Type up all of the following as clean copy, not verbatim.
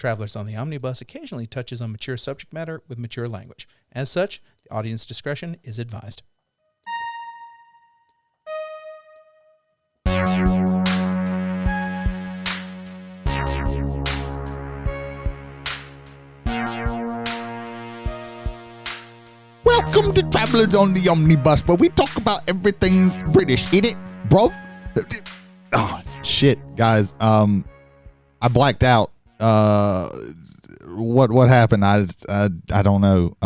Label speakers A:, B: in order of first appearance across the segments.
A: Travelers on the Omnibus occasionally touches on mature subject matter with mature language. As such, the audience discretion is advised.
B: Welcome to Travelers on the Omnibus, where we talk about everything British. In it, bruv. Oh, shit, guys. I blacked out. What happened? I don't know.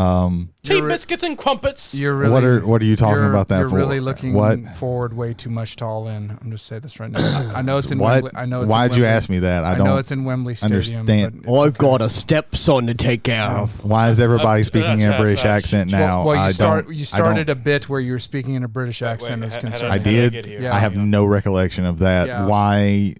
C: Tea biscuits and crumpets.
D: You're really,
B: what are you talking about that
D: you're
B: for?
D: You're really looking forward way too much to All In. I'm just saying this right now. I know it's in Wembley. I know it's
B: Why'd
D: in
B: you
D: Wembley.
B: ask me that?
D: I know it's in Wembley Stadium.
B: Understand.
E: I've got a stepson to take care of.
B: Why is everybody speaking in a British accent now?
D: Well, you started a bit where you were speaking in a British accent.
B: I did.
D: Yeah.
B: I have no recollection of that.
D: Yeah.
B: Why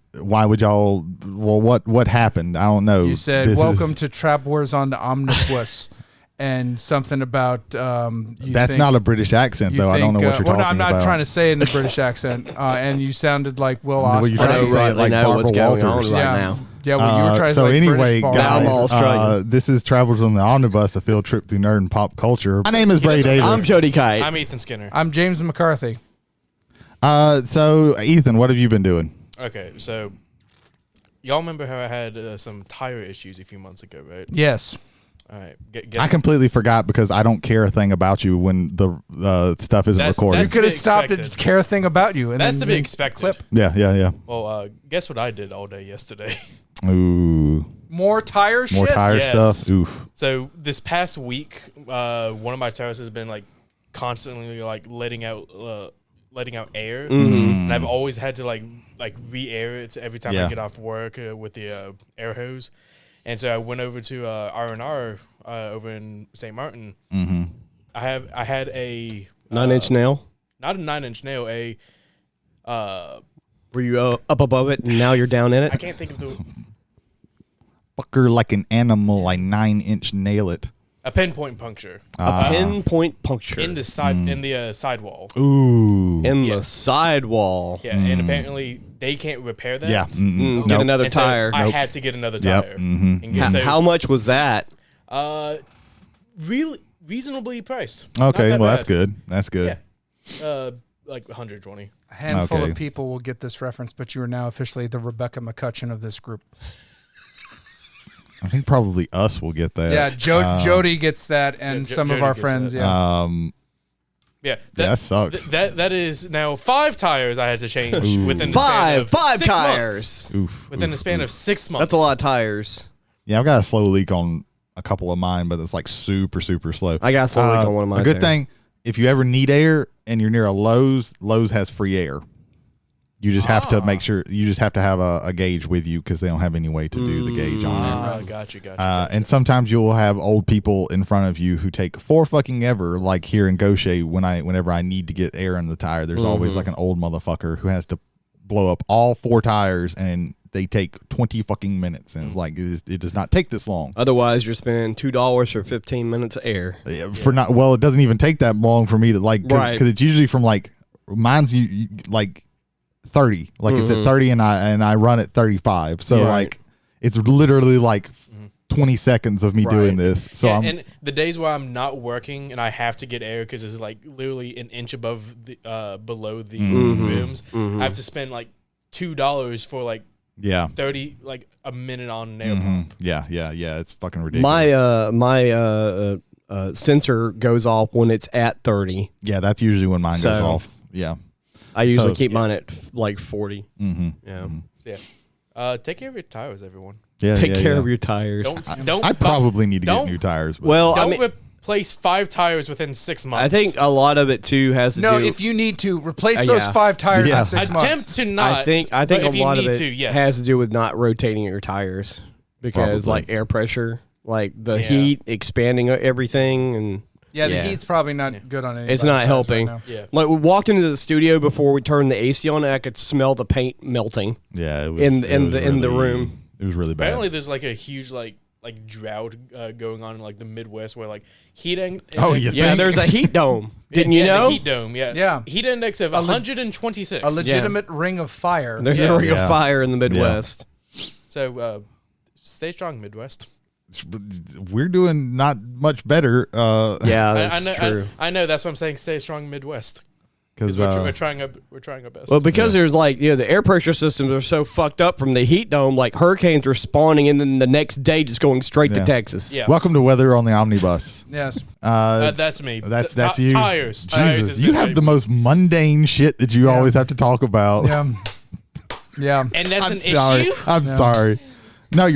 B: would y'all? Well, what happened? I don't know.
D: You said, "Welcome to Travelers on the Omnibus." And something about
B: that's not a British accent, though. I don't know what you're talking about.
D: I'm not trying to say it in a British accent. And you sounded like Will Ospreay.
B: Well, you tried to say it like Barbara Walters
E: now.
D: Yeah, well, you were trying to
B: so
D: like
B: anyway,
D: British
B: guys, this is Travelers on the Omnibus, a field trip through nerd and pop culture. My name is Brady Davis.
E: I'm Jody Kite.
C: I'm Ethan Skinner.
D: I'm James McCarthy.
B: So Ethan, what have you been doing?
C: Okay, so y'all remember how I had some tire issues a few months ago, right?
D: Yes.
C: All right.
B: I completely forgot because I don't care a thing about you when the stuff isn't recorded.
D: You could have stopped to care a thing about you. And
C: that's
D: then
C: to be expected.
D: Clip.
B: Yeah.
C: Well, guess what I did all day yesterday?
B: Ooh.
D: More tire shit?
B: More tire stuff? Oof.
C: So this past week, one of my tires has been like constantly like letting out air, and I've always had to like re-air it every time I get off work with the air hose. And so I went over to R&R over in St. Martin.
B: Mm-hmm.
C: I had a
E: 9-inch nail.
C: Not a 9-inch nail.
E: Were you up above it and now you're down in it?
C: I can't think of the.
B: Fucker like an animal, I 9-inch nail it.
C: A pinpoint puncture.
E: A pinpoint puncture
C: in the sidewall.
B: Ooh.
E: The sidewall.
C: Yeah, and apparently they can't repair that.
B: Yeah.
E: Get another
C: and
E: tire.
C: So I had to get another tire.
E: How much was that?
C: Really reasonably priced.
B: Okay,
C: Not
B: well
C: bad.
B: that's good. That's good.
C: Yeah. Like 120.
D: A handful of people will get this reference, but you are now officially the Rebecca McCutcheon of this group.
B: I think probably us will get that.
D: Yeah, Jody gets that, and some
C: Jody
D: of our
C: gets
D: friends.
C: that.
D: Yeah.
B: That sucks.
C: That is now 5 tires I had to change within the
E: five
C: span of 6
E: tires.
C: Months. Within the span of 6 months.
E: That's a lot of tires.
B: Yeah, I've got a slow leak on a couple of mine, but it's like super, super slow.
E: I got a slow leak on one of mine.
B: A good thing, if you ever need air and you're near a Lowe's has free air. You just have to make sure, you just have to have a gauge with you because they don't have any way to do the gauge on there.
C: Gotcha.
B: And sometimes you'll have old people in front of you who take forever, like here in Gaucher, whenever I need to get air in the tire, there's always like an old motherfucker who has to blow up all 4 tires and they take 20 fucking minutes. And it's like, it does not take this long.
E: Otherwise, you're spending $2 for 15 minutes of air.
B: It doesn't even take that long for me to because it's usually from mine's like 30, it's at 30 and I run at 35, so it's literally like 20 seconds of me doing this. So
C: and the days where I'm not working and I have to get air because it's like literally an inch above the below the rims, I have to spend like $2 for like 30 like a minute on an air pump.
B: Yeah, it's fucking ridiculous.
E: My sensor goes off when it's at 30.
B: Yeah, that's usually when mine goes off. Yeah, I
E: usually keep mine at like 40.
C: Take care of your tires, everyone.
E: Take care of your tires.
B: I probably need to get new tires. But
C: don't replace 5 tires within 6 months.
E: I think a lot of it too has to do.
D: No, if you need to replace those 5 tires in 6 months.
C: Attempt to not.
E: I think a lot of it has to do with not rotating your tires because like air pressure, like the heat expanding everything and.
D: Yeah, the heat's probably not good on it.
E: It's not helping.
D: Right
E: Like we walked into the studio before we turned the AC on, and I could smell the paint melting.
B: Yeah, it was,
E: in the room.
B: It was really bad.
C: Apparently, there's like a huge like drought going on in like the Midwest where like heat index.
E: There's a heat dome. Didn't you know?
C: The heat dome. Yeah. Heat index of 126.
D: A legitimate ring of fire.
E: There's a ring of fire in the Midwest.
C: So Stay strong, Midwest.
B: We're doing not much better.
E: Yeah, that's true.
C: I know. That's what I'm saying. Stay strong, Midwest.
B: Because
C: we're trying our best.
E: Well, because there's like, the air pressure systems are so fucked up from the heat dome, like hurricanes are spawning and then the next day just going straight to Texas.
C: Yeah.
B: Welcome to Weather on the Omnibus.
D: Yes.
C: That's me.
B: That's you.
C: Tires.
B: Jesus, you have the most mundane shit that you always have to talk about.
D: Yeah. Yeah.
C: And that's
B: I'm
C: an
B: sorry.
C: issue?
B: I'm sorry. No,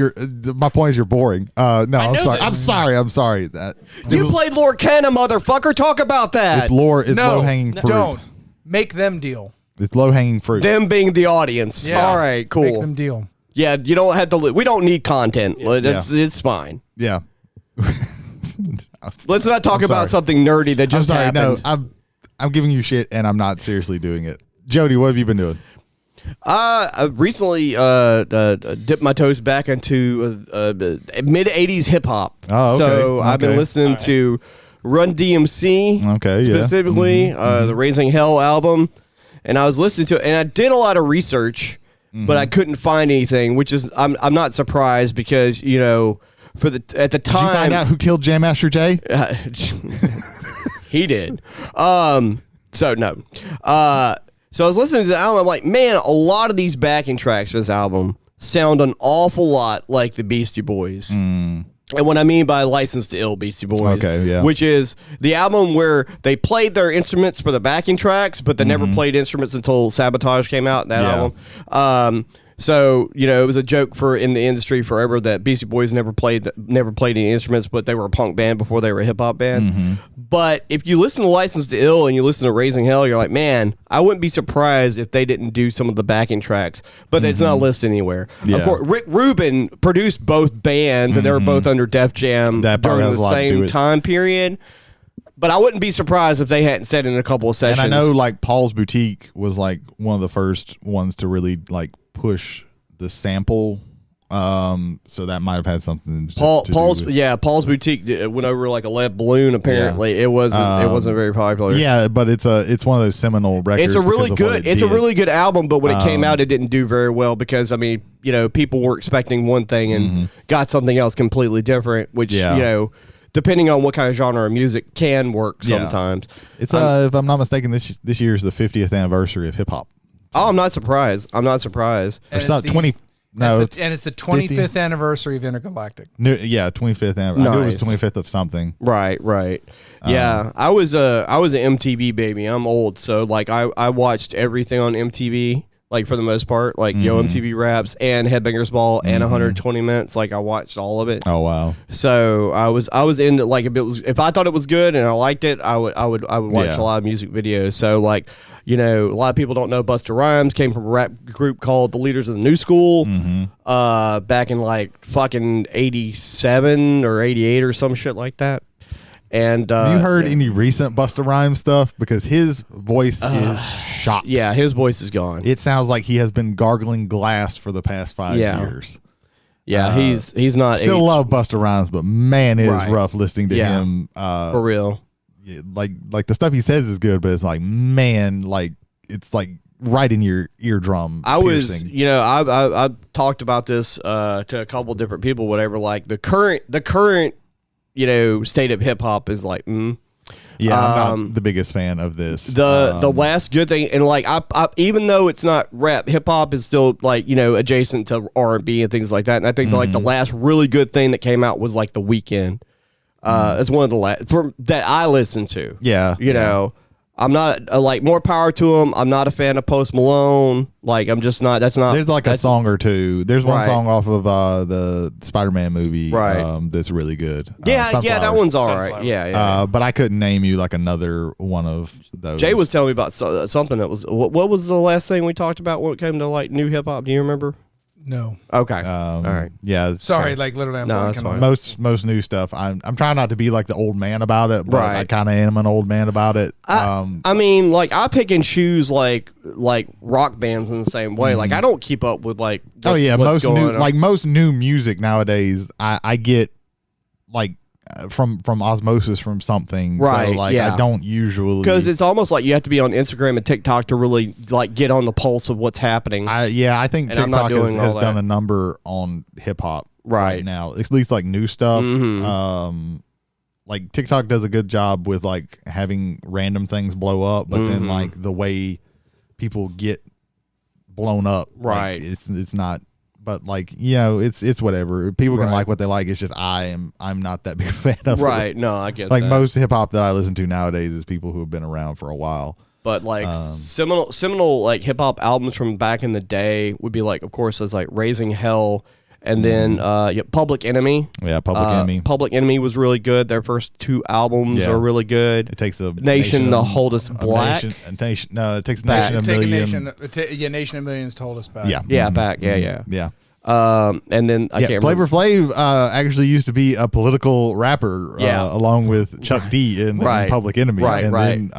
B: my point is you're boring. No, I'm sorry. I'm sorry. That
E: you played Lorcana, motherfucker. Talk about that.
B: If lore is low hanging fruit.
D: Don't. Make them deal.
B: It's low hanging fruit.
E: Them being the audience.
D: Yeah.
E: All right, cool.
D: Make them deal.
E: Yeah, you don't have to. We don't need content. It's fine.
B: Yeah.
E: Let's not talk about something nerdy that just happened.
B: No, I'm giving you shit, and I'm not seriously doing it. Jody, what have you been doing?
E: I recently dipped my toes back into mid '80s hip hop.
B: Oh, okay.
E: So I've been listening to Run DMC, specifically the Raising Hell album, and I was listening to it, and I did a lot of research, but I couldn't find anything, which is I'm not surprised because at the time,
B: did you find out who killed Jam Master Jay?
E: He did. So no. So I was listening to the album. I'm like, man, a lot of these backing tracks for this album sound an awful lot like the Beastie Boys. And what I mean by License to Ill Beastie Boys, which is the album where they played their instruments for the backing tracks, but they never played instruments until Sabotage came out, that album. So, it was a joke in the industry forever that Beastie Boys never played any instruments, but they were a punk band before they were a hip-hop band. But if you listen to License to Ill and you listen to Raising Hell, you're like, man, I wouldn't be surprised if they didn't do some of the backing tracks, but it's not listed anywhere. Of course, Rick Rubin produced both bands, and they were both under Def Jam during the same time period. But I wouldn't be surprised if they hadn't said in a couple of sessions.
B: And I know, like, Paul's Boutique was, like, one of the first ones to really, like, push the sample, so that might have had something to
E: Paul's
B: do with.
E: Paul's Boutique went over like a lead balloon. Apparently, it wasn't very popular.
B: Yeah, but it's one of those seminal records.
E: It's a really good album, but when it came out, it didn't do very well because people were expecting one thing and got something else completely different, which depending on what kind of genre of music can work sometimes.
B: It's if I'm not mistaken, this year is the 50th anniversary of hip hop.
E: Oh, I'm not surprised. And
B: It's not 20. No,
D: and it's the 25th anniversary of Intergalactic.
B: 25th anniversary.
E: Nice.
B: I knew it was 25th of something.
E: Right. Yeah, I was an MTV baby. I'm old, so like I watched everything on MTV. Like for the most part, like Yo MTV Raps and Headbangers Ball and 120 Minutes. Like I watched all of it.
B: Oh wow!
E: So I was into like if I thought it was good and I liked it, I would watch a lot of music videos. So like a lot of people don't know Busta Rhymes came from a rap group called the Leaders of the New School. Back in like fucking 87 or 88 or some shit like that. And
B: have you heard any recent Busta Rhymes stuff? Because his voice is shot.
E: Yeah, his voice is gone.
B: It sounds like he has been gargling glass for the past 5 years.
E: Yeah, he's not.
B: Still love Busta Rhymes, but man, it is rough listening to him.
E: For real.
B: Like the stuff he says is good, but it's like, man, like it's like right in your eardrum.
E: I talked about this to a couple different people. Whatever, like the current state of hip hop is like,
B: I'm not the biggest fan of this.
E: The last good thing, and like I even though it's not rap, hip hop is still like adjacent to R&B and things like that. And I think like the last really good thing that came out was like The Weeknd. It's one of the last that I listen to. Yeah, I'm not like more power to him. I'm not a fan of Post Malone. Like I'm just not. That's not.
B: There's like a song or two. There's one song off of the Spider-Man movie. That's really good.
E: That one's all right. Yeah.
B: But I couldn't name you like another one of those.
E: Jay was telling me about something that was. What was the last thing we talked about when it came to like new hip hop? Do you remember?
D: No.
E: Okay.
B: All
E: right.
B: Yeah.
D: Sorry. Like literally.
E: That's fine.
B: Most new stuff. I'm trying not to be like the old man about it, but I kind of am an old man about it.
E: I mean, like I pick and choose like rock bands in the same way. Like I don't keep up with like.
B: Most new music nowadays. I get like. From osmosis from something, so like I don't usually,
E: because it's almost like you have to be on Instagram and TikTok to really like get on the pulse of what's happening.
B: I think TikTok has done a number on hip hop. right now. At least like new stuff. Like TikTok does a good job with like having random things blow up, but then like the way people get blown up,
E: right?
B: Like, it's not. But like, you know, it's whatever. People can like what they like. It's just I'm not that big a fan of it.
E: Right. No, I get
B: like
E: that.
B: most hip hop that I listen to nowadays is people who have been around for a while.
E: But like seminal like hip hop albums from back in the day would be like, of course, there's like Raising Hell, and then Public Enemy.
B: Yeah, Public Enemy.
E: Public Enemy was really good. Their first 2 albums are really good.
B: It takes a
E: Nation to Hold Us Black.
B: It takes a
D: Back.
B: Nation of Million.
D: Nation of Millions to hold us back.
B: Yeah,
E: back. Yeah. And then I can't
B: Flavor
E: remember.
B: Flav actually used to be a political rapper along with Chuck D in Public Enemy. Then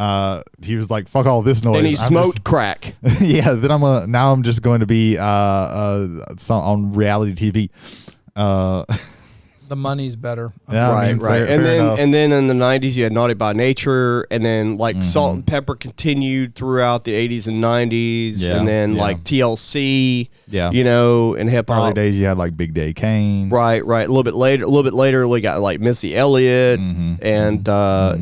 B: he was like, fuck all this noise.
E: Then he smoked crack.
B: Yeah, then I'm just going to be on reality TV.
D: The money's better.
B: Yeah,
E: right.
B: Fair
E: and
B: enough.
E: then in the 90s you had Naughty by Nature, and then like Salt and Pepper continued throughout the 80s and 90s, and then like TLC, you know, and hip hop.
B: Early days you had like Big Day Kane.
E: Right. A little bit later we got like Missy Elliott and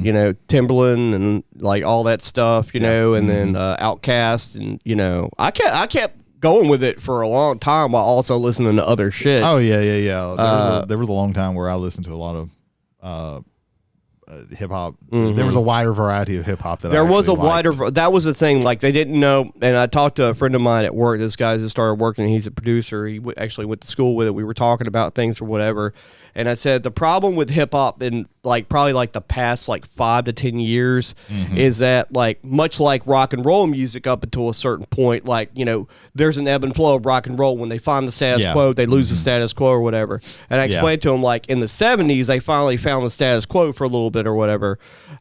E: you know, Timberland and like all that stuff, you know, and then Outkast, and you know, I kept going with it for a long time while also listening to other shit.
B: Oh yeah. There was a long time where I listened to a lot of hip hop. There was a wider variety of hip hop that
E: there
B: I
E: was a
B: liked.
E: wider. That was the thing. Like they didn't know. And I talked to a friend of mine at work. This guy just started working. He's a producer. He actually went to school with it. We were talking about things or whatever. And I said the problem with hip hop in like probably like the past like 5 to 10 years is that like much like rock and roll music up until a certain point, like, you know, there's an ebb and flow of rock and roll. When they find the status quo, they lose the status quo or whatever. And I explained to him like in the 70s they finally found the status quo for a little bit or whatever,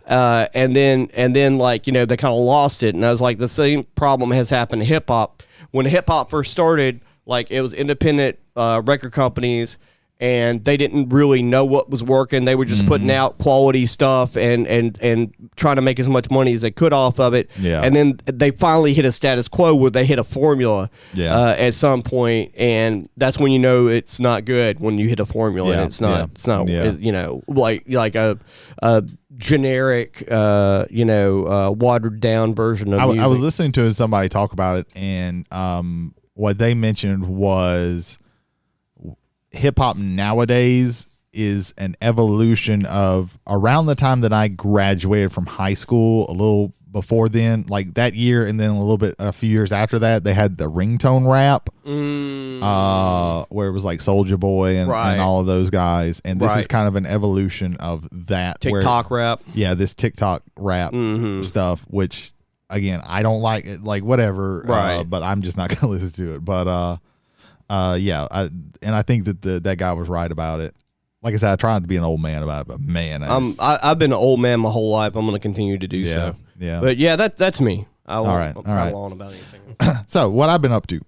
E: and then like, you know, they kind of lost it. And I was like, the same problem has happened to hip hop. When hip hop first started, like it was independent record companies, and they didn't really know what was working. They were just putting out quality stuff and trying to make as much money as they could off of it.
B: Yeah.
E: And then they finally hit a status quo where they hit a formula at some point, and that's when you know it's not good, when you hit a formula and it's not you know, like a generic you know, watered down version of music.
B: I was listening to somebody talk about it, and what they mentioned was hip hop nowadays is an evolution of around the time that I graduated from high school, a little before then, like that year, and then a few years after that, they had the ringtone rap, where it was like Soulja Boy and all of those guys, and this is kind of an evolution of that
E: TikTok rap.
B: Yeah, this TikTok rap stuff, which again I don't like it, like whatever, but I'm just not gonna listen to it. But I think that that guy was right about it. Like I said, I tried to be an old man about it, but man,
E: I've been an old man my whole life. I'm going to continue to do so.
B: Yeah,
E: but yeah, that's me. I won't
B: all right.
E: on about anything.
B: So what I've been up to?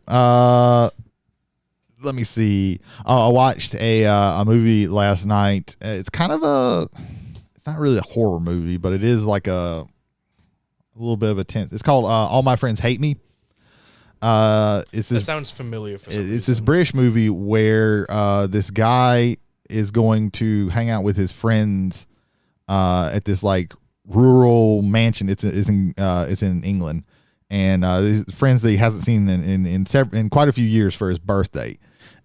B: Let me see. I watched a movie last night. It's kind of it's not really a horror movie, but it is like a little bit of a tense. It's called All My Friends Hate Me.
C: That sounds familiar.
B: It's this British movie where this guy is going to hang out with his friends at this like rural mansion. It's in England, and his friends that he hasn't seen in quite a few years for his birthday.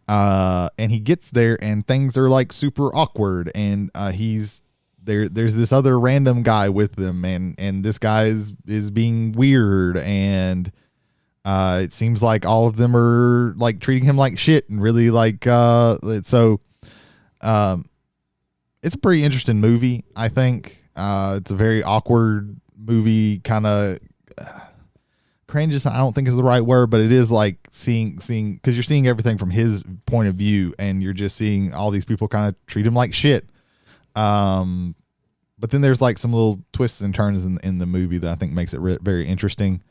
B: And he gets there, and things are like super awkward, and he's there. There's this other random guy with them, and this guy is being weird, and it seems like all of them are like treating him like shit, and really like it's a pretty interesting movie, I think. It's a very awkward movie, kind of cringe. I don't think is the right word, but it is like seeing because you're seeing everything from his point of view, and you're just seeing all these people kind of treat him like shit. But then there's like some little twists and turns in the movie that I think makes it very interesting.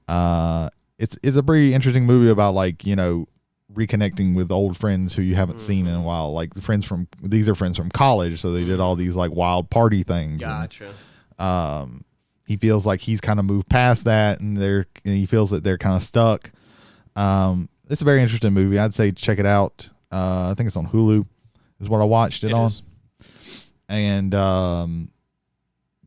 B: It's a pretty interesting movie about, like, you know, reconnecting with old friends who you haven't seen in a while. Like these are friends from college, so they did all these like wild party things.
E: Gotcha.
B: And, he feels like he's kind of moved past that, and he feels that they're kind of stuck. It's a very interesting movie. I'd say check it out. I think it's on Hulu. Is what I watched it on.
C: Is.
B: And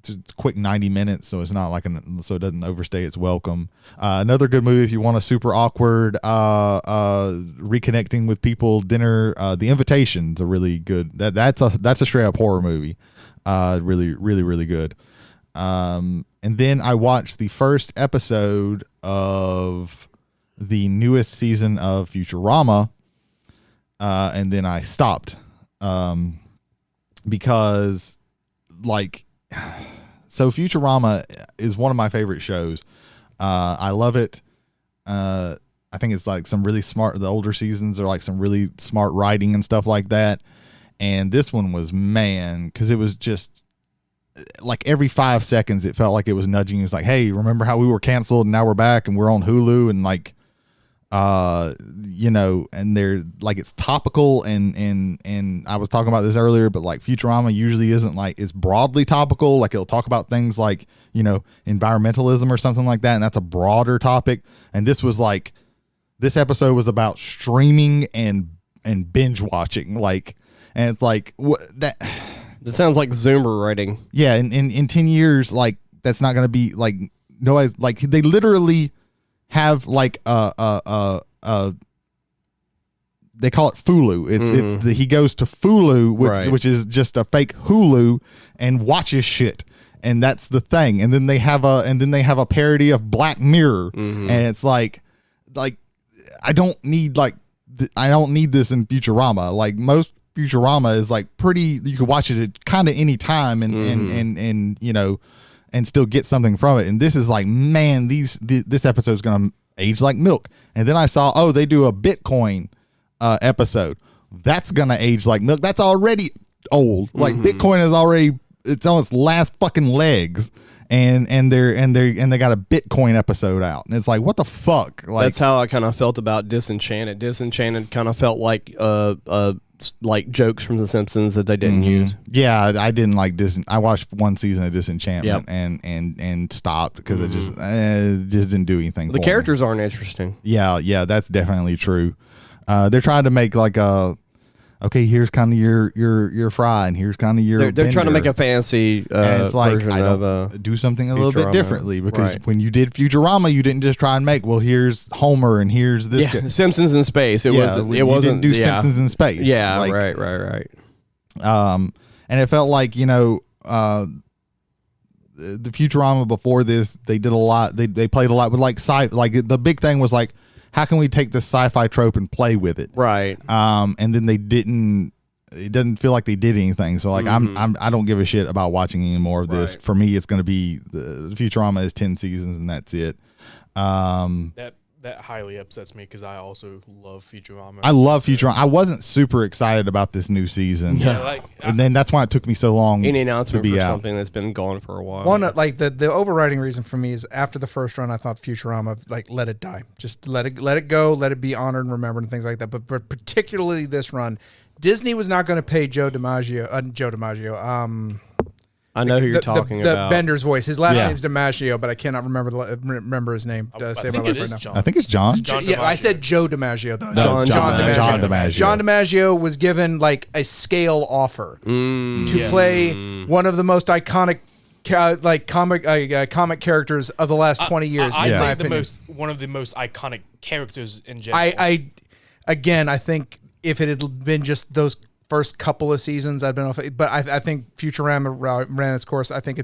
B: just a quick 90 minutes, so it's not like so it doesn't overstay its welcome. Another good movie if you want a super awkward reconnecting with people dinner. The Invitation's a really good. That's a straight up horror movie. Really, really, really good. And then I watched the first episode of the newest season of Futurama, and then I stopped because, like, so Futurama is one of my favorite shows. I love it. I think it's like some really smart. The older seasons are like some really smart writing and stuff like that. And this one was, man, because it was just like every 5 seconds it felt like it was nudging. It was like, hey, remember how we were canceled and now we're back and we're on Hulu, and like, you know, and they're like, it's topical, and I was talking about this earlier, but like Futurama usually isn't like, it's broadly topical. Like it'll talk about things like, you know, environmentalism or something like that, and that's a broader topic. And this was like, this episode was about streaming and binge watching, like, and it's like what that.
E: That sounds like Zoomer writing.
B: Yeah, in 10 years, like, that's not gonna be like, no, like they literally have like they call it Fulu. It's he goes to Fulu, which is just a fake Hulu, and watches shit, and that's the thing. And then they have a parody of Black Mirror, and it's like I don't need this in Futurama. Like most Futurama is like pretty, you can watch it at kind of any time and you know, and still get something from it. And this is like, man, this episode is going to age like milk. And then I saw, they do a Bitcoin episode. That's going to age like milk. That's already old. Like Bitcoin is already, it's on its last fucking legs. And they got a Bitcoin episode out, and it's like, what the fuck? Like,
E: that's how I kind of felt about Disenchanted. Disenchanted kind of felt like jokes from The Simpsons that they didn't use.
B: Yeah, I didn't like I watched one season of Disenchantment and stopped because it just didn't do anything.
E: The characters aren't interesting.
B: Yeah, that's definitely true. They're trying to make like here's kind of your Fry, and here's kind of your.
E: They're trying to make a fancy
B: and it's like,
E: version of
B: do something a little bit
E: Futurama.
B: differently, because when you did Futurama, you didn't just try and make, well, here's Homer and here's this.
E: Yeah, Simpsons in space. It wasn't.
B: Didn't do Simpsons in space.
E: Yeah,
B: like,
E: right.
B: And it felt like, you know, the Futurama before this, they did a lot. They played a lot with like like the big thing was like, how can we take this sci-fi trope and play with it?
E: Right.
B: And then they didn't. It doesn't feel like they did anything. So like, I don't give a shit about watching any more of this. Right. For me, it's going to be the Futurama is 10 seasons and that's it.
C: That highly upsets me because I also love Futurama.
B: I love Futurama. I wasn't super excited about this new season.
C: Yeah,
B: and then that's why it took me so long.
E: Any announcement
B: to be
E: for
B: out.
E: something that's been gone for a while.
D: One, like the overriding reason for me is after the first run, I thought Futurama, like, let it die, just let it go, let it be honored and remembered and things like that. But particularly this run, Disney was not going to pay Joe DiMaggio.
E: I know who you're talking about.
D: The Bender's voice. His last name's DiMaggio, but I cannot remember his name.
C: I think it is John.
B: I think it's John.
D: Yeah, I said Joe DiMaggio though.
B: No, John DiMaggio.
D: John DiMaggio was given like a scale offer to play one of the most iconic comic characters of the last 20 years.
C: I'd say one of the most iconic characters in general.
D: I think if it had been just those first couple of seasons, I'd been off. But I think Futurama ran its course. I think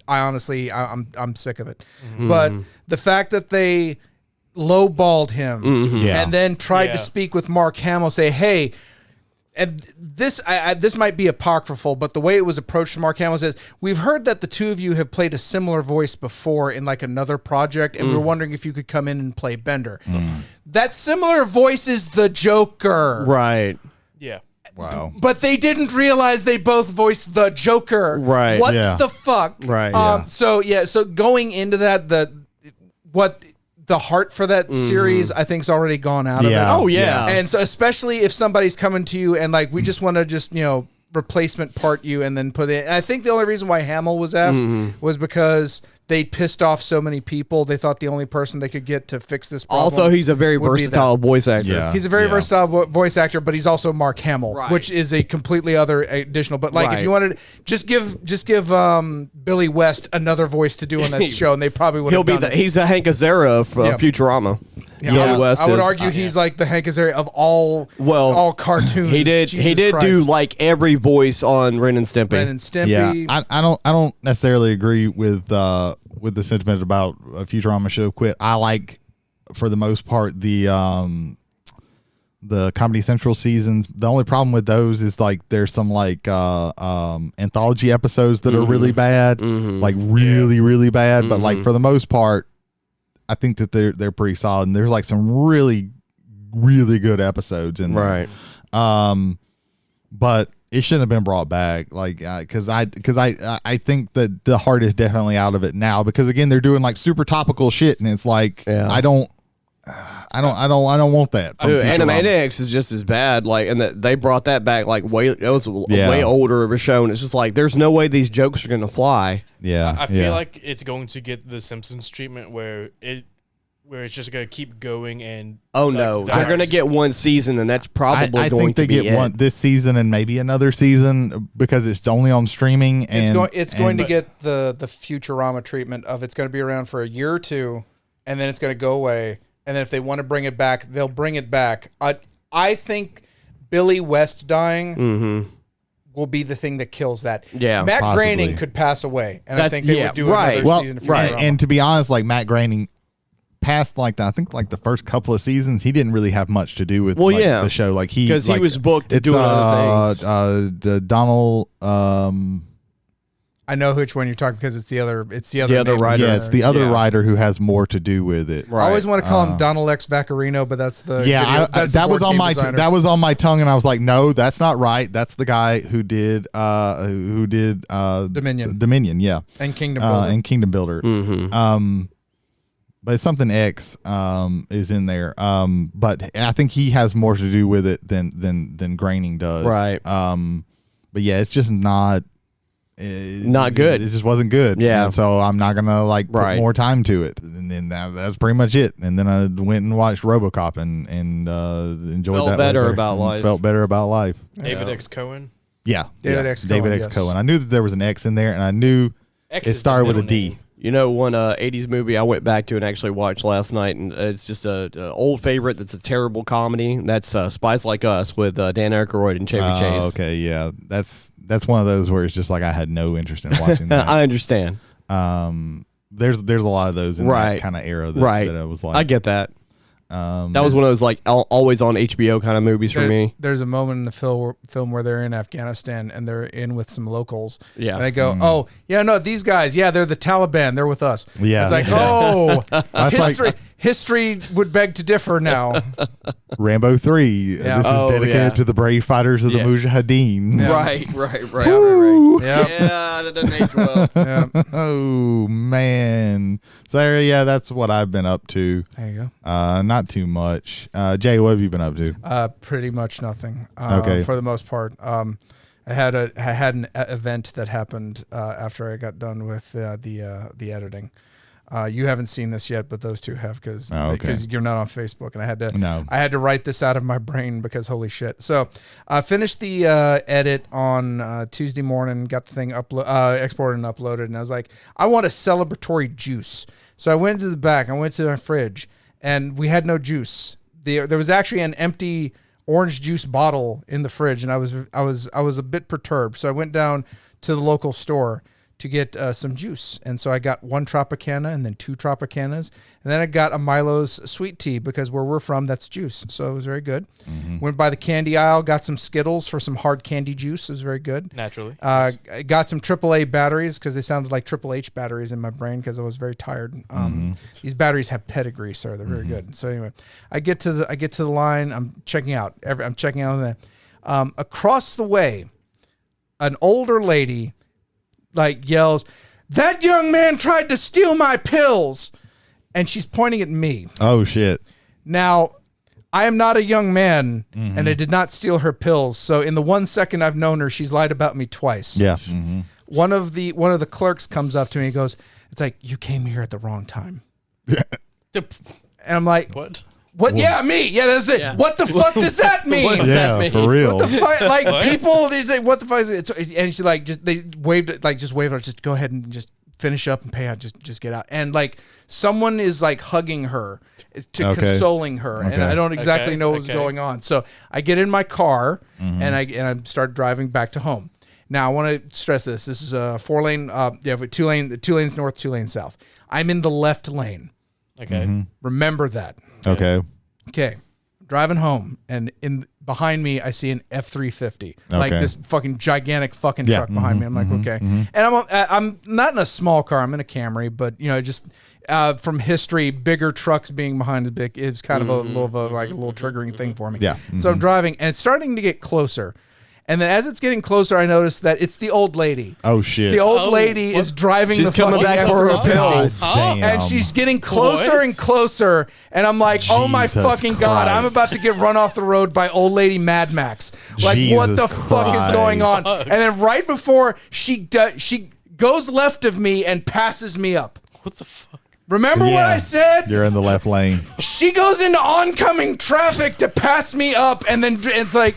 D: I'm sick of it. But the fact that they lowballed him and then tried to speak with Mark Hamill, say, hey. And this might be apocryphal, but the way it was approached to Mark Hamill says, we've heard that the two of you have played a similar voice before in like another project, and we're wondering if you could come in and play Bender. That similar voice is the Joker.
E: Right.
C: Yeah.
B: Wow.
D: But they didn't realize they both voiced the Joker.
E: Right.
D: What the fuck?
E: Right.
D: So going into that, the heart for that series, I think, is already gone out of it.
E: Oh, yeah.
D: And so especially if somebody's coming to you and like, we just want to replacement part you and then put it. And I think the only reason why Hamill was asked was because they pissed off so many people. They thought the only person they could get to fix this problem.
E: Also, he's a very versatile voice actor.
B: Yeah.
D: He's a very versatile voice actor, but he's also Mark Hamill, which is a completely other additional. But like, if you wanted, just give Billy West another voice to do on that show, and they probably would.
E: He's the Hank Azaria of Futurama.
D: Yeah, I would argue he's like the Hank Azaria of all cartoons.
E: He did do like every voice on Ren and Stimpy.
D: Ren and Stimpy.
B: Yeah, I don't necessarily agree with the sentiment about a Futurama show quit. I like, for the most part, the Comedy Central seasons. The only problem with those is like there's some like anthology episodes that are really bad, like really bad. But like for the most part, I think that they're pretty solid, and there's like some really good episodes in there.
E: Right.
B: But it shouldn't have been brought back, like, because I think that the heart is definitely out of it now, because again they're doing like super topical shit, and it's like I don't want that.
E: Dude, Animaniacs is just as bad. Like, and they brought that back like it was way older of a show, and it's just like there's no way these jokes are gonna fly.
B: Yeah,
C: I feel like it's going to get the Simpsons treatment where it's just gonna keep going and
E: they're gonna get one season, and that's probably
B: I
E: going
B: think they
E: to be
B: get one this season and maybe another season because it's only on streaming. And
D: it's going to get the Futurama treatment of it's going to be around for a year or two, and then it's going to go away. And then if they want to bring it back, they'll bring it back. I think Billy West dying will be the thing that kills that.
E: Yeah,
D: Matt
B: possibly.
D: Groening could pass away, and I think they would do another season of Futurama.
B: And to be honest, like Matt Groening, past like I think like the first couple of seasons, he didn't really have much to do with the show. Like he
E: was booked to do other things.
B: The Donald.
D: I know which one you're talking because it's the other
E: writer.
B: Yeah, it's the other writer who has more to do with it.
D: Right. I always want to call him Donald X Vaccarino, but that's the
B: that was on my tongue, and I was like, no, that's not right. That's the guy who did Dominion, yeah,
D: and Kingdom Builder.
B: But it's something X is in there. But I think he has more to do with it than Groening does.
E: Right.
B: But yeah, it's just not good. It just wasn't good.
E: Yeah.
B: And so I'm not gonna put more time to it. And then that's pretty much it. And then I went and watched RoboCop and enjoyed that. Felt better about life.
C: David X. Cohen.
B: Yeah.
D: David X.
B: Cohen. I knew that there was an X in there, and I knew it started with a D.
C: Name.
E: You know, one 80s movie I went back to and actually watched last night, and it's just a old favorite that's a terrible comedy. That's Spies Like Us with Dan Aykroyd and Chevy Chase.
B: Okay, yeah. That's one of those where it's just like I had no interest in watching that.
E: I understand.
B: There's a lot of those in that kind of era that I was like.
E: I get that. That was one of those like always on HBO kind of movies for me.
D: There's a moment in the film where they're in Afghanistan and they're in with some locals.
E: Yeah.
D: And they go, these guys, they're the Taliban. They're with us.
B: Yeah.
D: It's like, history would beg to differ now.
B: Rambo 3. Yeah. This is dedicated to the brave fighters of the Mujahideen.
E: Yeah. Right.
D: Yep.
E: Yeah, that doesn't age well.
D: Yeah.
B: Oh, man. So, yeah, that's what I've been up to.
D: There you go.
B: Not too much. Jay, what have you been up to?
D: Pretty much nothing.
B: Okay.
D: For the most part. I had an event that happened after I got done with the editing. You haven't seen this yet, but those two have because you're not on Facebook, and I had to write this out of my brain because holy shit. So I finished the edit on Tuesday morning, got the thing exported and uploaded, and I was like, I want a celebratory juice. So I went to the back, I went to my fridge, and we had no juice. There was actually an empty orange juice bottle in the fridge, and I was a bit perturbed. So I went down to the local store to get some juice. And so I got 1 Tropicana and then 2 Tropicanas. And then I got a Milo's sweet tea because where we're from, that's juice. So it was very good. Mm-hmm. Went by the candy aisle, got some Skittles for some hard candy juice. It was very good.
C: Naturally.
D: I got some AAA batteries because they sounded like Triple H batteries in my brain because I was very tired. These batteries have pedigree, sir. They're very good. So anyway, I get to the line. I'm checking out. Across the way, an older lady yells, "That young man tried to steal my pills," and she's pointing at me.
B: Oh shit!
D: Now, I am not a young man, and I did not steal her pills. So in the 1 second I've known her, she's lied about me twice.
B: Yes.
D: One of the clerks comes up to me and goes, "It's like you came here at the wrong time." And I'm like,
C: What?
D: What? Yeah, me. Yeah, that's it.
C: Yeah.
D: What the fuck does that mean?
B: Yeah, for real.
D: What the fuck? Like
C: What?
D: people, they say, "What the fuck?" Is it? And she like they waved it, like just waved her, just go ahead and just finish up and pay out, just get out. And like someone is like hugging her, consoling her, and I don't exactly know what's going on. So I get in my car and I start driving back to home. Now I want to stress this. This is a 4-lane. With 2 lanes north, 2 lanes south. I'm in the left lane.
C: Okay.
B: Okay.
D: Remember that. Okay. Driving home, and behind me, I see an F-350, like this fucking gigantic fucking truck behind me. I'm like, okay, and I'm not in a small car. I'm in a Camry, but just from history, bigger trucks being behind is kind of a little triggering thing for me.
B: Yeah.
D: So I'm driving, and it's starting to get closer. And then as it's getting closer, I notice that it's the old lady.
B: Oh shit!
D: The old lady is driving
E: She's
D: the
E: coming
D: fucking
E: back for her pills.
B: Damn.
D: and she's getting closer and closer, and I'm like, oh my
B: Jesus
D: fucking God, I'm
B: Christ.
D: about to get run off the road by old lady Mad Max. Like, what
B: Jesus
D: the fuck is going on?
C: Christ.
D: And then right before she goes left of me and passes me up.
C: What the fuck?
D: Remember what I said?
B: You're in the left lane.
D: She goes into oncoming traffic to pass me up, and then it's like,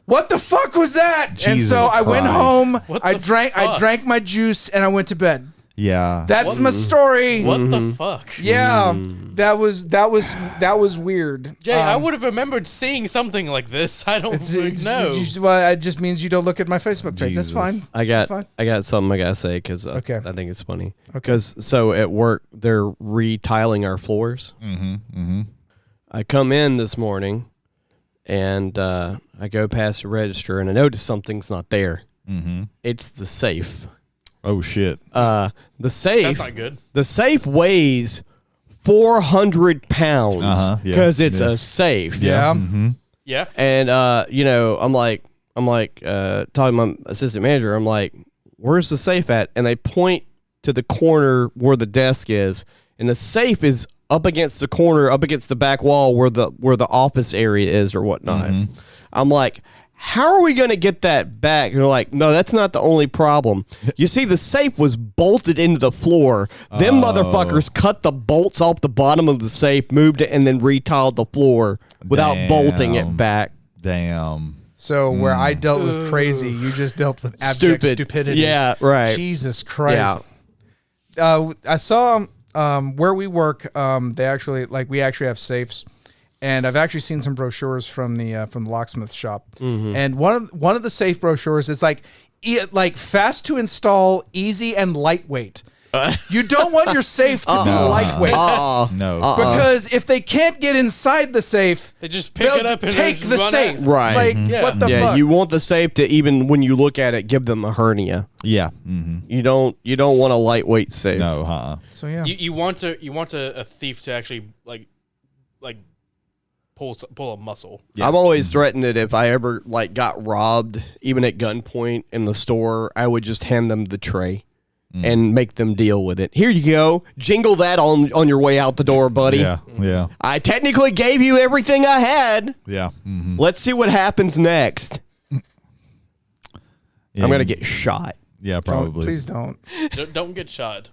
D: what the fuck was that? And
B: Jesus
D: so I went
B: Christ.
D: home,
C: What
D: I
C: the
D: drank
C: fuck?
D: my juice, and I went to bed.
B: Yeah.
D: That's my story.
C: What the fuck?
D: Yeah, that was weird.
C: Jay, I would have remembered seeing something like this. I don't know.
D: Well, it just means you don't look at my Facebook page.
B: Jesus.
D: That's fine.
E: I
D: That's fine.
E: got something I gotta say because I think it's funny.
D: Okay.
E: Because so at work they're retiling our floors. I come in this morning, and I go past the register, and I notice something's not there. It's the safe.
B: Oh shit.
E: The safe.
C: That's not good.
E: The safe weighs 400 pounds because it's a safe.
D: Yeah.
C: Yeah.
E: And I'm like talking to my assistant manager. I'm like, "Where's the safe at?" And they point to the corner where the desk is, and the safe is up against the corner, up against the back wall where the office area is or whatnot. I'm like, "How are we going to get that back?" And they're like, "No, that's not the only problem. You see, the safe was bolted into the floor. Them motherfuckers cut the bolts off the bottom of the safe, moved it, and then retiled the floor without bolting it back."
B: Damn.
D: So where I dealt with crazy, you just dealt with abject stupidity.
E: Yeah, right.
D: Jesus Christ. I saw where we work. We actually have safes. And I've actually seen some brochures from the locksmith shop, and one of the safe brochures is like fast to install, easy and lightweight. You don't want your safe to be lightweight
B: No.
D: because if they can't get inside the safe,
C: They just pick
D: they'll
C: it up and
D: take
C: just
D: the
C: run
D: safe.
C: out.
E: Right.
D: Like what the fuck?
E: You want the safe to, even when you look at it, give them a hernia.
B: Yeah.
E: You don't want a lightweight safe.
B: No.
D: So yeah.
C: You want a thief to actually like pull a muscle.
B: Yeah.
E: I've always threatened that if I ever got robbed, even at gunpoint in the store, I would just hand them the tray and make them deal with it. Here you go. Jingle that on your way out the door, buddy.
B: Yeah.
E: I technically gave you everything I had.
B: Yeah.
E: Let's see what happens next.
B: Yeah.
E: I'm going to get shot.
B: Yeah,
D: Don't-
B: probably.
D: please don't.
C: Don't get shot.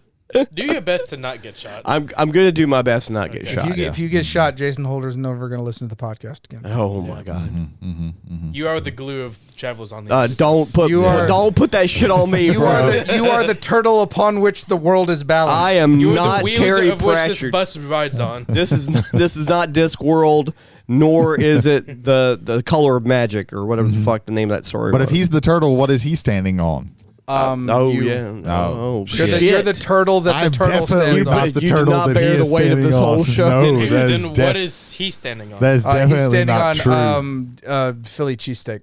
C: Do your best to not get shot.
E: I'm going to do my best to not get
D: If
E: shot.
D: you get shot, Jason Holder's never going to listen to the podcast again.
E: Oh my God.
C: You are the glue of travelers on the
E: Don't put that shit on me,
D: You
E: bro.
D: are the turtle upon which the world is balanced.
C: You
E: I
C: are
E: am
C: the
E: not
C: wheels
E: Terry
C: of which this
E: Pratchett.
C: bus rides on.
E: This is not Discworld, nor is it the Color of Magic or whatever the fuck the name of that story
B: But
E: was.
B: if he's the turtle, what is he standing on?
D: You're the turtle that
B: I'm
D: the turtle
B: definitely
D: stands
B: not
D: on.
B: the
E: You do
B: turtle
E: not
B: that
E: bear
B: he
E: the
B: is
E: weight of
B: standing
E: this whole
B: on.
E: show.
B: No,
C: Then,
B: that is
C: what is he standing on?
B: that is
D: He's
B: definitely
D: standing
B: not true.
D: on Philly cheesesteak.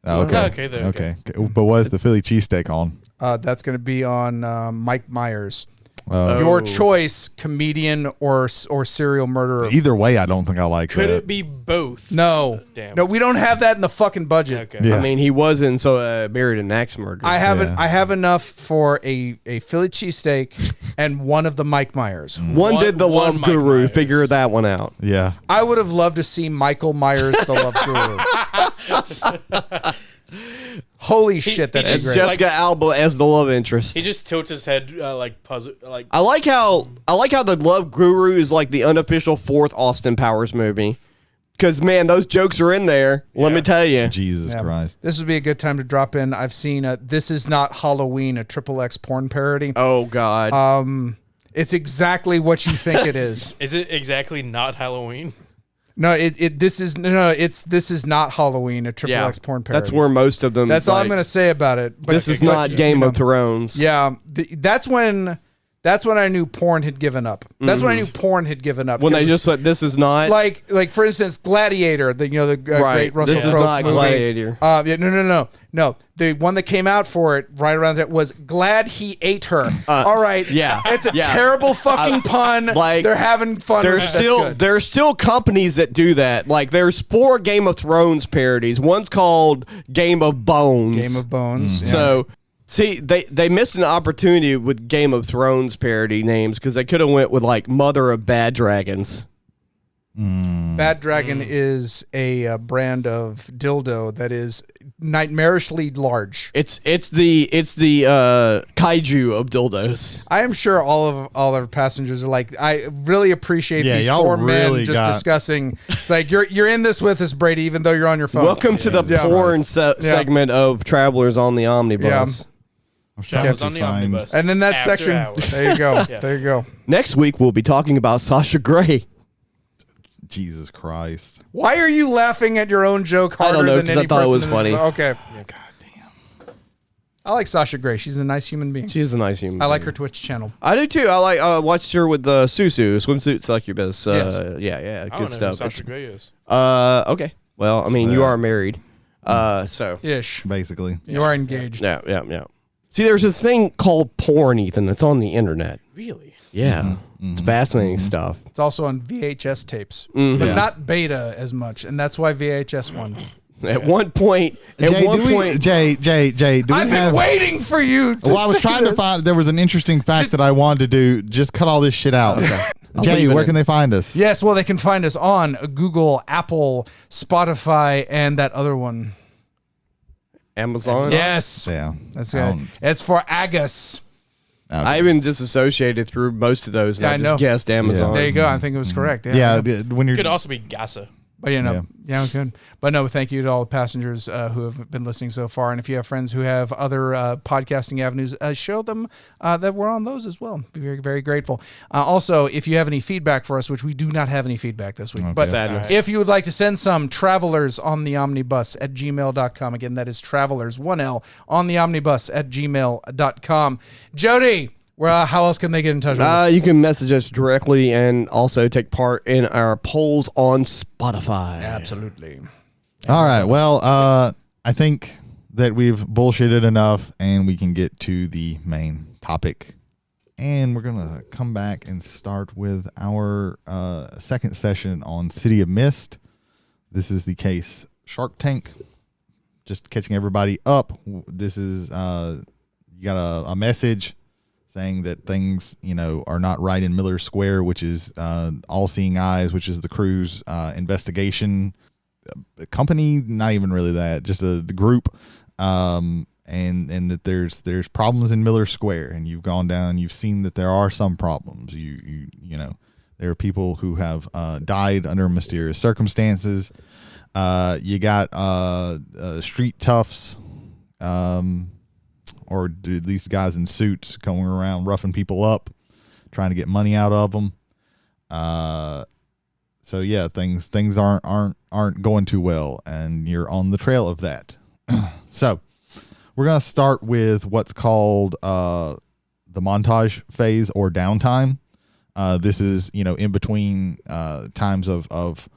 C: Okay, there we
B: Okay. But what is the Philly cheesesteak on?
D: That's going to be on Mike Myers. Your choice, comedian or serial murderer.
B: Either way, I don't think I like
C: Could
B: that.
C: it be both?
D: No.
C: Damn.
D: No, we don't have that in the fucking budget.
C: Okay.
B: Yeah.
E: I mean, he wasn't buried in axe murder.
D: I haven't.
B: Yeah.
D: I have enough for a Philly cheesesteak and one of the Mike Myers.
E: One did the
C: one
E: Love
C: Mike
E: Guru.
C: Myers.
E: Figure that one out.
B: Yeah.
D: I would have loved to see Michael Myers, the Love Guru. Holy shit, that's
E: It's
D: great.
E: Jessica Alba as the love interest.
C: He just tilts his head like puzzle, like
E: I like how the Love Guru is like the unofficial fourth Austin Powers movie. Because man, those jokes are in there. Let me tell you.
B: Jesus
D: Yeah.
B: Christ.
D: This would be a good time to drop in. I've seen This Is Not Halloween, a XXX porn parody.
E: Oh God.
D: It's exactly what you think it is.
C: Is it exactly not Halloween?
D: No, this is not Halloween, a XXX porn parody.
E: That's where most of them.
D: That's all I'm gonna say about it. But
E: This is not Game of Thrones.
D: Yeah, that's when I knew porn had given up. That's when I knew porn had given up.
E: When they just said this is not
D: like for instance, Gladiator, the great Russell
E: This is
D: Crowe
E: not
D: movie.
E: Gladiator.
D: No. The one that came out for it right around that was Glad He Ate Her. All right,
E: yeah,
D: it's a
E: yeah.
D: terrible fucking pun.
E: Like,
D: they're having fun.
E: There's still companies that do that. Like there's 4 Game of Thrones parodies. One's called Game of Bones.
D: Game of Bones. Yeah.
E: So, see, they missed an opportunity with Game of Thrones parody names because they could have went with like Mother of Bad Dragons.
D: Bad Dragon is a brand of dildo that is nightmarishly large.
E: It's the kaiju of dildos.
D: I am sure all our passengers are like, I really appreciate
B: Yeah,
D: these
B: y'all
D: 4 men
B: really
D: just
B: got-
D: discussing. It's like you're in this with us, Brady, even though you're on your phone.
E: Welcome to the
D: Yeah.
E: porn segment of Travelers on the Omnibus.
B: I'm trying
C: Travelers
B: to
C: on the
B: find-
C: omnibus.
D: And then that
C: After
D: section.
C: hours.
D: There you go.
C: Yeah.
D: There you go.
E: Next week we'll be talking about Sasha Grey.
B: Jesus Christ.
D: Why are you laughing at your own joke harder
E: don't know,
D: than
E: 'cause I
D: any
E: thought it
D: person
E: was
D: in
E: funny.
D: this- Okay.
B: God damn.
D: I like Sasha Grey. She's a nice human being.
E: She's a nice human.
D: I like
E: being.
D: her Twitch channel.
E: I do too. I like watched her with the Susu swimsuit succubus.
D: Yes.
E: Yeah,
C: I
E: good
C: don't know
E: stuff.
C: who Sasha Grey is.
E: Okay. Well, I mean, you are married. So
D: Ish.
B: Basically.
D: You are engaged.
E: yeah. See, there's this thing called porn, Ethan. That's on the internet.
C: Really?
E: Yeah, it's fascinating stuff.
D: It's also on VHS tapes,
E: Mm-hmm.
D: but not beta as much, and that's why VHS won.
E: At one point,
B: Jay, do we
D: I've
B: have...
D: been waiting for you.
B: Well, I was
D: say
B: trying to
D: this.
B: find... There was an interesting fact that I wanted to do. Just cut all this shit out. Jay,
E: leave it
B: where
E: in.
B: can they find us?
D: Yes, well, they can find us on Google, Apple, Spotify, and that other one.
E: Amazon.
D: Yes,
B: Yeah.
D: that's
B: I
D: it.
B: don't-
D: It's for Agus.
B: Okay.
E: I even disassociated through most of those. And
D: Yeah,
E: I
D: I
E: just
D: know.
E: guessed Amazon.
D: There you go. I think it was correct.
B: Yeah, when you're...
C: Could also be Gassa.
D: But yeah, good. But no, thank you to all the passengers who have been listening so far. And if you have friends who have other podcasting avenues, show them that we're on those as well. Be very, very grateful. Also, if you have any feedback for us, which we do not have any feedback this week, but
E: Sadness.
D: if you would like to send some, travelers on the omnibus at gmail.com. Again, that is travelers, 1L, on the omnibus at gmail.com. Jody, how else can they get in touch with us?
E: You can message us directly and also take part in our polls on Spotify.
D: Absolutely.
B: All right. Well, I think that we've bullshitted enough and we can get to the main topic. And we're going to come back and start with our second session on City of Mist. This is the case Shark Tank. Just catching everybody up. This is, you got a message saying that things, are not right in Miller Square, which is All Seeing Eyes, which is the crew's investigation company. Not even really that, just the group, and that there's problems in Miller Square, and you've gone down, you've seen that there are some problems. You know there are people who have died under mysterious circumstances. You got street toughs. Or at least guys in suits going around roughing people up, trying to get money out of them. So yeah, things aren't going too well, and you're on the trail of that. So we're gonna start with what's called the montage phase or downtime. This is in between times of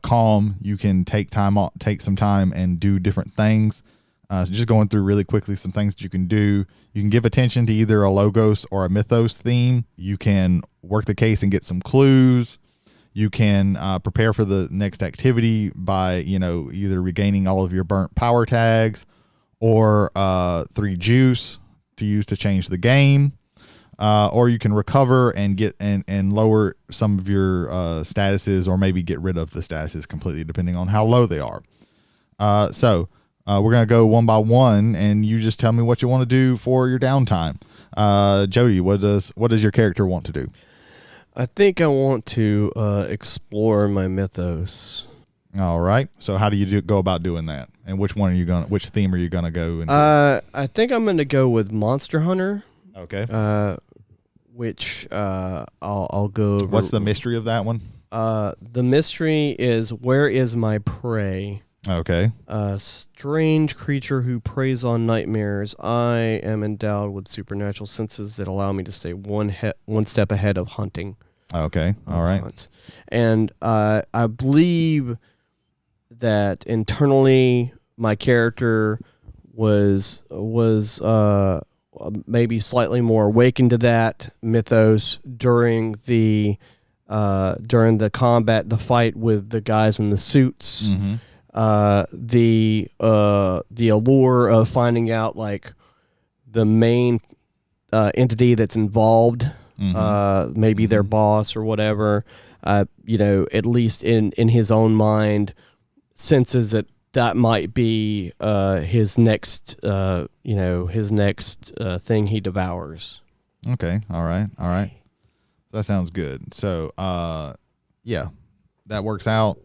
B: calm. You can take some time and do different things. So just going through really quickly some things that you can do. You can give attention to either a Logos or a Mythos theme. You can work the case and get some clues. You can prepare for the next activity by, either regaining all of your burnt power tags or 3 juice to use to change the game. Or you can recover and get and lower some of your statuses, or maybe get rid of the statuses completely, depending on how low they are. So we're going to go one by one, and you just tell me what you want to do for your downtime. Jody, what does your character want to do?
E: I think I want to explore my mythos.
B: All right. So how do you go about doing that? And which theme are you going to go into?
E: I think I'm going to go with Monster Hunter.
B: Okay.
E: Which I'll go over.
B: What's the mystery of that one?
E: The mystery is, where is my prey?
B: Okay.
E: A strange creature who preys on nightmares. I am endowed with supernatural senses that allow me to stay one step ahead of hunting.
B: Okay. All right.
E: Hunts. And I believe that internally my character was maybe slightly more awakened to that mythos during the combat, the fight with the guys in the suits.
B: Mm-hmm.
E: The allure of finding out like the main entity that's involved, maybe their boss or whatever, at least in his own mind, senses that might be his next thing he devours.
B: Okay. All right. That sounds good. So, yeah, that works out.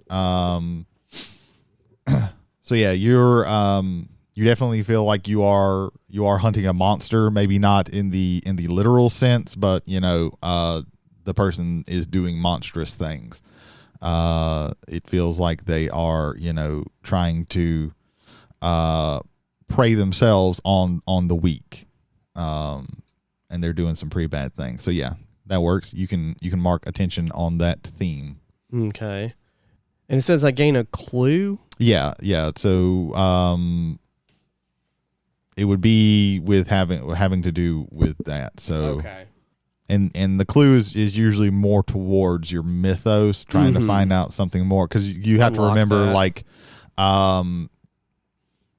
B: So yeah, you definitely feel like you are hunting a monster, maybe not in the literal sense, but the person is doing monstrous things. It feels like they are, trying to prey themselves on the weak. And they're doing some pretty bad things. So yeah, that works. You can mark attention on that theme.
E: Okay. And it says I gain a clue.
B: Yeah. So it would be with having to do with that. So
E: Okay.
B: And the clue is usually more towards your mythos, trying to find out something more, because you have to remember that. Like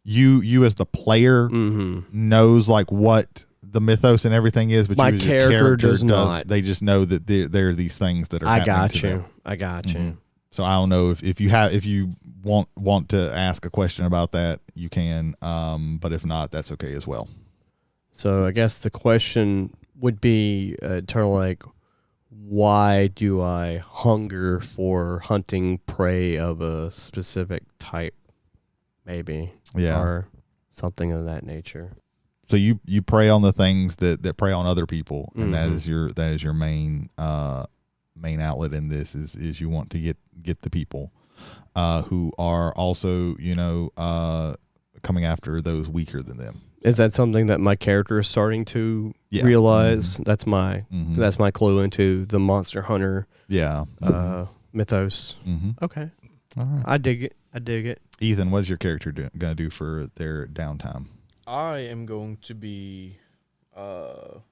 B: you as the player knows like what the mythos and everything is, but
E: my
B: you as your
E: character does not.
B: They just know that there are these things that are happening to them.
E: I got you.
B: So I don't know if you want to ask a question about that, you can, but if not, that's okay as well.
E: So I guess the question would be like, why do I hunger for hunting prey of a specific type, maybe, or something of that nature.
B: So you prey on the things that prey on other people, and that is your main outlet in this is you want to get the people who are also coming after those weaker than them.
E: Is that something that my character is starting to realize? That's my clue into the Monster Hunter mythos. Okay.
B: All right.
E: I dig it.
B: Ethan, what's your character going to do for their downtime?
C: I am going to be I'm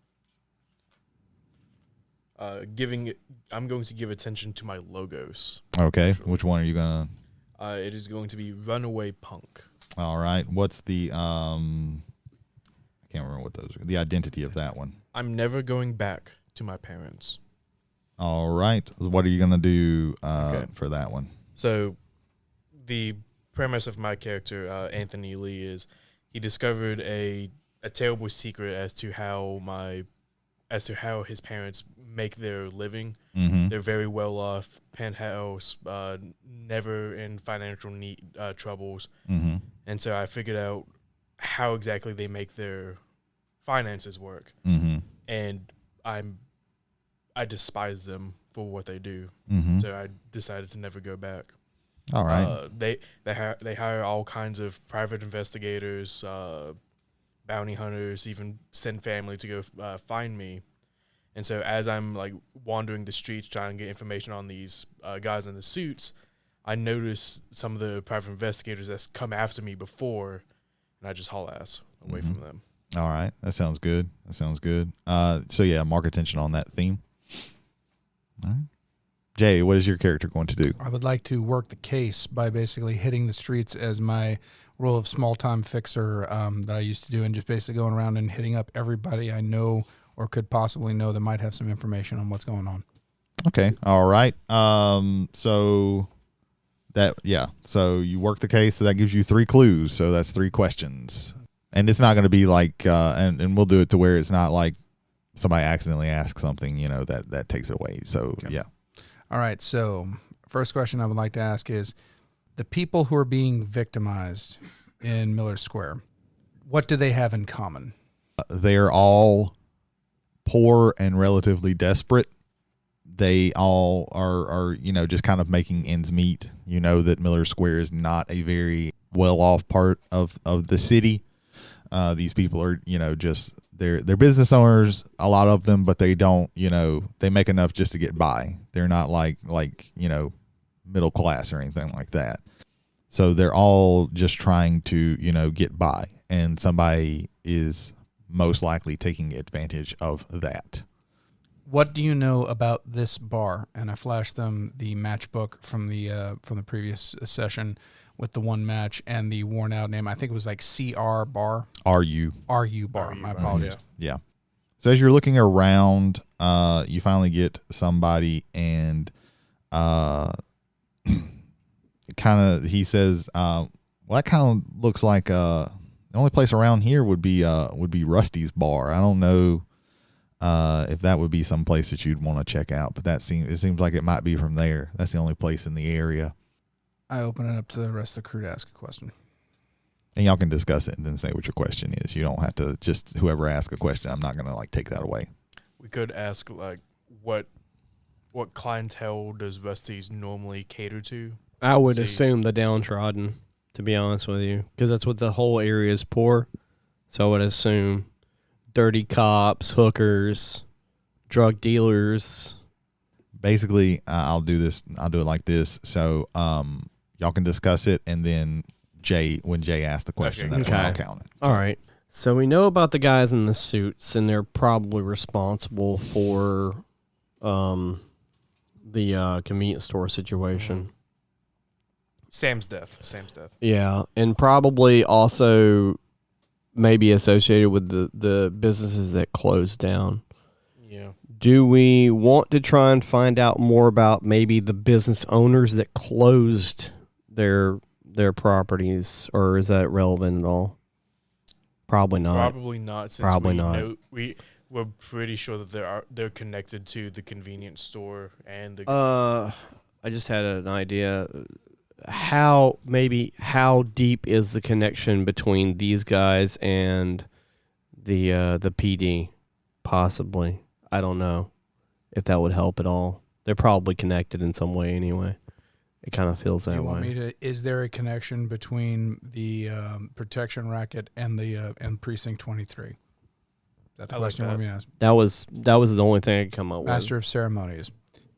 C: going to give attention to my logos.
B: Okay. Actually. Which one are you going to?
C: It is going to be Runaway Punk.
B: All right. What's the I can't remember what those are. The identity of that one.
C: I'm never going back to my parents.
B: All right. What are you going to do for that one?
C: So the premise of my character, Anthony Lee, is he discovered a terrible secret as to how his parents make their living. They're very well off, penthouse, never in financial troubles. And so I figured out how exactly they make their finances work. And I despise them for what they do. So I decided to never go back.
B: All right.
C: They hire all kinds of private investigators, bounty hunters, even send family to go find me. And so as I'm like wandering the streets trying to get information on these guys in the suits, I notice some of the private investigators that's come after me before, and I just haul ass away from them.
B: All right, that sounds good. So yeah, mark attention on that theme. All right. Jay, what is your character going to do?
D: I would like to work the case by basically hitting the streets as my role of small-time fixer that I used to do, and just basically going around and hitting up everybody I know or could possibly know that might have some information on what's going on.
B: Okay. All right. So you work the case, so that gives you 3 clues. So that's 3 questions. And it's not going to be like, and we'll do it to where it's not like somebody accidentally asks something, that takes it away. So,
D: Okay.
B: Yeah.
D: All right, so first question I would like to ask is, the people who are being victimized in Miller Square, what do they have in common?
B: They're all poor and relatively desperate. They all are just kind of making ends meet. You know that Miller Square is not a very well-off part of the city. These people are, just they're business owners, a lot of them, but they don't, they make enough just to get by. They're not like middle class or anything like that. So they're all just trying to, get by, and somebody is most likely taking advantage of that.
D: What do you know about this bar? And I flashed them the matchbook from the previous session with the one match and the worn out name. I think it was like CR Bar.
B: RU
D: Bar. My apologies.
B: Yeah. So as you're looking around, you finally get somebody, and he says, well, that kind of looks like the only place around here would be Rusty's Bar. I don't know if that would be some place that you'd want to check out, but it seems like it might be from there. That's the only place in the area.
D: I open it up to the rest of the crew to ask a question.
B: And y'all can discuss it and then say what your question is. You don't have to just whoever asks a question. I'm not going to take that away.
C: We could ask what clientele does Rusty's normally cater to?
E: I would assume the downtrodden, to be honest with you, because that's what the whole area is for. So I would assume dirty cops, hookers, drug dealers.
B: Basically, I'll do it like this. So y'all can discuss it, and then when Jay asks the question, that's when I'll count it.
E: All right. So we know about the guys in the suits, and they're probably responsible for the convenience store situation.
C: Sam's death.
E: Yeah, and probably also maybe associated with the businesses that closed down.
C: Yeah.
E: Do we want to try and find out more about maybe the business owners that closed their properties, or is that relevant at all? Probably not.
C: Probably not. Since
E: Probably not.
C: We're pretty sure that they're connected to the convenience store and the.
E: I just had an idea. How deep is the connection between these guys and the PD? Possibly. I don't know if that would help at all. They're probably connected in some way anyway. It kind of feels that way.
D: Is there a connection between the protection racket and the and precinct 23? That's the question we're being asked.
E: That was the only thing I could come up with.
D: Master of Ceremonies.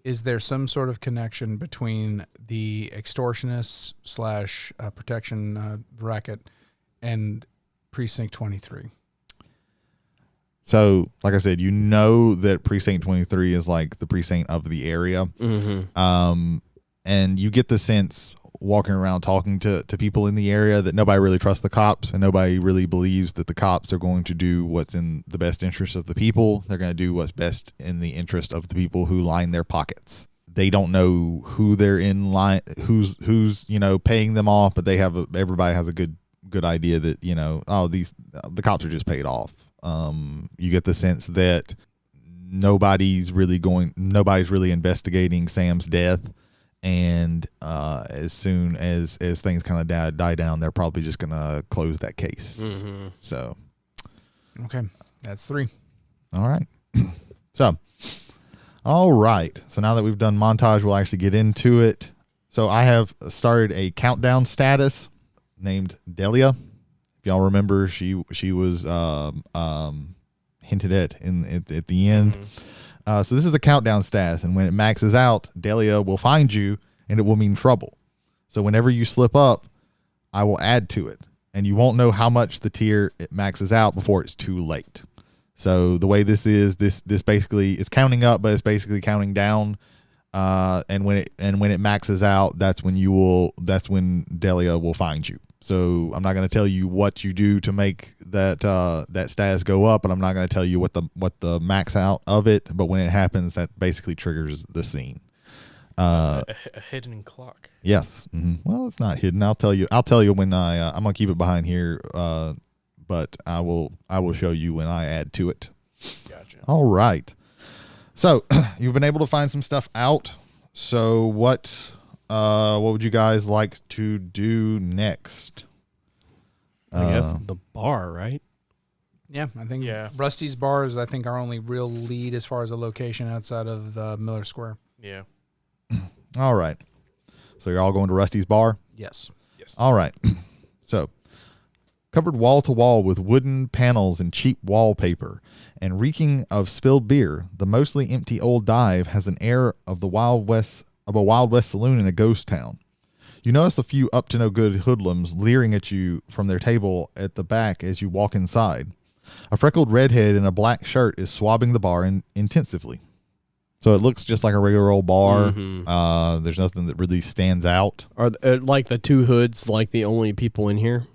D: Is there some sort of connection between the extortionists / protection racket and precinct 23?
B: So, like I said, that precinct 23 is like the precinct of the area.
E: Mm-hmm.
B: And you get the sense walking around talking to people in the area that nobody really trusts the cops, and nobody really believes that the cops are going to do what's in the best interest of the people. They're going to do what's best in the interest of the people who line their pockets. They don't know who they're in line, who's paying them off, but everybody has a good idea that the cops are just paid off. You get the sense that nobody's really investigating Sam's death. And as soon as things kind of die down, they're probably just going to close that case.
E: Mm-hmm.
B: So,
D: okay, that's 3.
B: All right. All right. So now that we've done montage, we'll actually get into it. So I have started a countdown status named Delia. If y'all remember, she was hinted at at the end. Mm-hmm. So this is a countdown status, and when it maxes out, Delia will find you, and it will mean trouble. So whenever you slip up, I will add to it. and you won't know how much the tier it maxes out before it's too late. So the way this is, this basically it's counting up, but it's basically counting down. And when it maxes out, that's when Delia will find you. So I'm not going to tell you what you do to make that status go up, and I'm not going to tell you what the max out of it. But when it happens, that basically triggers the scene.
C: A hidden clock.
B: Yes. Mm-hmm. Well, it's not hidden. I'll tell you when I'm gonna keep it behind here. But I will show you when I add to it.
C: Gotcha.
B: All right. So you've been able to find some stuff out. So what would you guys like to do next?
E: I guess the bar, right?
D: Yeah, I think Rusty's bar is, I think, our only real lead as far as a location outside of Miller Square.
C: Yeah.
B: All right. So you're all going to Rusty's bar?
D: Yes.
B: All right. So, covered wall to wall with wooden panels and cheap wallpaper and reeking of spilled beer, the mostly empty old dive has an air of a Wild West saloon in a ghost town. You notice a few up to no good hoodlums leering at you from their table at the back as you walk inside. A freckled redhead in a black shirt is swabbing the bar intensively. So it looks just like a regular old bar.
E: Mm-hmm.
B: There's nothing that really stands out.
E: Are like the two hoods like the only people in here?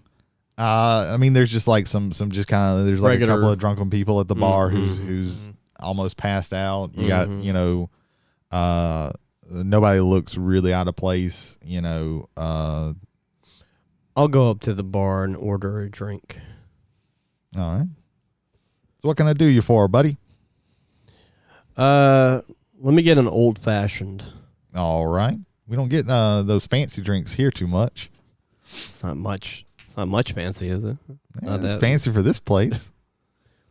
B: I mean, there's just like some just kind of, there's like
E: Regular.
B: a couple of drunken people at the bar
E: Mm-hmm.
B: who's almost passed out. You got, nobody looks really out of place,
E: I'll go up to the bar and order a drink.
B: All right. So what can I do you for, buddy?
E: Let me get an old fashioned.
B: All right. We don't get those fancy drinks here too much.
E: It's not much. It's not much fancy, is it?
B: Yeah,
E: Not
B: it's
E: that-
B: fancy for this place.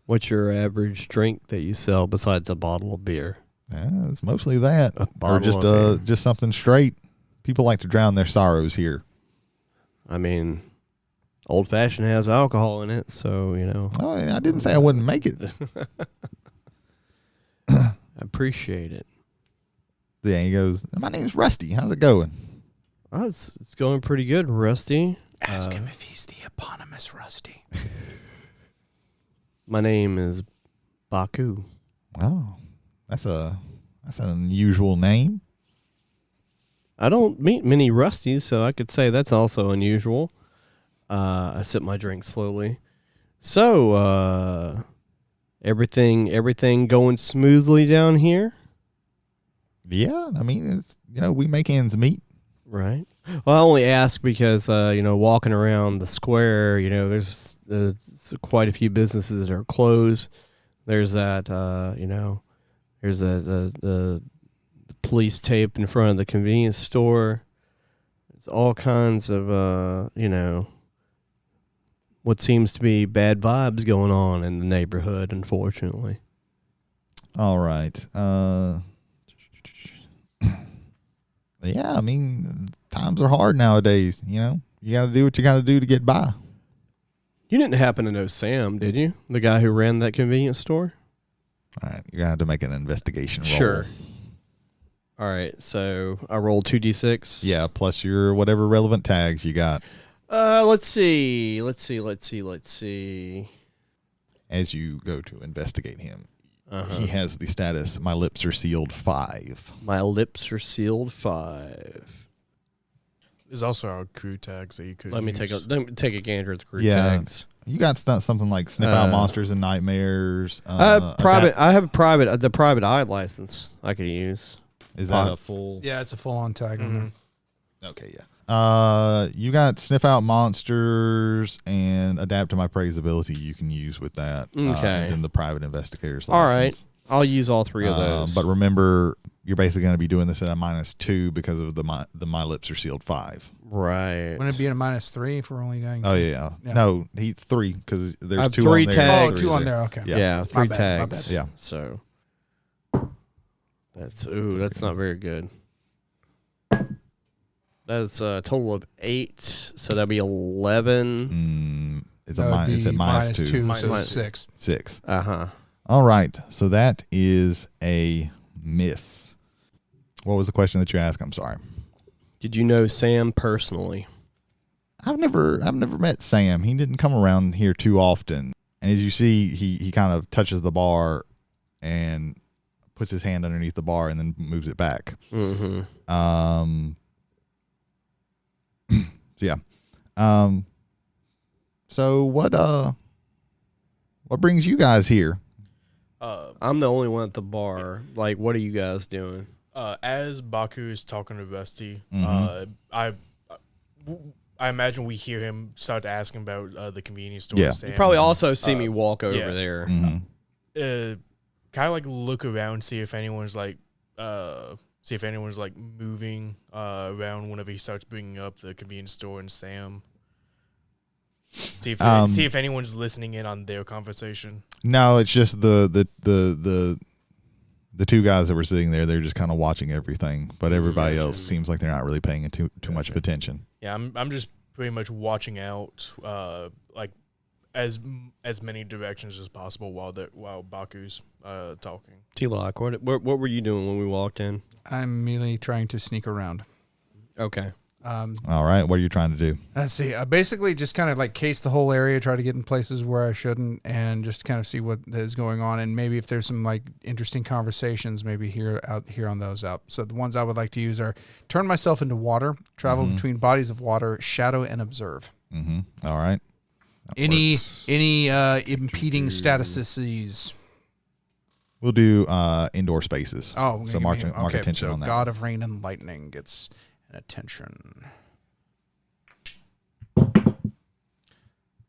E: What's your average drink that you sell besides a bottle of beer?
B: Yeah, it's mostly that,
E: A
B: or
E: bottle of beer.
B: just something straight. People like to drown their sorrows here.
E: I mean, old fashioned has alcohol in it, so
B: Oh, I didn't say I wouldn't make it.
E: I appreciate it.
B: Yeah, he goes, my name's Rusty. How's it going?
E: Oh, it's going pretty good, Rusty.
D: Ask him if he's the eponymous Rusty.
E: My name is Baku.
B: Oh, that's an unusual name.
E: I don't meet many Rusties, so I could say that's also unusual. I sip my drink slowly. So, everything going smoothly down here?
B: Yeah, I mean, it's we make ends meet.
E: Right. Well, I only ask because walking around the square, there's quite a few businesses that are closed. There's that there's the police tape in front of the convenience store. There's all kinds of what seems to be bad vibes going on in the neighborhood, unfortunately.
B: All right. Yeah, I mean, times are hard nowadays. You got to do what you got to do to get by.
E: You didn't happen to know Sam, did you? The guy who ran that convenience store?
B: All right, you're gonna have to make an investigation roll.
E: Sure. All right, so I rolled 2d6.
B: Yeah, plus your whatever relevant tags you got.
E: Let's see.
B: As you go to investigate him, he has the status, my lips are sealed 5.
E: My lips are sealed 5.
C: There's also our crew tags that you could
E: Let me
C: use.
E: take a gander at the crew
B: Yeah.
E: tags.
B: You got something like sniff out monsters and nightmares.
E: I have the private eye license I could use.
B: Is that a full?
D: Yeah, it's a full-on tag on there.
B: Okay, yeah. You got sniff out monsters and adapt to my praise ability you can use with that.
E: Okay.
B: And then the private investigator's
E: All
B: license.
E: right, I'll use all 3 of those.
B: But remember, you're basically going to be doing this at a -2 because of the my lips are sealed 5.
E: right.
D: Wouldn't it be at a -3 if we're only going?
B: Oh yeah.
D: Yeah.
B: No, he 3 because
E: I
B: there's
E: have
B: 2
E: 3
B: on there.
E: tags.
D: Oh, 2 on there. Okay.
B: Yeah.
E: 3
D: bad, my
E: tags.
D: bad.
B: Yeah.
E: So that's not very good. That's a total of 8, so that'd be 11.
B: It's
D: That would
B: it's
D: be
B: at -2.
D: -2, so
E: Minus-
D: 6.
B: 6.
E: Uh-huh.
B: All right. So that is a miss. What was the question that you asked? I'm sorry.
E: Did you know Sam personally?
B: I've never met Sam. He didn't come around here too often. And as you see, he kind of touches the bar and puts his hand underneath the bar and then moves it back.
E: Mm-hmm.
B: Yeah. So what brings you guys here?
E: I'm the only one at the bar. Like, what are you guys doing?
C: As Baku is talking to Rusty,
B: Mhm.
C: I imagine we hear him start to ask him about the convenience store.
B: Yeah.
C: Sam.
E: You probably also see me walk over
C: yeah.
E: there.
B: Mhm.
C: Kind of like look around, see if anyone's like moving around whenever he starts bringing up the convenience store and Sam. See if anyone's listening in on their conversation.
B: No, it's just the two guys that were sitting there. They're just kind of watching everything, but everybody else seems like they're not really paying too much of attention.
C: Yeah, I'm just pretty much watching out, like as many directions as possible while Baku's talking.
E: T-Lock, what were you doing when we walked in?
D: I'm merely trying to sneak around.
E: Okay.
B: All right, what are you trying to do?
D: Let's see. Basically, just kind of like case the whole area, try to get in places where I shouldn't, and just kind of see what is going on, and maybe if there's some like interesting conversations, maybe hear on those out. So the ones I would like to use are turn myself into water, travel between bodies of water, shadow, and observe.
B: Mm-hmm. All right.
D: Any impeding statuses.
B: We'll do indoor spaces.
D: Oh,
B: so mark attention on that.
D: God of Rain and Lightning gets an attention.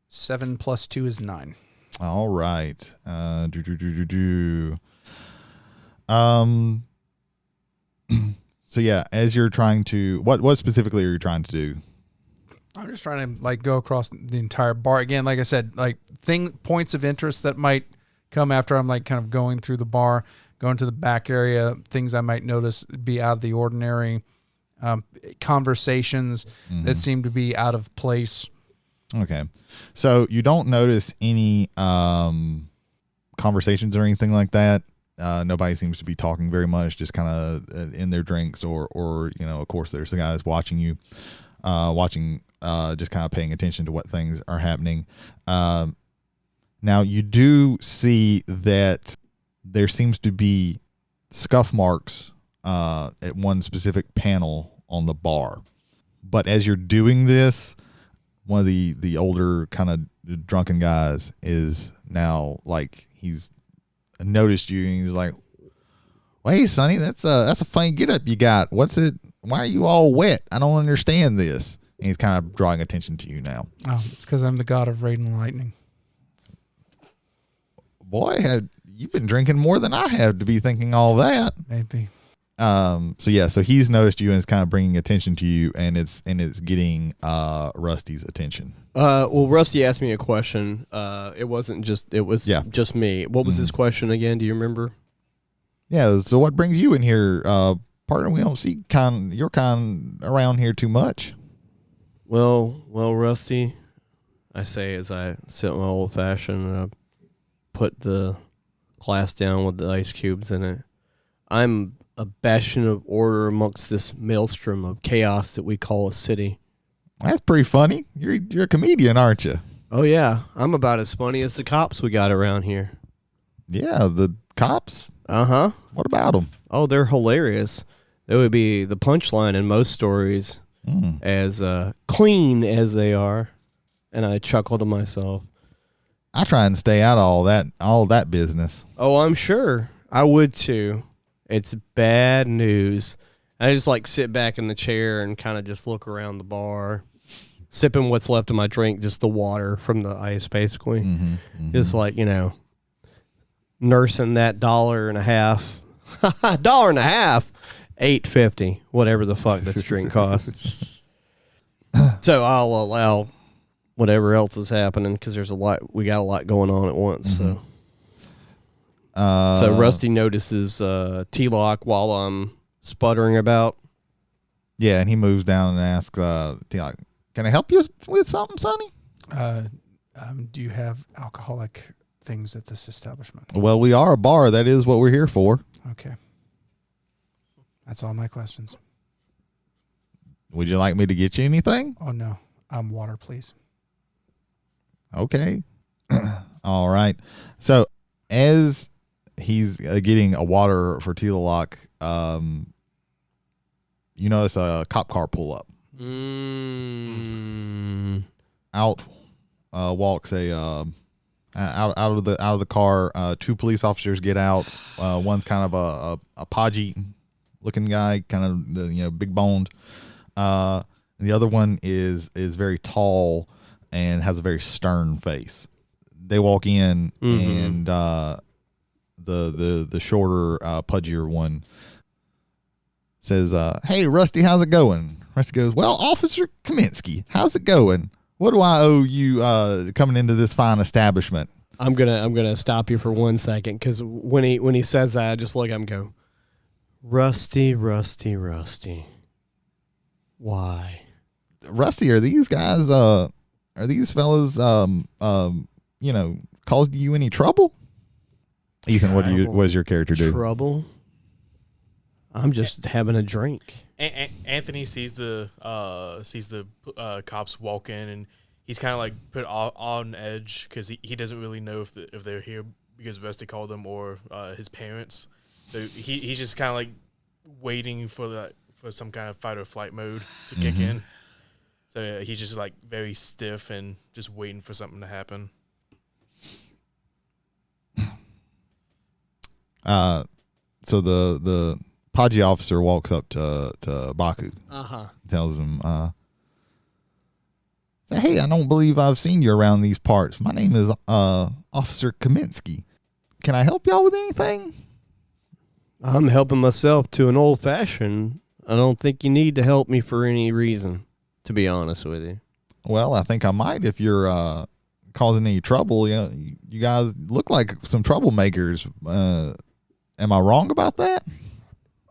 D: 7 + 2 is 9.
B: All right. So yeah, as you're trying to, what specifically are you trying to do?
D: I'm just trying to like go across the entire bar again. Like I said, like points of interest that might come after I'm like kind of going through the bar, going to the back area, things I might notice be out of the ordinary, conversations that seem to be out of place.
B: Okay. So you don't notice any conversations or anything like that. Nobody seems to be talking very much, just kind of in their drinks or, you know, of course there's the guys watching you, just kind of paying attention to what things are happening. Now you do see that there seems to be scuff marks at one specific panel on the bar. But as you're doing this, one of the older kind of drunken guys is now like he's noticed you and he's like, well, hey Sonny, that's a funny get up you got. What's it? Why are you all wet? I don't understand this. And he's kind of drawing attention to you now.
D: Oh, it's because I'm the God of Rain and Lightning.
B: Boy, you've been drinking more than I have to be thinking all that.
D: Maybe.
B: So he's noticed you and is kind of bringing attention to you, and it's getting Rusty's attention.
E: Well, Rusty asked me a question. It was just me. What was his question again? Do you remember?
B: Yeah. So what brings you in here, partner? We don't see your kind around here too much.
E: Well, Rusty, I say as I sit my old fashioned and I put the glass down with the ice cubes in it. I'm a bastion of order amongst this maelstrom of chaos that we call a city.
B: That's pretty funny. You're a comedian, aren't you?
E: Oh yeah, I'm about as funny as the cops we got around here.
B: Yeah, the cops.
E: Uh-huh.
B: What about them?
E: Oh, they're hilarious. They would be the punchline in most stories, as clean as they are. And I chuckle to myself.
B: I try and stay out of all that business.
E: Oh, I'm sure. I would too. It's bad news. I just like sit back in the chair and kind of just look around the bar, sipping what's left of my drink, just the water from the ice, basically. Just like, you know, nursing that $1.50. $1.50. $8.50, whatever the fuck this drink costs. So I'll allow whatever else is happening because we got a lot going on at once. So Rusty notices T-Lock while I'm sputtering about.
B: Yeah, and he moves down and asks T-Lock, can I help you with something, Sonny?
D: Do you have alcoholic things at this establishment?
B: Well, we are a bar. That is what we're here for.
D: Okay. That's all my questions.
B: Would you like me to get you anything?
D: Oh, no. Water, please.
B: Okay. All right. So as he's getting a water for Tila Lock, you notice a cop car pull up. Out walks a out of the car. Two police officers get out. One's kind of a podgy looking guy, kind of big boned. The other one is very tall and has a very stern face. They walk in, and the shorter, pudgier one says, "Hey, Rusty, how's it going?" Rusty goes, "Well, Officer Kaminsky, how's it going? What do I owe you coming into this fine establishment?"
E: I'm gonna stop you for 1 second, because when he says that, I just look at him and go, Rusty. Why?
B: Rusty, are these guys are these fellas caused you any trouble? Ethan, what does your character do?
E: Trouble? I'm just having a drink.
C: Anthony sees the cops walk in, and he's kind of like put on edge because he doesn't really know if they're here because Rusty called them or his parents. So he's just kind of like waiting for some kind of fight or flight mode to kick in. So he's just like very stiff and just waiting for something to happen.
B: So the podgy officer walks up to Baku. Tells him, say, "Hey, I don't believe I've seen you around these parts. My name is Officer Kaminsky. Can I help y'all with anything?"
E: I'm helping myself to an old fashioned. I don't think you need to help me for any reason, to be honest with you.
B: Well, I think I might if you're causing any trouble. You guys look like some troublemakers. Am I wrong about that?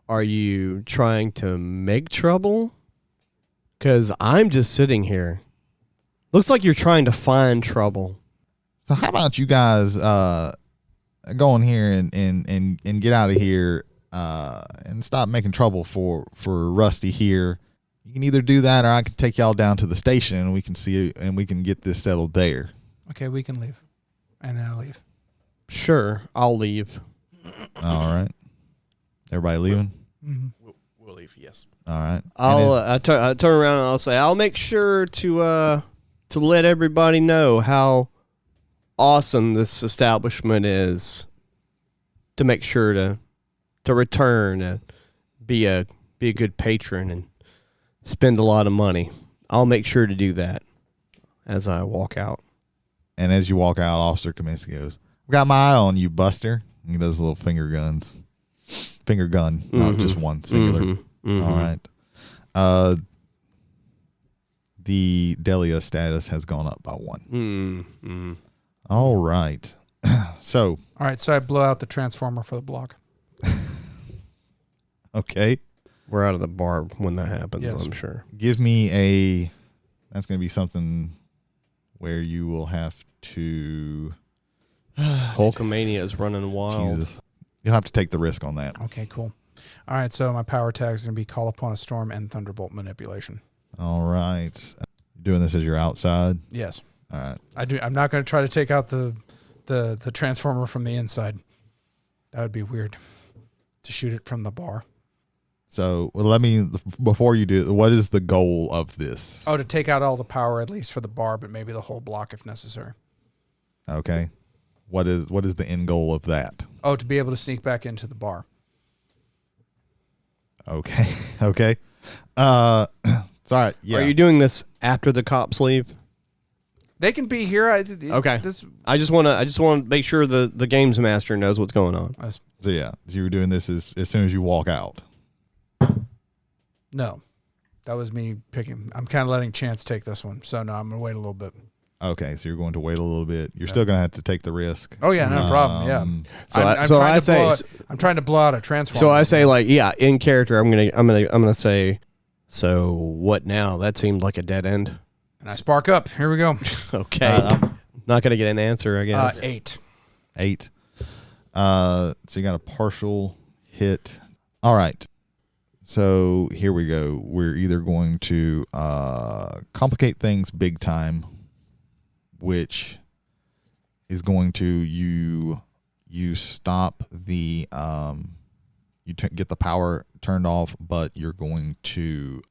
E: Are you trying to make trouble? Because I'm just sitting here. Looks like you're trying to find trouble.
B: So how about you guys go in here and get out of here and stop making trouble for Rusty here. You can either do that or I can take y'all down to the station and we can get this settled there.
D: Okay, we can leave. And then I'll leave.
E: Sure, I'll leave.
B: All right. Everybody leaving?
C: We'll leave, yes.
B: All right.
E: I'll turn around and I'll say, I'll make sure to let everybody know how awesome this establishment is, to make sure to return and be a good patron and spend a lot of money. I'll make sure to do that as I walk out.
B: And as you walk out, Officer Kaminsky goes, "Got my eye on you, Buster." And he does little finger gun, not just one, singular. All right. The Delia status has gone up by 1. All right. So.
D: All right, so I blow out the transformer for the block.
B: Okay.
E: We're out of the bar when that happens,
D: Yes.
E: I'm sure.
B: Give me that's going to be something where you will have to.
E: Hulkamania is running wild.
B: Jesus. You'll have to take the risk on that.
D: Okay, cool. All right, so my power tag is going to be Call Upon a Storm and Thunderbolt Manipulation.
B: All right. Doing this as you're outside?
D: Yes.
B: All right.
D: I'm not going to try to take out the transformer from the inside. That would be weird to shoot it from the bar.
B: So before you do, what is the goal of this?
D: Oh, to take out all the power, at least for the bar, but maybe the whole block if necessary.
B: Okay. What is the end goal of that?
D: Oh, to be able to sneak back into the bar.
B: Okay. Okay. It's all right. Yeah.
E: Are you doing this after the cops leave?
D: They can be here.
E: Okay. I just want to make sure the games master knows what's going on.
B: So yeah, you were doing this as soon as you walk out.
D: No, that was me picking. I'm kind of letting Chance take this one. So no, I'm gonna wait a little bit.
B: Okay, so you're going to wait a little bit. You're still going to have to take the risk.
D: Oh yeah, no problem. Yeah. I'm trying to blow out a transformer.
E: So I say, like, yeah, in character, I'm gonna say, so what now? That seemed like a dead end.
D: And I spark up. Here we go.
E: Okay. I'm not gonna get an answer, I guess.
D: 8.
B: 8. So you got a partial hit. All right. So here we go. We're either going to complicate things big time, which is going to you stop the get the power turned off, but you're going to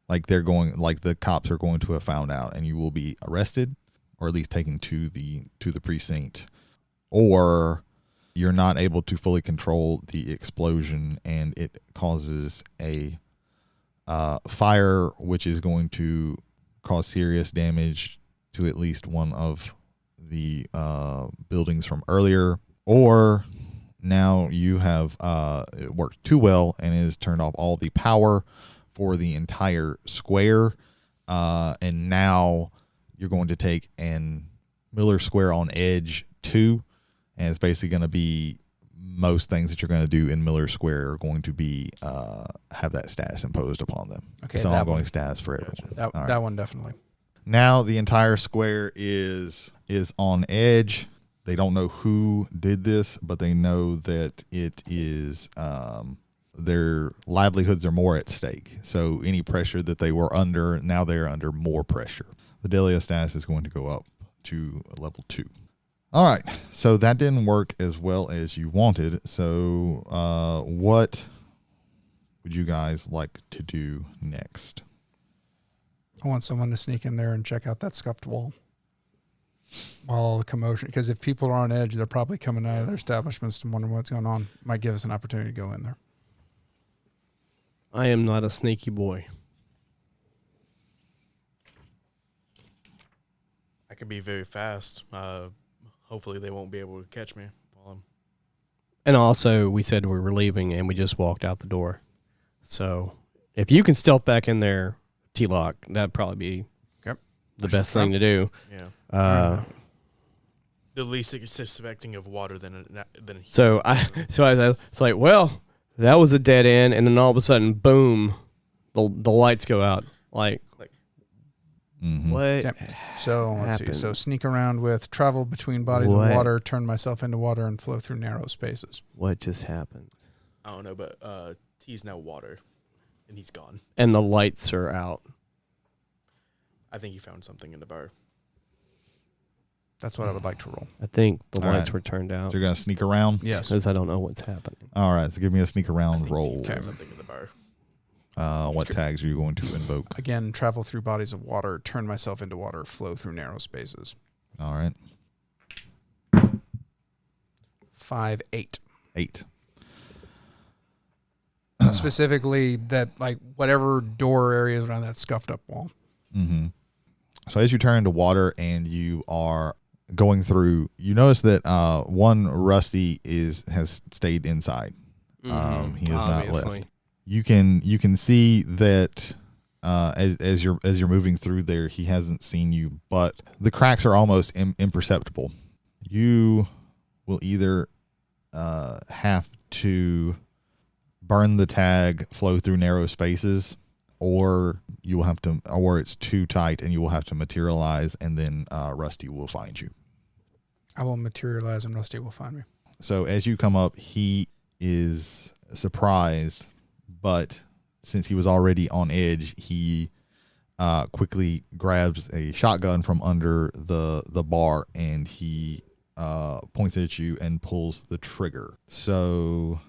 B: the cops are going to have found out, and you will be arrested or at least taken to the precinct, or you're not able to fully control the explosion and it causes a fire, which is going to cause serious damage to at least one of the buildings from earlier, or now you have it worked too well and it has turned off all the power for the entire square, and now you're going to take an Miller Square on edge 2. And it's basically going to be most things that you're going to do in Miller Square are going to be have that status imposed upon them.
D: Okay,
B: it's an ongoing status for everyone.
D: That one definitely.
B: Now the entire square is on edge. They don't know who did this, but they know that it is their livelihoods are more at stake. So any pressure that they were under, now they're under more pressure. The Delia status is going to go up to level 2. All right, so that didn't work as well as you wanted. So what would you guys like to do next?
D: I want someone to sneak in there and check out that scuffed wall while all the commotion, because if people are on edge, they're probably coming out of their establishments to wonder what's going on. Might give us an opportunity to go in there.
E: I am not a sneaky boy.
C: I could be very fast. Hopefully they won't be able to catch me while I'm...
E: And also, we said we were leaving, and we just walked out the door. So, if you can stealth back in there, T-Lock, that'd probably be the best thing to do.
C: Yeah. The least suspecting of water than
E: so it's like, well, that was a dead end, and then all of a sudden, boom, the lights go out. Like what?
D: Okay. So let's see. So sneak around with travel between bodies of water, turn myself into water, and flow through narrow spaces.
E: What just happened?
C: I don't know, but T's now water, and he's gone.
E: And the lights are out.
C: I think he found something in the bar.
D: That's what I would like to roll.
E: I think the lights were turned out.
B: So you're going to sneak around?
D: Yes.
E: Because I don't know what's happening.
B: All right, so give me a sneak around roll.
C: He found something in the bar.
B: What tags are you going to invoke?
D: Again, travel through bodies of water, turn myself into water, flow through narrow spaces.
B: All right.
D: 5, 8.
B: 8.
D: Specifically, that like whatever door areas around that scuffed up wall.
B: Mm-hmm. So as you turn into water and you are going through, you notice that one Rusty has stayed inside. He has not left. You can see that as you're moving through there, he hasn't seen you, but the cracks are almost imperceptible. You will either have to burn the tag, flow through narrow spaces, or you will have to, or it's too tight and you will have to materialize, and then Rusty will find you.
D: I will materialize and Rusty will find me.
B: So as you come up, he is surprised, but since he was already on edge, he quickly grabs a shotgun from under the bar, and he points at you and pulls the trigger. So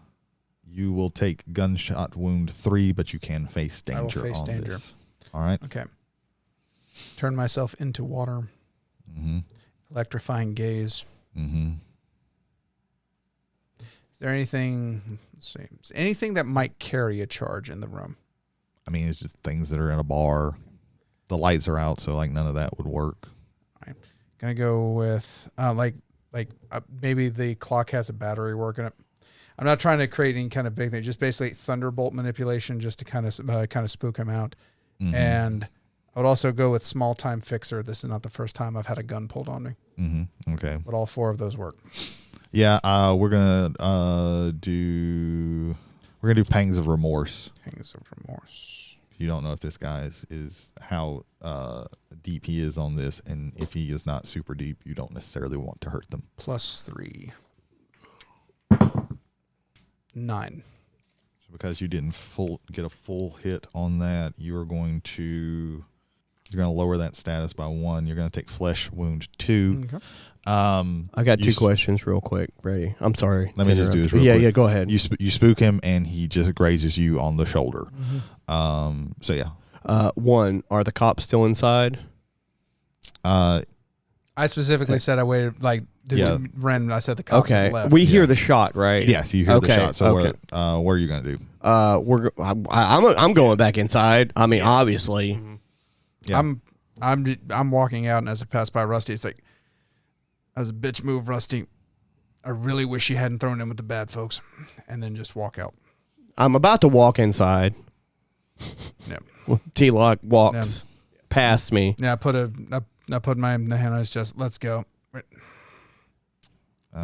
B: you will take gunshot wound 3, but you can face danger. I will face danger. This. All right.
D: Okay. Turn myself into water.
B: Mm-hmm.
D: Electrifying gaze.
B: Mm-hmm.
D: Is there anything? Let's see. Is anything that might carry a charge in the room?
B: I mean, it's just things that are in a bar. The lights are out, so like none of that would work.
D: All right. Gonna go with maybe the clock has a battery working it. I'm not trying to create any kind of big thing. Just basically thunderbolt manipulation, just to kind of spook him out.
B: Mm-hmm.
D: And I would also go with small time fixer. This is not the first time I've had a gun pulled on me.
B: Mm-hmm. Okay.
D: But all 4 of those work.
B: Yeah, we're gonna do pangs of remorse.
D: Pangs of remorse.
B: You don't know if this guy is how deep he is on this, and if he is not super deep, you don't necessarily want to hurt them.
D: +3. 9.
B: So because you didn't get a full hit on that, you're going to lower that status by 1. You're going to take flesh wound 2.
D: Okay.
E: I got 2 questions real quick, Brady. I'm sorry.
B: Let me just do this real
E: quick.
B: quick.
E: Yeah, go ahead.
B: You spook him, and he just grazes you on the shoulder. So yeah.
E: 1, are the cops still inside?
D: I specifically said I waited like Ren. I said the cops
E: Okay,
D: left.
E: we hear the shot, right?
B: Yes, you hear the shot. So
E: okay.
B: what are you going to do?
E: I'm going back inside. I mean, obviously.
B: Yeah.
D: I'm walking out, and as I pass by Rusty, it's like, "As a bitch move, Rusty. I really wish you hadn't thrown in with the bad folks," and then just walk out.
E: I'm about to walk inside.
D: Yeah.
E: T-Lock walks past me.
D: Yeah, I put my hand on his chest. Let's go.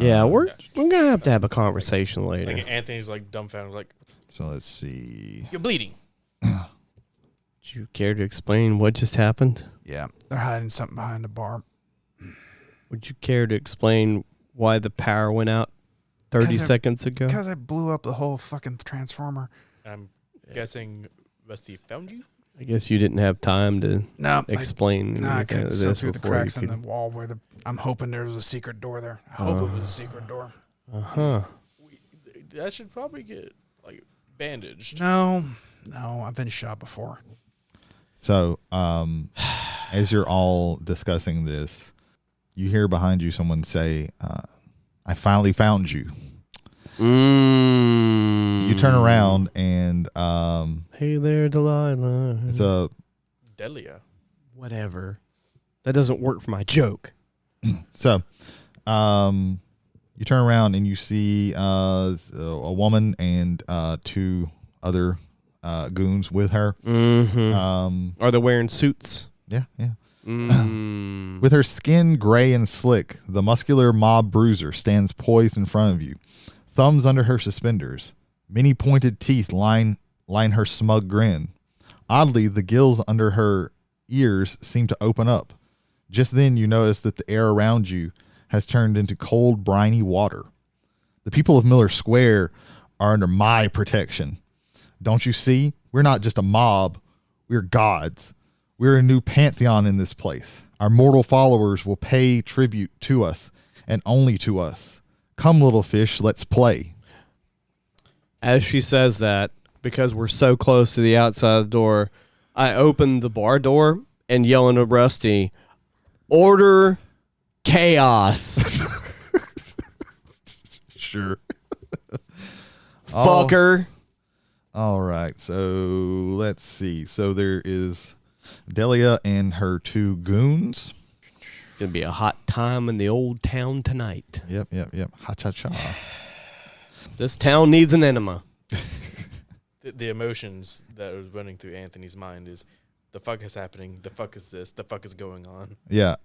E: Yeah, we're gonna have a conversation later.
C: Like Anthony's like dumbfounded, like,
B: So let's see.
C: "You're bleeding."
E: Do you care to explain what just happened?
D: Yeah, they're hiding something behind the bar.
E: Would you care to explain why the power went out 30 seconds ago?
D: Because I blew up the whole fucking transformer.
C: I'm guessing Rusty found you.
E: I guess you didn't have time to
D: No,
E: explain
D: I
E: anything
D: could
E: of
D: see
E: this
D: through the
E: before you
D: cracks in the
E: could.
D: wall where I'm hoping there was a secret door there. I hope it was a secret door.
C: That should probably get like bandaged.
D: No, I've been shot before.
B: So, as you're all discussing this, you hear behind you someone say, "I finally found you." You turn around and
E: Hey there, Delilah.
B: it's a
C: Delia.
E: Whatever. That doesn't work for my joke.
B: so. You turn around and you see a woman and 2 other goons with her.
E: Are they wearing suits?
B: Yeah. With her skin gray and slick, the muscular mob bruiser stands poised in front of you, thumbs under her suspenders. Many pointed teeth line her smug grin. Oddly, the gills under her ears seem to open up. Just then, you notice that the air around you has turned into cold, briny water. The people of Miller Square are under my protection. Don't you see? We're not just a mob. We're gods. We're a new pantheon in this place. Our mortal followers will pay tribute to us, and only to us. Come, little fish, let's play.
E: As she says that, because we're so close to the outside of the door, I open the bar door and yell into Rusty, "Order, chaos."
B: Sure.
E: Fucker.
B: All right, so let's see. So there is Delia and her 2 goons.
E: Gonna be a hot time in the old town tonight.
B: Yep. Ha-cha-cha.
E: This town needs an enema.
C: The emotions that are running through Anthony's mind is, the fuck is happening? The fuck is this? The fuck is going on?
B: Yeah.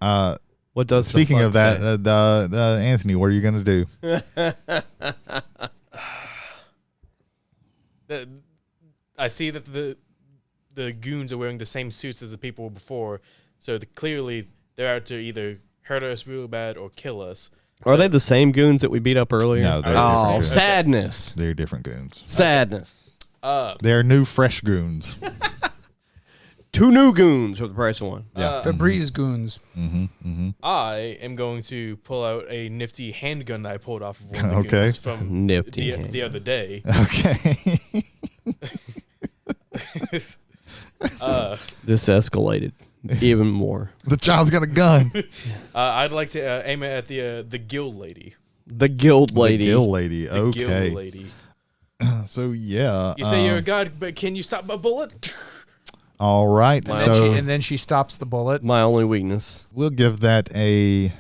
E: What does the
B: Speaking
E: fuck
B: of that,
E: say?
B: Anthony, what are you going to do?
C: I see that the goons are wearing the same suits as the people before, so clearly they're out to either hurt us real bad or kill us.
E: Are they the same goons that we beat up earlier?
B: No, they're
E: oh,
B: different goons.
E: sadness.
B: They're different goons.
E: Sadness.
B: They're new, fresh goons.
E: 2 new goons for the price of 1.
B: Yeah.
D: Febreze goons.
C: I am going to pull out a nifty handgun that I pulled off of one of the
B: Okay.
C: goons from
E: Nifty
C: the other day.
B: Okay.
E: This escalated even more.
B: The child's got a gun.
C: I'd like to aim it at the guild lady.
E: The guild lady.
B: The gill lady.
C: The
B: Okay.
C: guild lady.
B: So, yeah.
C: You say you're a god, but can you stop my bullet?
B: All right.
D: And then she stops the bullet.
E: My only weakness.
B: We'll give that a...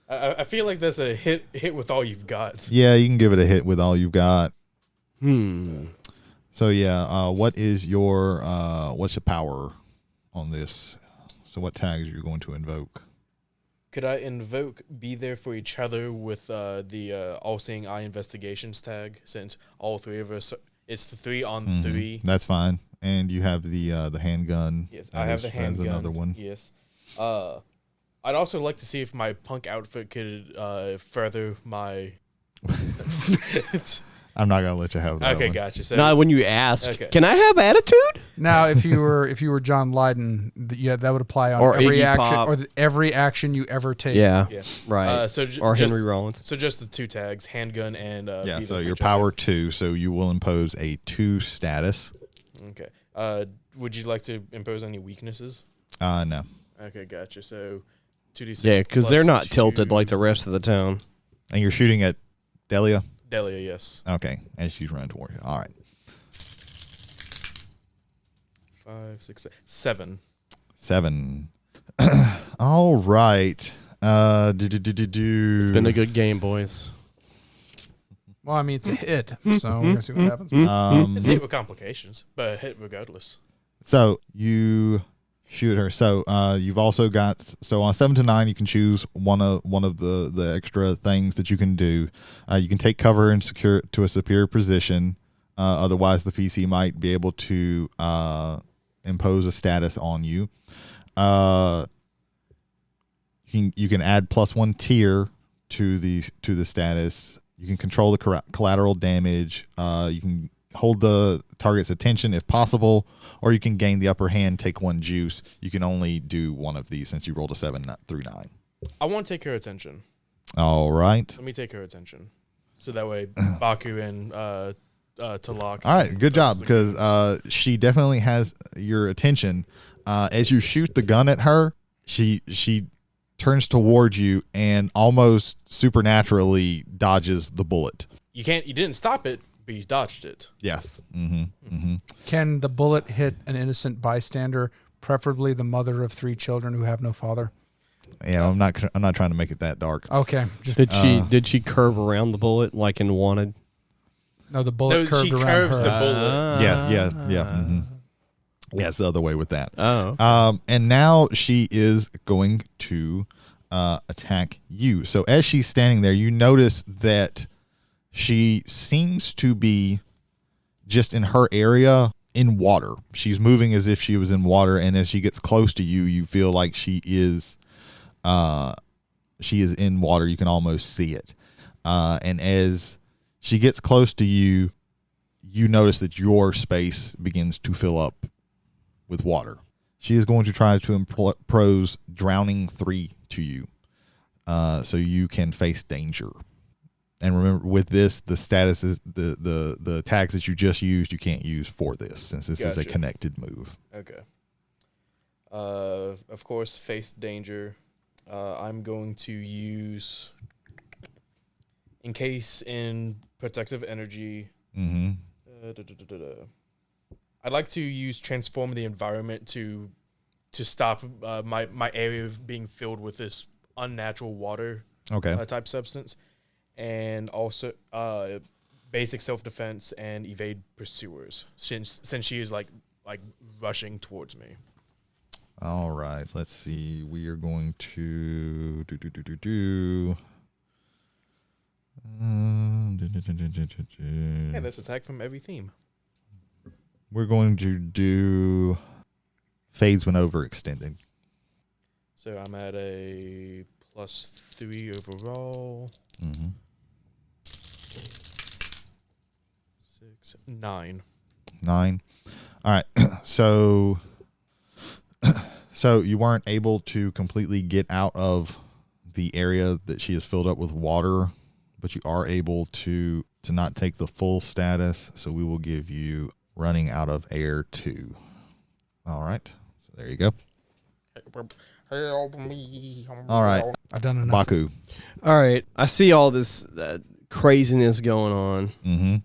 C: I feel like that's a hit with all you've got.
B: Yeah, you can give it a hit with all you've got.
E: So
B: yeah, what is your what's your power on this? So what tags are you going to invoke?
C: Could I invoke Be There For Each Other with the All-Seeing Eye Investigations tag, since all 3 of us, it's the 3 on 3.
B: That's fine. And you have the handgun.
C: Yes, I have the handgun.
B: That's another one.
C: Yes. I'd also like to see if my punk outfit could further my...
B: I'm not gonna let you have that.
C: Okay,
B: one.
C: gotcha. So,
E: Not when you ask.
C: Okay.
E: Can I have attitude?
D: Now, if you were John Lydon, yeah, that would apply on
E: Or
D: every
E: Iggy
D: action
E: Pop.
D: or every action you ever take.
E: Yeah.
C: yeah.
E: Right.
C: So
E: or
C: just,
E: Henry Rollins.
C: So just the 2 tags, handgun and
B: Yeah.
C: beat
B: So
C: up
B: your
C: each other.
B: power 2. So you will impose a 2 status.
C: Okay. Would you like to impose any weaknesses?
B: No.
C: Okay, gotcha. So 2d6.
E: Yeah, because they're
C: plus
E: not
C: 2
E: tilted like the rest of the town.
B: And you're shooting at Delia.
C: Delia, yes.
B: Okay. As she's running toward you. All right.
C: 5, 6, 7.
B: 7. All right.
E: It's been a good game, boys.
D: Well, I mean, it's a hit, so we're gonna see what happens.
C: It's a hit with complications, but a hit regardless.
B: So you shoot her. So you've also got on 7 to 9 you can choose one of the extra things that you can do. You can take cover and secure to a superior position. Otherwise, the PC might be able to impose a status on you. You can add +1 tier to the status. You can control the collateral damage. You can hold the target's attention if possible, or you can gain the upper hand, take 1 juice. You can only do one of these since you rolled a 7 through 9.
C: I want to take her attention.
B: All right.
C: Let me take her attention. So that way Baku and Talak.
B: All right. Good job, because she definitely has your attention. As you shoot the gun at her, she turns towards you and almost supernaturally dodges the bullet.
C: You didn't stop it, but you dodged it.
B: Yes. Mm-hmm. Mm-hmm.
D: Can the bullet hit an innocent bystander, preferably the mother of 3 children who have no father?
B: Yeah, I'm not trying to make it that dark.
D: Okay.
E: Did she curve around the bullet like in Wanted?
D: No, the bullet curved
C: she
D: around
C: curves
D: her.
C: the bullet.
B: Yeah. Mm-hmm. Yeah, it's the other way with that.
E: Oh.
B: And now she is going to attack you. So as she's standing there, you notice that she seems to be just in her area in water. She's moving as if she was in water, and as she gets close to you, you feel like she is in water. You can almost see it. And as she gets close to you, you notice that your space begins to fill up with water. She is going to try to impose drowning 3 to you, so you can face danger. And remember, with this, the status is the tags that you just used, you can't use for this, since this is a
C: Gotcha.
B: connected move.
C: Okay. Of course, face danger. I'm going to use encase in protective energy.
B: Mm-hmm.
C: I'd like to use transform the environment to stop my area of being filled with this unnatural water
B: Okay.
C: type substance, and also basic self-defense and evade pursuers since she is like rushing towards me.
B: All right. Let's see. We are going to
C: Yeah, that's attack from every theme.
B: We're going to do fades when overextended.
C: So I'm at a +3 overall.
B: Mm-hmm.
C: 6, 9.
B: 9. All right. So you weren't able to completely get out of the area that she has filled up with water, but you are able to not take the full status. So we will give you running out of air 2. All right. So there you go.
C: Help me.
B: All right.
D: I've done enough.
B: Baku.
E: All right. I see all this craziness going on.
B: Mm-hmm.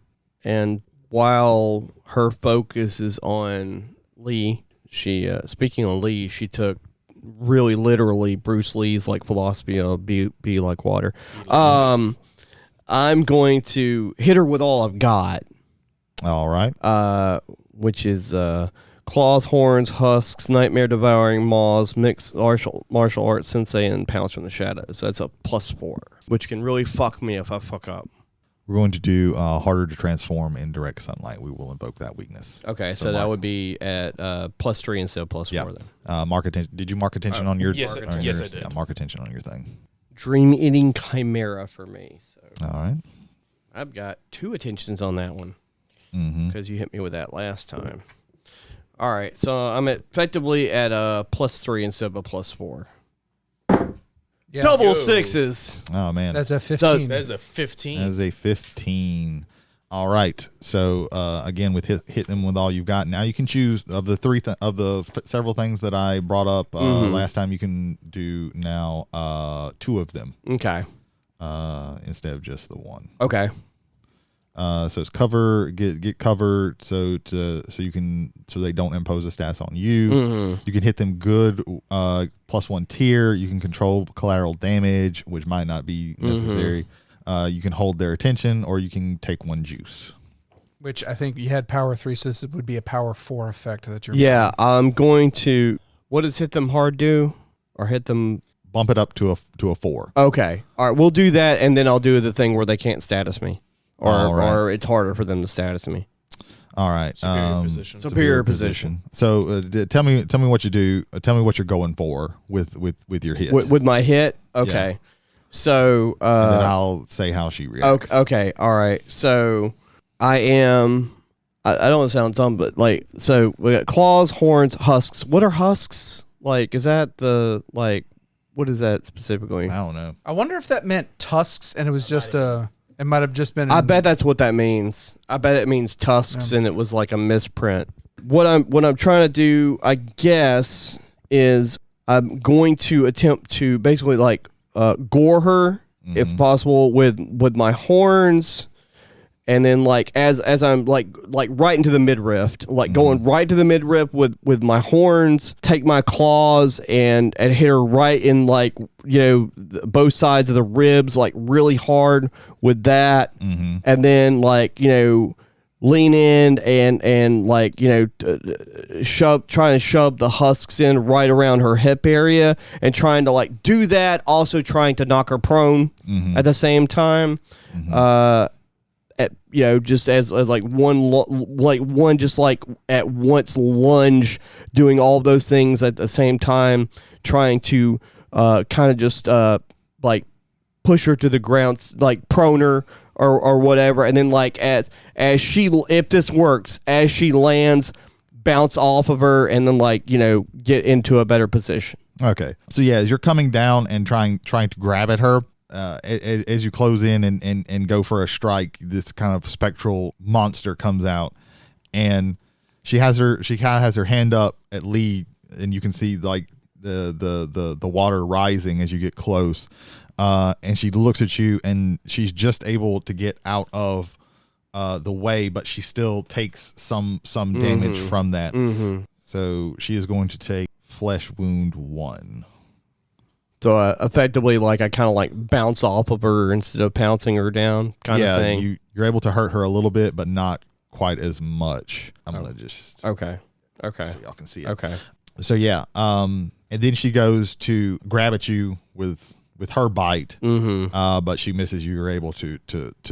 E: And while her focus is on Lee, she, speaking on Lee, she took really literally Bruce Lee's like philosophy of be like water. I'm going to hit her with all I've got.
B: All right.
E: Which is claws, horns, husks, nightmare devouring maws, mixed martial arts sensei, and pounce from the shadows. So that's a +4, which can really fuck me if I fuck up.
B: We're going to do harder to transform in direct sunlight. We will invoke that weakness.
E: Okay, so that would be at +3 instead of +4
B: Yeah.
E: then.
B: Mark attention. Did you mark attention on your?
C: Yes,
B: on
C: yes,
B: yours?
C: I did.
B: Yeah, mark attention on your thing.
E: Dream eating chimera for me. So
B: All right.
E: I've got 2 attentions on that one because you hit me with that last time. All right, so I'm effectively at a +3 instead of a +4.
D: Yeah.
E: Double sixes.
B: Oh man,
D: That's a 15.
C: That is a 15.
B: that is a 15. All right. So again, with hit them with all you've got. Now you can choose of the several things that I brought up last time. You can do now 2 of them.
E: Okay.
B: Instead of just the one.
E: Okay.
B: So it's cover, get covered, so they don't impose a stats on you. You can hit them good, +1 tier. You can control collateral damage, which might not be necessary. You can hold their attention, or you can take 1 juice.
D: Which I think you had power 3, so this would be a power 4 effect that you're.
E: Yeah, I'm going to. What does hit them hard do, or hit them?
B: Bump it up to a 4.
E: Okay. All right, we'll do that, and then I'll do the thing where they can't status me.
B: All right.
E: Or it's harder for them to status me.
B: All right.
C: Superior position.
B: So tell me what you do. Tell me what you're going for with your hit.
E: With my hit? Okay.
B: Yeah.
E: So
B: and then I'll say how she reacts.
E: Okay. All right. So I am. I don't want to sound dumb, but so we got claws, horns, husks. What are husks? Is that what is that specifically?
B: I don't know.
D: I wonder if that meant tusks, and it was just It might have just been.
E: I bet that's what that means. I bet it means tusks, and it was like a misprint. What I'm trying to do, I guess, is I'm going to attempt to basically gore her if possible with my horns, and then as I'm right into the midriff, going right to the midriff with my horns, take my claws and hit her right in both sides of the ribs really hard with that, and then lean in and trying to shove the husks in right around her hip area, and trying to do that, also trying to knock her prone at the same time. Just as one just at once lunge, doing all those things at the same time, trying to kind of just push her to the ground, prone her or whatever, and then as she, if this works, as she lands, bounce off of her, and then get into a better position.
B: Okay, so yeah, as you're coming down and trying to grab at her. As you close in and go for a strike, this kind of spectral monster comes out, and she kind of has her hand up at lead, and you can see the water rising as you get close, and she looks at you, and she's just able to get out of the way, but she still takes some damage from that. So she is going to take flesh wound 1.
E: So effectively, I kind of bounce off of her instead of pouncing her down, kind of thing.
B: Yeah, you're able to hurt her a little bit, but not quite as much. I'm gonna just
E: okay,
B: so y'all can see it.
E: Okay.
B: So yeah, and then she goes to grab at you with her bite, but she misses you. You're able to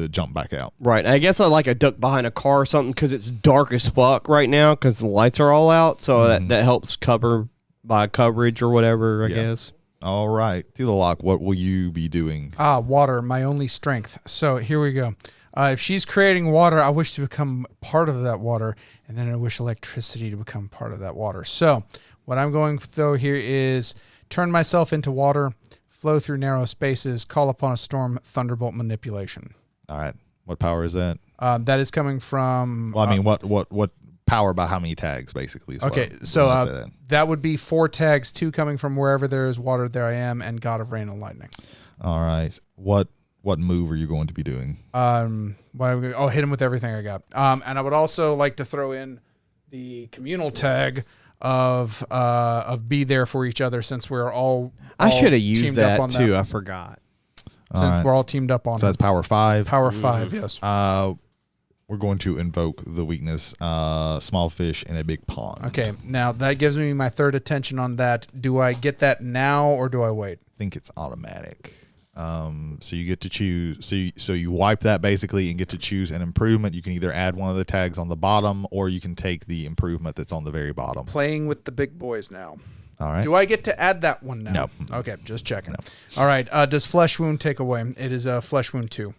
B: jump back out.
E: Right. I guess I duck behind a car or something because it's dark as fuck right now because the lights are all out. So that helps cover by coverage or whatever. I guess.
B: All right. Theolock, what will you be doing?
D: Water, my only strength. So here we go. If she's creating water, I wish to become part of that water, and then I wish electricity to become part of that water. So what I'm going though here is turn myself into water, flow through narrow spaces, call upon a storm, thunderbolt manipulation.
B: All right. What power is that?
D: That is coming from...
B: Well, I mean, what power by how many tags, basically?
D: Okay, so that would be 4 tags, 2 coming from wherever there is water, there I am, and God of Rain and Lightning.
B: All right. What move are you going to be doing?
D: Hit him with everything I got. And I would also like to throw in the communal tag of be there for each other, since we're all
E: I should have used that too.
D: That.
E: I forgot.
D: Since we're all teamed up on
B: So that's power 5.
D: Power 5, yes.
B: We're going to invoke the weakness, small fish in a big pond.
D: Okay, now that gives me my 3rd attention on that. Do I get that now or do I wait?
B: I think it's automatic. So you get to choose. So you wipe that basically and get to choose an improvement. You can either add one of the tags on the bottom, or you can take the improvement that's on the very bottom.
D: Playing with the big boys now.
B: All right.
D: Do I get to add that one now?
B: No.
D: Okay, just checking. No. All right. Does flesh wound take away? It is a flesh wound 2.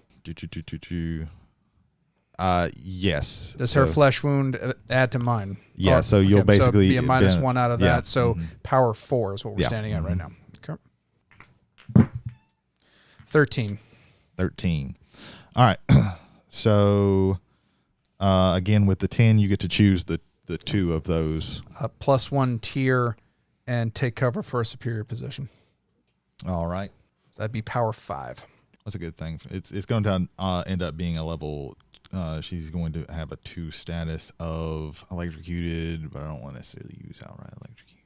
B: Yes.
D: Does her flesh wound add to mine?
B: Yeah, so you'll basically
D: be a -1 out of that. So power 4 is what we're
B: Yeah.
D: standing at right now. Okay. 13.
B: 13. All right. So again, with the 10, you get to choose the 2 of those.
D: +1 tier and take cover for a superior position.
B: All right.
D: So that'd be power 5.
B: That's a good thing. It's going to end up being a level. She's going to have a 2 status of electrocuted, but I don't want to necessarily use outright electrocuted.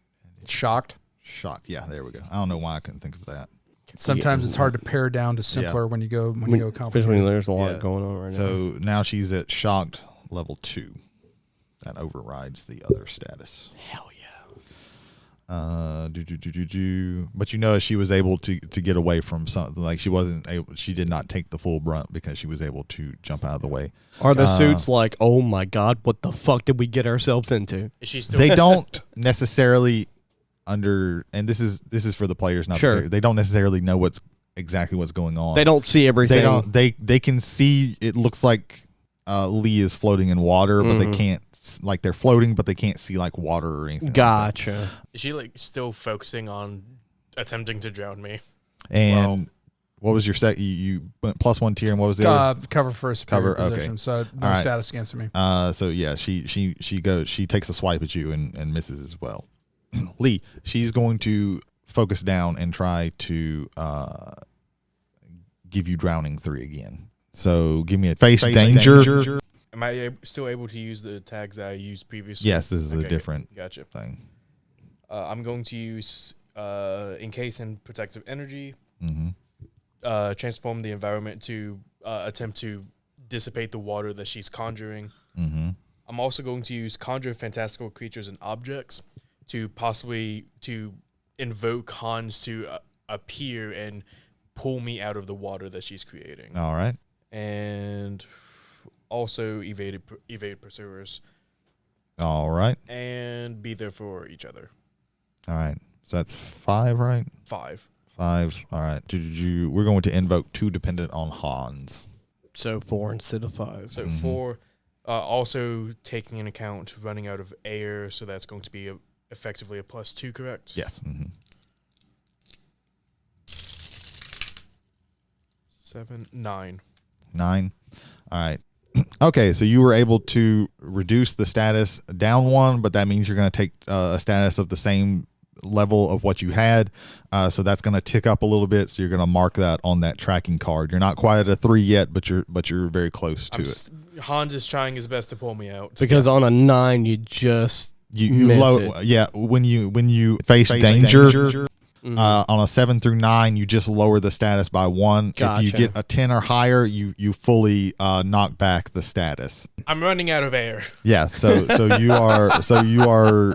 D: Shocked.
B: Shocked. Yeah, there we go. I don't know why I couldn't think of that.
D: Sometimes it's hard to pare down to simpler when you go complicated.
E: Especially when there's a lot going on right now.
B: So now she's at shocked level 2. That overrides the other status.
E: Hell yeah.
B: But she was able to get away from something. Like she did not take the full brunt because she was able to jump out of the way.
E: Are the suits like, oh my God, what the fuck did we get ourselves into?
C: Is she still?
B: They don't necessarily and this is for the players, not the players. They don't necessarily know exactly what's going on.
E: They don't see everything.
B: They can see. It looks like Lee is floating in water, but they can't. Like they're floating, but they can't see like water or anything.
E: Gotcha.
B: Like
C: Is she like still focusing on attempting to drown me?
B: And what was your set? You went +1 tier, and what was the other?
D: Cover for a superior position.
B: Okay.
D: So no status against me.
B: So yeah, she takes a swipe at you and misses as well. Lee, she's going to focus down and try to give you drowning 3 again. So give me a face danger.
C: Am I still able to use the tags that I used previously?
B: Yes, this is a different thing.
C: I'm going to use encase in protective energy. Transform the environment to attempt to dissipate the water that she's conjuring. I'm also going to use conjure fantastical creatures and objects to possibly invoke Hans to appear and pull me out of the water that she's creating.
B: All right.
C: And also evade pursuers.
B: All right.
C: And be there for each other.
B: All right. So that's 5, right?
C: 5.
B: 5. All right. We're going to invoke 2 dependent on Hans.
E: So 4 instead of 5.
C: So 4. Also taking into account running out of air, so that's going to be effectively a +2, correct?
B: Yes.
C: 7, 9.
B: 9. All right. Okay, so you were able to reduce the status down 1, but that means you're going to take a status of the same level of what you had. So that's going to tick up a little bit. So you're going to mark that on that tracking card. You're not quite at a 3 yet, but you're very close to it.
C: Hans is trying his best to pull me out.
E: Because on a 9, you just
B: you
E: miss
B: low,
E: it.
B: Yeah, when you face danger. On a 7 through 9, you just lower the status by 1.
E: Gotcha.
B: If you get a 10 or higher, you fully knock back the status.
C: I'm running out of air.
B: Yeah, so you are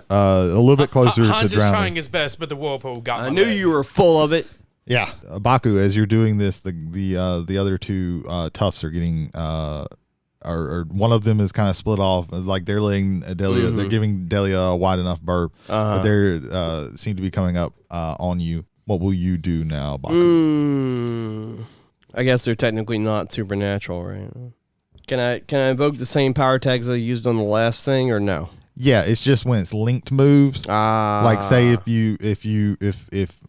B: a little bit closer to
C: Hans is
B: drowning.
C: trying his best, but the whirlpool got.
E: I knew you were full of it.
B: Yeah, Baku. As you're doing this, the other 2 toughs are getting or one of them is kind of split off. Like they're letting Delia, they're giving Delia a wide enough burp, but they seem to be coming up on you. What will you do now, Baku?
E: I guess they're technically not supernatural, right? Can I invoke the same power tags I used on the last thing, or no?
B: Yeah, it's just when it's linked moves. Like say if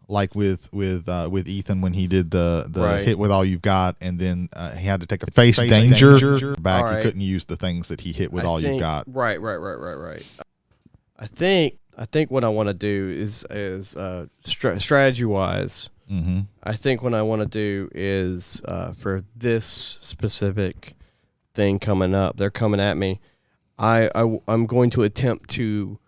B: like with Ethan when he did the hit with all you've got, and then he had to take a face danger back. Right. He couldn't use the things that he hit with all you've got.
E: Right. I think what I want to do is strategy wise. I think what I want to do is for this specific thing coming up, they're coming at me. I'm going to attempt to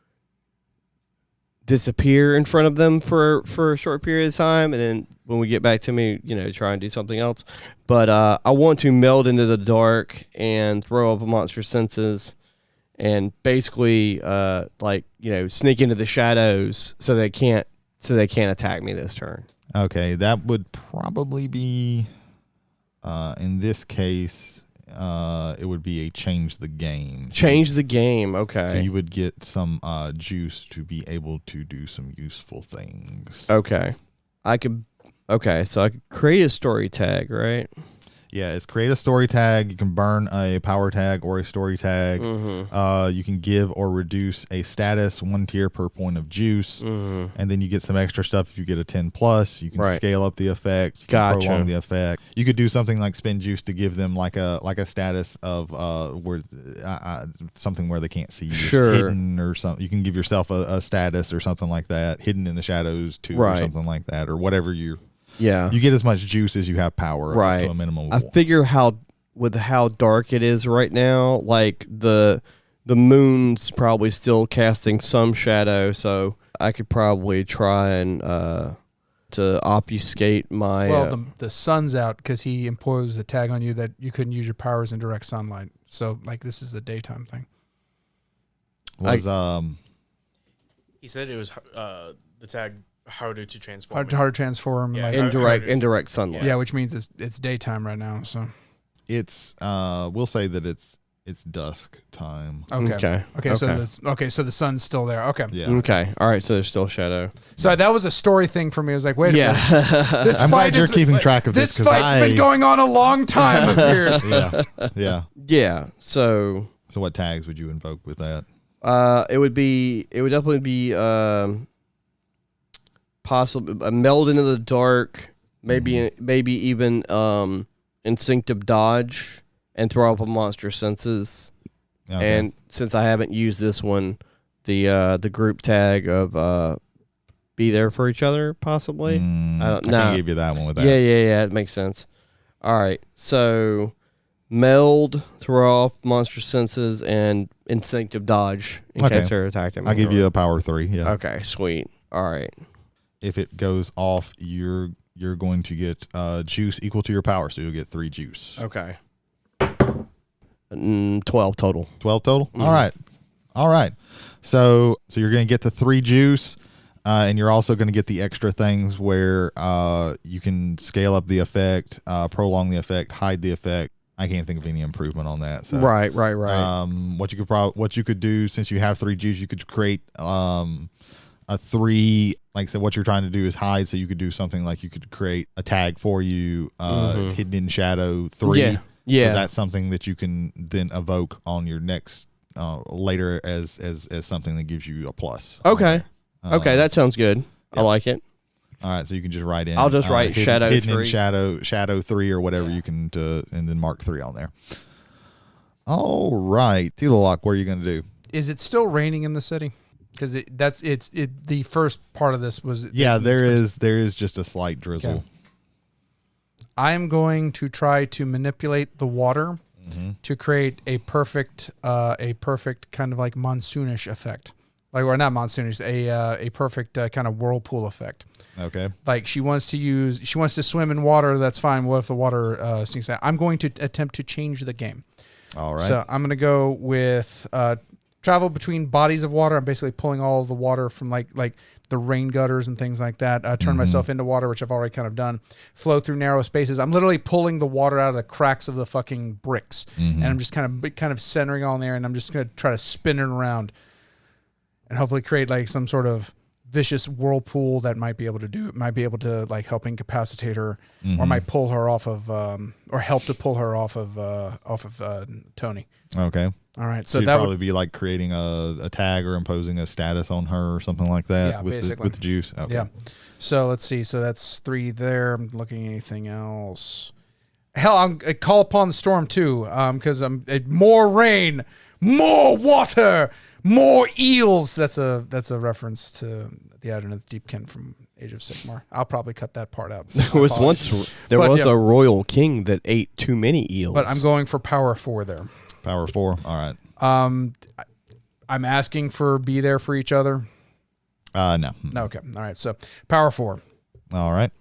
E: disappear in front of them for a short period of time, and then when we get back to me, try and do something else. But I want to meld into the dark and throw up a monster senses and basically sneak into the shadows so they can't attack me this turn.
B: Okay, that would probably be in this case it would be a change the game.
E: Change the game, okay.
B: So you would get some juice to be able to do some useful things.
E: Okay. So I could create a story tag, right?
B: Yeah, it's create a story tag. You can burn a power tag or a story tag. You can give or reduce a status 1 tier per point of juice. And then you get some extra stuff if you get a 10+. You can scale up the effect. You can prolong the effect. You could do something like spend juice to give them like a status of where something where they can't see you. Hidden or something. You can give yourself a status or something like that. Hidden in the shadows too, or something like that, or whatever you get as much juice as you have power up to a minimum of 1.
E: I figure with how dark it is right now, like the moon's probably still casting some shadow, so I could probably try and to obfuscate my.
D: Well, the sun's out because he imposed the tag on you that you couldn't use your powers in direct sunlight. So, like, this is a daytime thing.
C: He said it was the tag harder to transform.
D: Hard to transform.
C: Yeah,
D: like,
E: indirect sunlight.
D: Yeah, which means it's daytime right now. So
B: it's we'll say that it's dusk time.
D: Okay. So the sun's still there. Okay.
B: Yeah.
E: Okay. All right. So there's still shadow.
D: So that was a story thing for me. I was like, wait a minute. This
B: I'm glad you're
D: is-
B: keeping track of this.
D: This fight's been going on a long time. It appears.
E: Yeah. So
B: what tags would you invoke with that?
E: it would definitely be possible a meld into the dark, maybe even instinctive dodge and throw up a monster senses.
B: Okay.
E: And since I haven't used this one, the group tag of be there for each other possibly.
B: I can give you that one with that.
E: Yeah, it makes sense. All right, so meld, throw off monster senses, and instinctive dodge in case they're attacking me.
B: I'll give you a power 3. Yeah.
E: Okay, sweet. All right.
B: If it goes off, you're going to get juice equal to your power, so you'll get 3 juice.
E: Okay. 12 total.
B: 12 total?
E: Mm-hmm.
B: All right. So you're going to get the 3 juice, and you're also going to get the extra things where you can scale up the effect, prolong the effect, hide the effect. I can't think of any improvement on that. So
E: Right.
B: What you could do, since you have 3 juice, you could create a 3. Like I said, what you're trying to do is hide. So you could do something like you could create a tag for you, hidden in shadow 3.
E: Yeah.
B: So that's something that you can then evoke on your next later as something that gives you a plus.
E: Okay. Okay, that sounds good. Yeah. I like it.
B: All right, so you can just write in.
E: I'll just write shadow
B: hidden
E: 3.
B: in shadow 3 or whatever you can, and then mark 3 on there. All right, Tealalock, what are you going to do?
D: Is it still raining in the city? Because the first part of this was
B: there is just a slight drizzle.
D: Okay. I am going to try to manipulate the water to create a perfect kind of like monsoonish effect, or not monsoonish, a perfect kind of whirlpool effect.
B: Okay.
D: Like she wants to swim in water. That's fine. What if the water sinks out? I'm going to attempt to change the game.
B: All right.
D: So I'm going to go with travel between bodies of water. I'm basically pulling all of the water from like the rain gutters and things like that. Turn myself into water, which I've already kind of done. Flow through narrow spaces. I'm literally pulling the water out of the cracks of the fucking bricks, and I'm just kind of centering on there, and I'm just going to try to spin it around, and hopefully create like some sort of vicious whirlpool that might be able to like help incapacitate her, or might pull her off of, or help to pull her off of Tony.
B: Okay.
D: All right, so
B: you'd
D: that
B: probably be like creating a tag or imposing a status on her or something like that.
D: Yeah,
B: with
D: basically.
B: with the juice. Okay.
D: Yeah. So let's see. So that's 3 there. I'm looking at anything else. Hell, I call upon the storm too, because I'm more rain, more water, more eels. That's a reference to the Island of the Deepkin from Age of Sigmar. I'll probably cut that part out.
E: There was a royal king that ate too many eels.
D: But I'm going for power 4 there.
B: Power 4. All right.
D: I'm asking for be there for each other.
B: No.
D: Okay. All right. So power 4.
B: All right.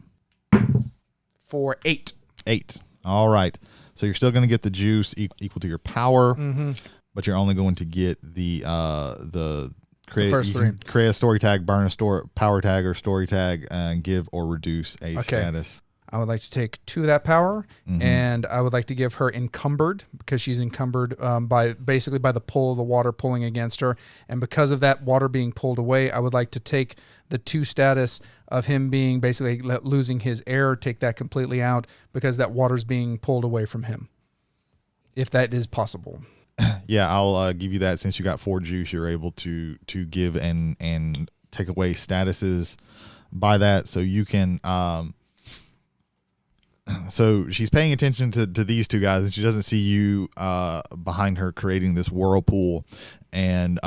D: For 8.
B: 8. All right. So you're still going to get the juice equal to your power, but you're only going to get the create
D: first 3.
B: Create a story tag, burn a power tag or story tag, and give or reduce a status.
D: I would like to take 2 of that power, and I would like to give her encumbered, because she's encumbered by the pull of the water pulling against her. And because of that water being pulled away, I would like to take the 2 status of him being basically losing his air, take that completely out because that water's being pulled away from him, if that is possible.
B: Yeah, I'll give you that. Since you got 4 juice, you're able to give and take away statuses by that. So you can so she's paying attention to these two guys, and she doesn't see you behind her creating this whirlpool, and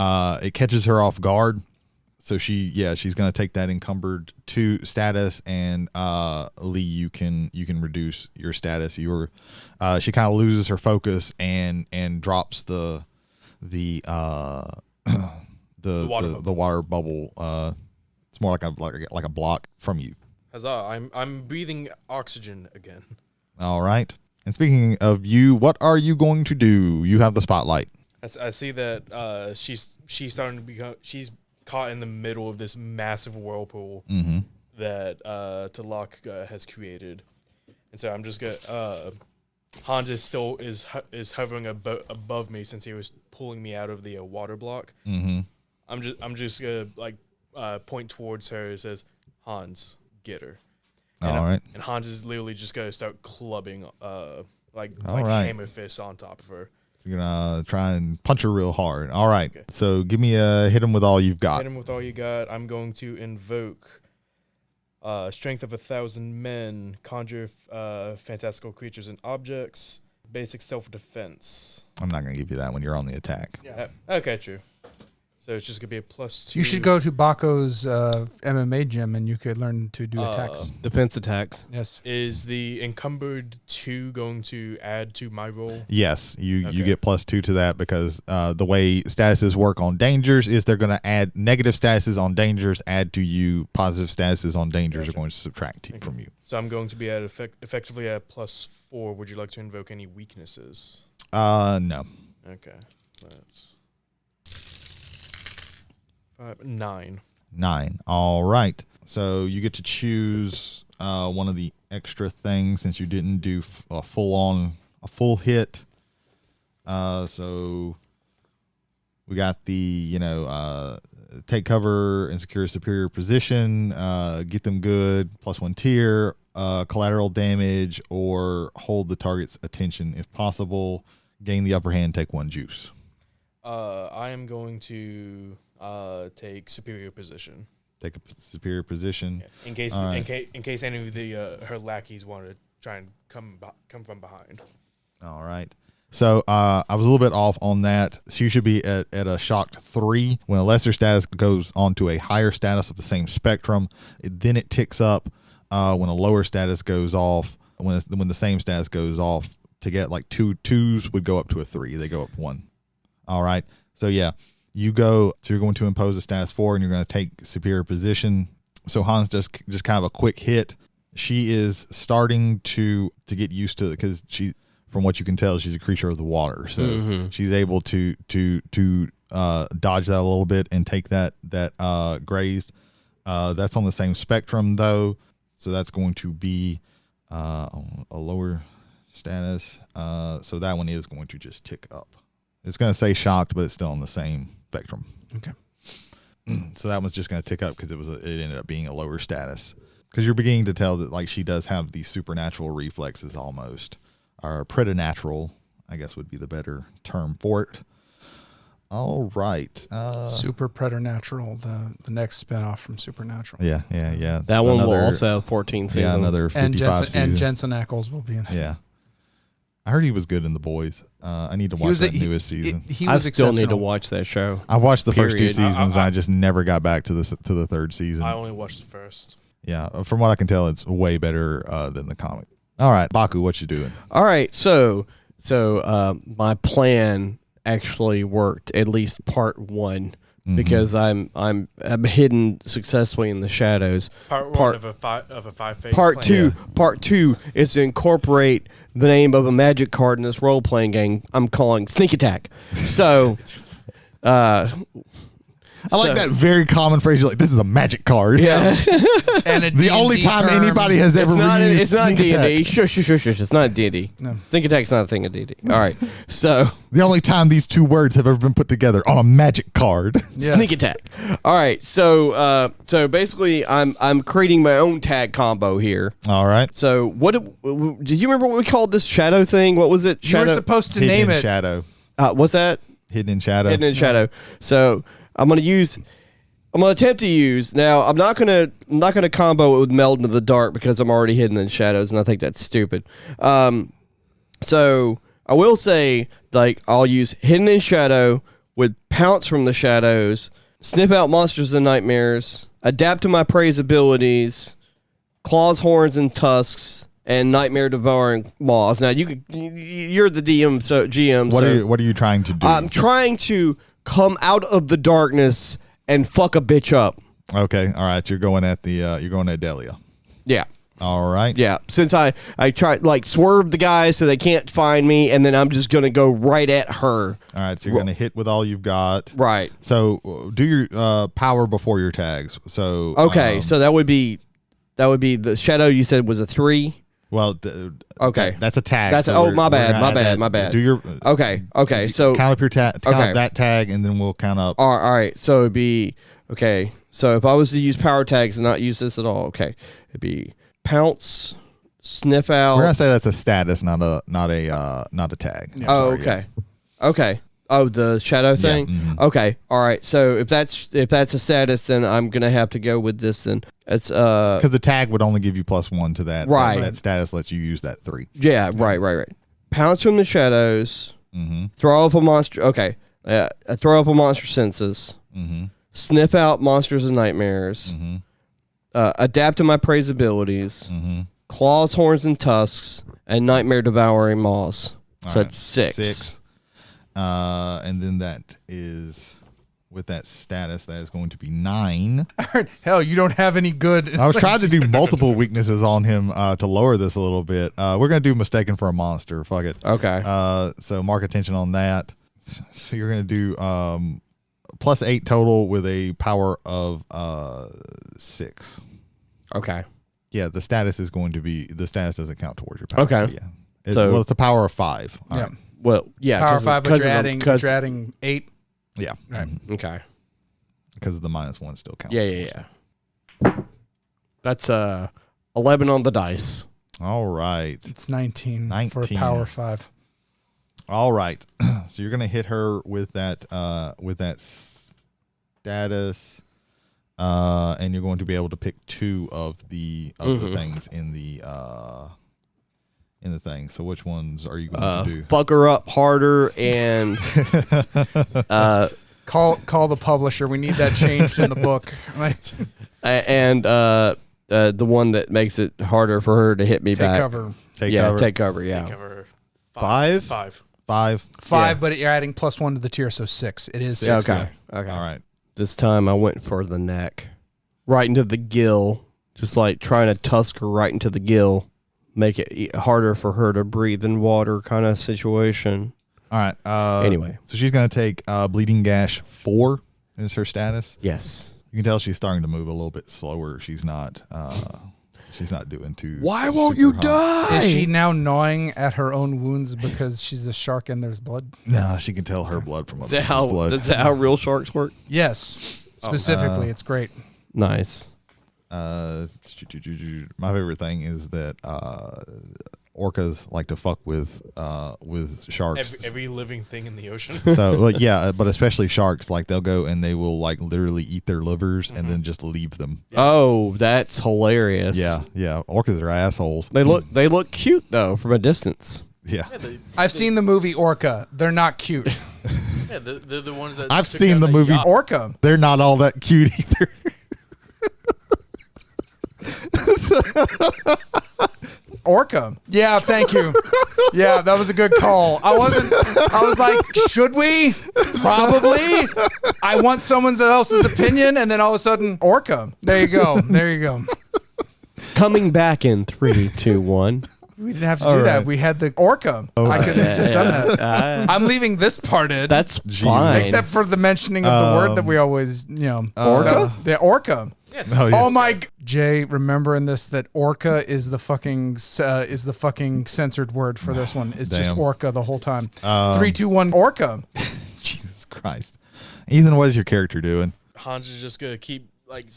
B: it catches her off guard. So she's gonna take that encumbered 2 status, and Lee, you can reduce your status. She kind of loses her focus and drops the water bubble. It's more like a block from you.
C: Huzzah! I'm breathing oxygen again.
B: All right. And speaking of you, what are you going to do? You have the spotlight.
C: I see that she's starting to become. She's caught in the middle of this massive whirlpool that Talak has created, and so I'm just gonna. Hans is still is hovering above me since he was pulling me out of the water block.
B: Mm-hmm.
C: I'm just gonna point towards her. It says, Hans, get her.
B: All right.
C: And Hans is literally just gonna start clubbing like
B: right.
C: hammer fists on top of her.
B: So you're gonna try and punch her real hard. All right.
C: Okay.
B: So give me a hit him with all you've got.
C: Hit him with all you got. I'm going to invoke strength of 1,000 men, conjure fantastical creatures and objects, basic self-defense.
B: I'm not gonna give you that when you're on the attack.
C: Yeah. Okay, true. So it's just gonna be a +2.
D: You should go to Bako's MMA gym and you could learn to do attacks.
E: Defense attacks.
D: Yes.
C: Is the encumbered 2 going to add to my roll?
B: Yes, you
C: Okay.
B: get +2 to that because the way statuses work on dangers is they're going to add negative statuses on dangers, add to you. Positive statuses on dangers are going to subtract from you.
C: So I'm going to be at effectively at +4. Would you like to invoke any weaknesses?
B: No.
C: Okay. That's 9.
B: 9. All right. So you get to choose one of the extra things since you didn't do a full hit. So we got the take cover and secure a superior position. Get them good. +1 tier. Collateral damage or hold the target's attention if possible. Gain the upper hand. Take 1 juice.
C: I am going to take superior position.
B: Take a superior position.
C: Yeah. In case
B: right.
C: in case any of the her lackeys want to try and come from behind.
B: All right. So I was a little bit off on that. She should be at a shocked 3. When a lesser status goes on to a higher status of the same spectrum, then it ticks up when a lower status goes off. When the same status goes off, to get like 2 2s would go up to a 3. They go up 1. All right. So yeah, you're going to impose a status 4 and you're going to take superior position. So Hans just kind of a quick hit. She is starting to get used to it because from what you can tell, she's a creature of the water. So she's able to dodge that a little bit and take that grazed. That's on the same spectrum though. So that's going to be a lower status. So that one is going to just tick up. It's going to say shocked, but it's still on the same spectrum.
D: Okay.
B: So that one's just going to tick up because it ended up being a lower status. Because you're beginning to tell that like she does have these supernatural reflexes almost, or preternatural, I guess would be the better term for it. All right.
D: Super Preternatural, the next spinoff from Supernatural.
B: Yeah.
E: That one will also have 14 seasons.
B: Yeah, another 55 seasons.
D: And Jensen Ackles will be in it.
B: Yeah. I heard he was good in The Boys. I need to watch that newest season.
E: I still need to watch that show.
B: I've watched the first 2
E: Period.
B: seasons. I just never got back to the 3rd season.
C: I only watched the first.
B: Yeah, from what I can tell, it's way better than the comic. All right, Baku, what you doing?
E: All right, so my plan actually worked, at least part 1, because I'm hidden successfully in the shadows.
C: Part 1 of a 5-phase
E: Part
C: plan.
E: Part 2 is to incorporate the name of a magic card in this role playing game I'm calling Sneak Attack. So,
B: I like that very common phrase. You're like, this is a magic card.
E: Yeah.
D: And a
B: The only
D: D&D
B: time
D: term.
B: anybody has ever reused
E: It's not
B: sneak
E: D&D.
B: attack.
E: Shush. It's not D&D.
D: No.
E: Sneak attack's not a thing of D&D. All right. So
B: The only time these two words have ever been put together on a magic card.
D: Yes.
E: sneak attack. All right. So basically, I'm creating my own tag combo here.
B: All right.
E: So what did you remember what we called this shadow thing? What was it?
D: You were
E: Shadow.
D: supposed to
B: Hidden
D: name
B: in
D: it.
B: shadow.
E: What's that?
B: Hidden in shadow.
E: Hidden in shadow. So I'm gonna attempt to use. Now I'm not gonna combo it with meld into the dark because I'm already hidden in shadows, and I think that's stupid. So I will say, like, I'll use hidden in shadow with pounce from the shadows, sniff out monsters and nightmares, adapt to my prey's abilities, claws, horns, and tusks, and nightmare devouring maws. Now you're the DM, so GM.
B: What are you trying to do?
E: I'm trying to come out of the darkness and fuck a bitch up.
B: Okay. All right. You're going at Delia.
E: Yeah.
B: All right.
E: Yeah. Since I try like swerve the guys so they can't find me, and then I'm just gonna go right at her.
B: All right. So you're going to hit with all you've got.
E: Right.
B: So do your power before your tags. So
E: Okay. So that would be the shadow you said was a 3.
B: Well,
E: Okay.
B: that's a tag.
E: That's
B: so
E: my bad.
B: gonna add
E: My bad.
B: Do your
E: Okay. So
B: count up your count
E: Okay.
B: up that tag, and then we'll count up.
E: all right. So it'd be okay. So if I was to use power tags and not use this at all, okay, it'd be pounce, sniff out.
B: We're gonna say that's a status, not a tag.
D: Yeah.
E: Oh,
B: Sorry,
E: okay. Okay. Oh, the shadow thing.
B: mhm.
E: Okay. All right. So if that's a status, then I'm gonna have to go with this. Then it's
B: Because the tag would only give you +1 to that.
E: Right.
B: That status lets you use that 3.
E: yeah. Right. Pounce from the shadows.
B: Mm-hmm.
E: Throw up a monster. Okay. Throw up a monster senses.
B: Mm-hmm.
E: Sniff out monsters and nightmares.
B: Mm-hmm.
E: Adapt to my prey's abilities.
B: Mm-hmm.
E: Claws, horns, and tusks, and nightmare devouring maws. So
B: All
E: it's 6.
B: 6. And then that is with that status, that is going to be 9.
D: Hell, you don't have any good.
B: I was trying to do multiple weaknesses on him to lower this a little bit. We're gonna do mistaken for a monster. Fuck it.
E: Okay.
B: So mark attention on that. So you're gonna do +8 total with a power of 6.
E: Okay.
B: Yeah, the status doesn't count towards your power.
E: Okay.
B: So yeah. It's a power of 5. All
D: Yeah.
B: right.
E: Well, yeah.
D: Power
E: 'cause
D: 5, but
E: because
D: you're
E: of the-
D: adding,
E: 'cause-
D: you're adding 8.
B: Yeah.
D: Right.
E: Okay.
B: Because of the -1 still counts.
E: Yeah. That's 11 on the dice.
B: All right.
D: It's 19, for
B: 19.
D: power 5.
B: All right. So you're gonna hit her with that status, and you're going to be able to pick 2 of the things in the thing. So which ones are you going to do?
E: Fuck her up harder and
D: Call the publisher. We need that changed in the book. Right.
E: and the one that makes it harder for her to hit me
D: Take
E: back.
D: cover.
B: Take cover.
E: Yeah.
C: Cover
B: 5?
C: 5.
B: 5.
D: 5,
E: Yeah.
D: but you're adding +1 to the tier, so 6. It is 6.
E: Yeah, okay. Okay.
B: All right.
E: This time I went for the neck, right into the gill, just like trying to tusk her right into the gill, make it harder for her to breathe in water, kind of situation.
B: All right.
E: Anyway.
B: So she's going to take bleeding gash 4 is her status.
E: Yes.
B: You can tell she's starting to move a little bit slower. She's not doing too.
E: Why won't you
B: super hot.
E: die?
D: Is she now gnawing at her own wounds because she's a shark and there's blood?
B: No, she can tell her blood from
E: Is
B: other
E: that how,
B: blood.
E: is that how real sharks work?
D: Yes. Specifically, it's great.
E: Nice.
B: My favorite thing is that orcas like to fuck with sharks.
C: Every living thing in the ocean.
B: So, like, yeah, but especially sharks, like they'll go and they will like literally eat their livers and then just leave them.
E: Oh, that's hilarious.
B: Yeah. Orcas are assholes.
E: They look cute though from a distance.
B: Yeah.
D: I've seen the movie Orca. They're not cute.
C: Yeah, they're the ones that.
B: I've
C: took
B: seen
C: down
B: the
C: that
B: movie
C: yacht.
D: Orca.
B: They're not all that cute either.
D: Orca. Yeah, thank you. Yeah, that was a good call. I was like, should we? Probably. I want someone else's opinion, and then all of a sudden, Orca. There you go.
E: Coming back in 3, 2, 1.
D: We didn't have to do that. We had the orca. I could have just done that. I'm leaving this part in.
E: That's fine.
D: Except for the mentioning of the word that we always,
E: Orca?
D: The orca.
C: Yes.
B: Oh, yeah.
D: Oh my Jay, remember in this that orca is the fucking censored word for this one. It's just
B: Damn.
D: orca the whole time. 3, 2, 1 orca.
B: Jesus Christ. Ethan, what is your character doing?
C: Hans is just gonna keep like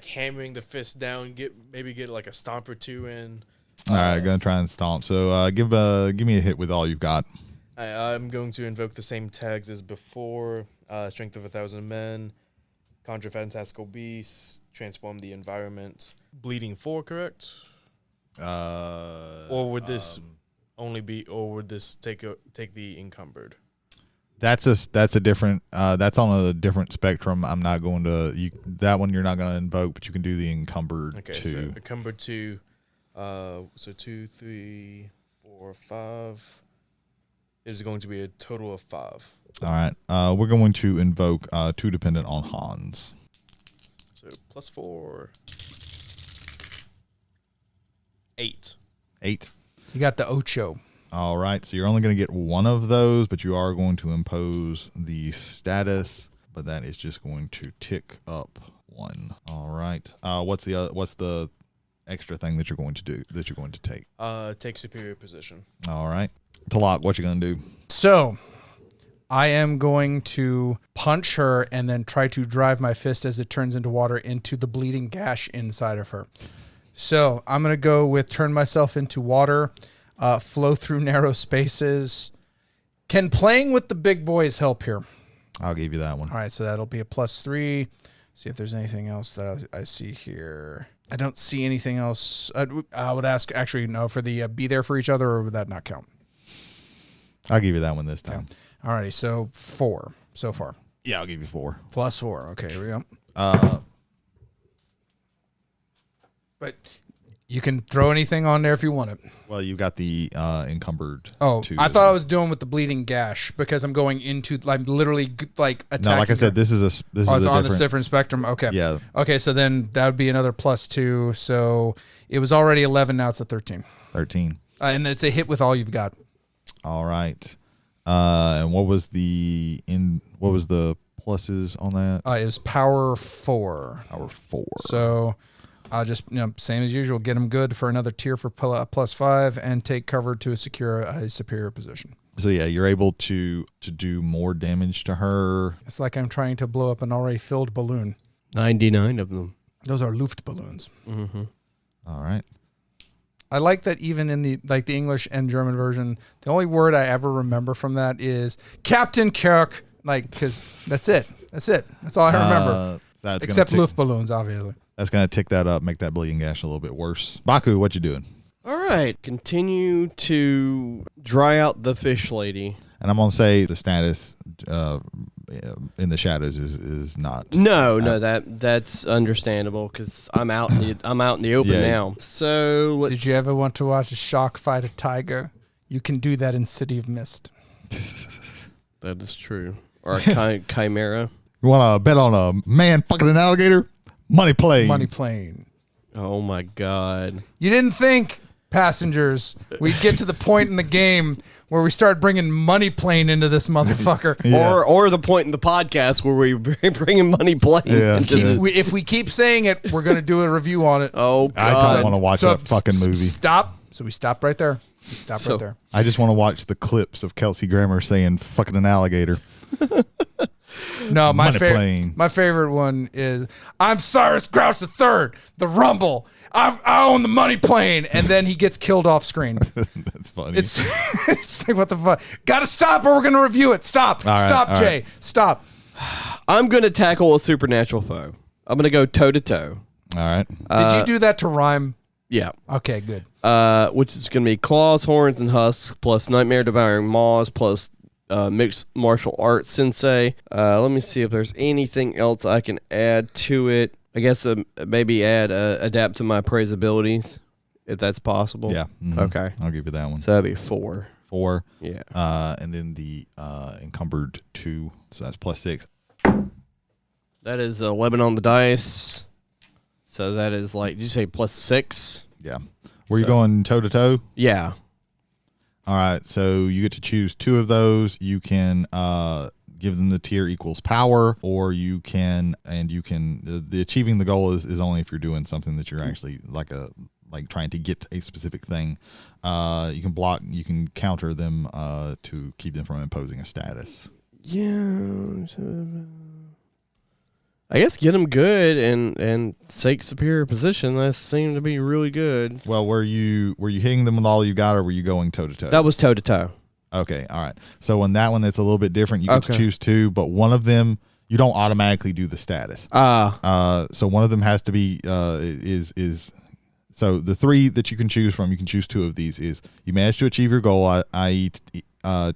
C: hammering the fist down. Get like a stomp or two in.
B: All right, gonna try and stomp. So give me a hit with all you've got.
C: I'm going to invoke the same tags as before. Strength of 1,000 men. Conjure fantastical beasts. Transform the environment. Bleeding 4, correct? Or would this only be? Or would this take the encumbered?
B: That's a different. That's on a different spectrum. I'm not going to that one. You're not going to invoke, but you can do the encumbered
C: Okay,
B: 2.
C: so encumbered 2. So 2, 3, 4, 5. It is going to be a total of 5.
B: All right. We're going to invoke 2 dependent on Hans.
C: So plus 4. 8.
B: 8.
D: You got the ocho.
B: All right. So you're only going to get one of those, but you are going to impose the status. But that is just going to tick up 1. All right. What's the extra thing that you're going to do? That you're going to take?
C: Take superior position.
B: All right. Talak, what you going to do?
D: So I am going to punch her and then try to drive my fist as it turns into water into the bleeding gash inside of her. So I'm going to go with turn myself into water, flow through narrow spaces. Can playing with the big boys help here?
B: I'll give you that one.
D: All right, so that'll be a +3. See if there's anything else that I see here. I don't see anything else. I would ask, actually, no, for the be there for each other, or would that not count?
B: I'll give you that one this time.
D: All righty, so 4 so far.
B: Yeah, I'll give you 4.
D: +4. Okay, here we go. But you can throw anything on there if you want it.
B: Well, you got the encumbered.
D: Oh,
B: 2
D: I
B: as
D: thought
B: well.
D: I was doing with the bleeding gash because I'm going into, I'm literally like attacking.
B: No, like I said,
D: her.
B: this is a
D: It's
B: different.
D: on a different spectrum. Okay.
B: Yeah.
D: Okay, so then that would be another +2. So it was already 11. Now it's a 13.
B: 13.
D: And it's a hit with all you've got.
B: All right. And what was the pluses on that?
D: It was power 4.
B: Power 4.
D: So I'll just, same as usual, get them good for another tier for +5 and take cover to secure a superior position.
B: So yeah, you're able to do more damage to her.
D: It's like I'm trying to blow up an already filled balloon.
E: 99 of them.
D: Those are Luftballons.
E: Mm-hmm.
B: All right.
D: I like that even in the English and German version, the only word I ever remember from that is Captain Kirk. Because that's it. That's all I remember.
B: That's
D: Except
B: gonna
D: Luftballons, obviously.
B: That's going to tick that up, make that bleeding gash a little bit worse. Baku, what you doing?
E: All right. Continue to dry out the fish lady.
B: And I'm going to say the status in the shadows is not.
E: No, that's understandable because I'm out in the open now. So let's.
D: Did you ever want to watch a shark fight a tiger? You can do that in City of Mist.
E: That is true. Or a chimera.
B: You want to bet on a man fucking an alligator? Money play.
D: Money plane.
E: Oh my God.
D: You didn't think, passengers, we'd get to the point in the game where we start bringing money plane into this motherfucker.
B: Yeah.
E: Or the point in the podcast where we bring in money plane.
B: Yeah.
D: If we keep saying it, we're going to do a review on it.
E: Oh
B: I
E: God.
B: don't want to watch that fucking movie.
D: Stop. So we stop right there. We stop right there.
B: I just want to watch the clips of Kelsey Grammer saying fucking an alligator.
D: No, my
B: Money plane.
D: favorite one is I'm Cyrus Grouch III, the Rumble. I own the money plane, and then he gets killed off screen.
B: That's funny.
D: It's like, what the fuck? Gotta stop, or we're gonna review it. Stop,
B: All right,
D: stop,
B: all
D: Jay,
B: right.
D: stop.
E: I'm gonna tackle a supernatural foe. I'm gonna go toe to toe.
B: All right.
D: Did you do that to rhyme?
E: Yeah.
D: Okay, good.
E: Which is gonna be claws, horns, and husks plus nightmare devouring maws plus mixed martial arts sensei. Let me see if there's anything else I can add to it. I guess maybe add adapt to my praise abilities, if that's possible.
B: Yeah. Mhm.
E: Okay.
B: I'll give you that one.
E: So that'd be 4.
B: 4.
E: Yeah.
B: And then the encumbered 2. So that's +6.
E: That is 11 on the dice. So that is like, did you say +6?
B: Yeah. Were you going toe to toe?
E: Yeah.
B: All right. So you get to choose 2 of those. You can give them the tier equals power, or you can the achieving the goal is only if you're doing something that you're actually like trying to get a specific thing. You can block, you can counter them to keep them from imposing a status.
E: Yeah. I guess get them good and take superior position. That seemed to be really good.
B: Well, were you hitting them with all you got, or were you going toe to toe?
E: That was toe to toe.
B: Okay, all right. So on that one, it's a little bit different. You get to choose 2, but one of them you don't automatically do the status. So one of them has to be is. So the 3 that you can choose from, you can choose 2 of these. Is you manage to achieve your goal, i.e.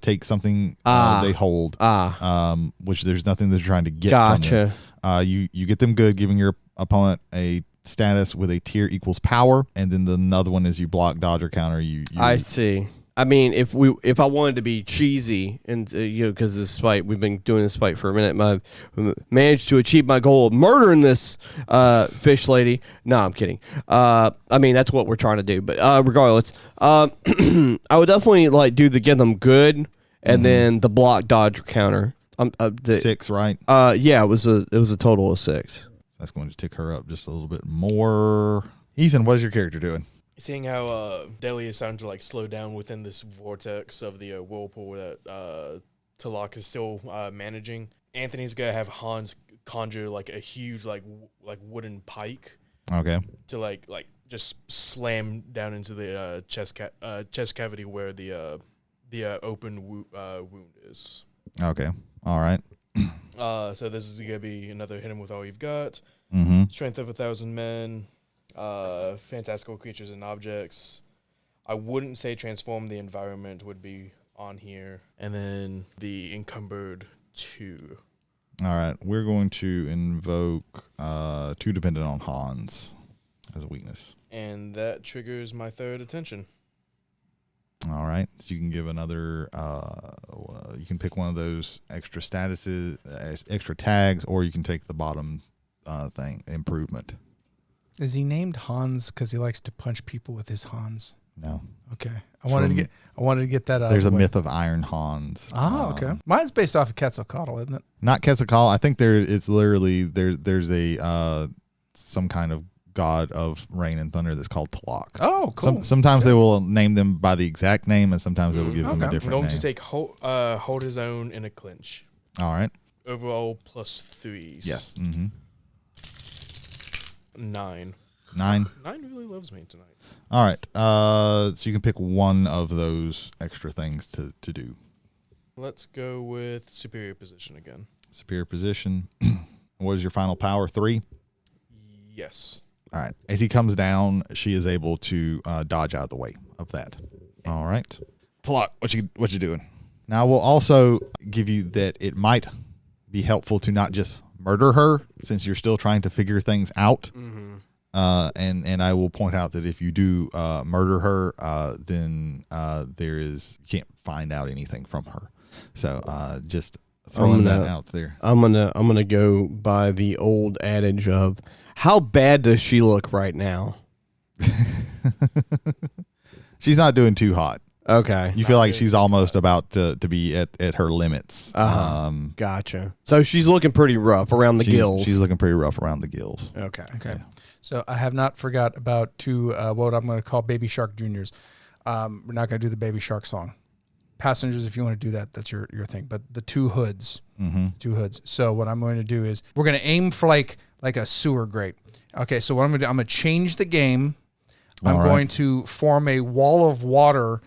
B: Take something they hold, which there's nothing that you're trying to get from them. You get them good, giving your opponent a status with a tier equals power, and then another one is you block, dodge, or counter.
E: I see. I mean, if I wanted to be cheesy and because this fight, we've been doing this fight for a minute, I managed to achieve my goal of murdering this fish lady. No, I'm kidding. I mean, that's what we're trying to do. But regardless, I would definitely do the get them good, and then the block, dodge, or counter.
B: 6, right?
E: Yeah, it was a total of 6.
B: That's going to tick her up just a little bit more. Ethan, what is your character doing?
C: Seeing how Deli is starting to slow down within this vortex of the whirlpool that Talak is still managing, Anthony's gonna have Hans conjure a huge wooden pike.
B: Okay.
C: To just slam down into the chest cavity where the open wound is.
B: Okay. All right.
C: So this is gonna be another hit him with all you've got.
B: Mm-hmm.
C: Strength of 1,000 men. Fantastical creatures and objects. I wouldn't say transform the environment would be on here. And then the encumbered 2.
B: All right. We're going to invoke 2 dependent on Hans as a weakness.
C: And that triggers my 3rd attention.
B: All right. So you can give another, you can pick one of those extra statuses, extra tags, or you can take the bottom thing, improvement.
D: Is he named Hans because he likes to punch people with his Hans?
B: No.
D: Okay. I wanted to get that out.
B: There's
D: of the
B: a
D: way.
B: myth of Iron Hans.
D: Oh, okay. Mine's based off of Quetzalcoatl, isn't it?
B: Not Quetzalcoatl. I think it's literally there's a some kind of god of rain and thunder that's called Tlaloc.
D: Oh, cool.
B: Sometimes they will name them by the exact name, and sometimes they will give them a different
C: I'm going
B: name.
C: to take hold his own in a clinch.
B: All right.
C: Overall +3s.
B: Yes. Mm-hmm.
C: 9.
B: 9.
C: 9 really loves me tonight.
B: All right. So you can pick one of those extra things to do.
C: Let's go with superior position again.
B: Superior position. What is your final power? 3?
C: Yes.
B: All right. As he comes down, she is able to dodge out of the way of that. All right. Tlaloc, what you doing? Now, we'll also give you that it might be helpful to not just murder her, since you're still trying to figure things out.
C: Mm-hmm.
B: And I will point out that if you do murder her, then you can't find out anything from her. So just throwing that out there.
E: I'm gonna go by the old adage of how bad does she look right now?
B: She's not doing too hot.
E: Okay.
B: You feel like she's almost about to be at her limits.
E: Gotcha. So she's looking pretty rough around the gills.
B: She's looking pretty rough around the gills.
E: Okay.
D: Okay. So I have not forgot about 2, what I'm going to call Baby Shark Juniors. We're not going to do the Baby Shark song. Passengers, if you want to do that, that's your thing. But the 2 hoods.
B: Mm-hmm.
D: 2 hoods. So what I'm going to do is we're going to aim for like a sewer grate. Okay, so what I'm going to do, I'm going to change the game. I'm going to form a wall of water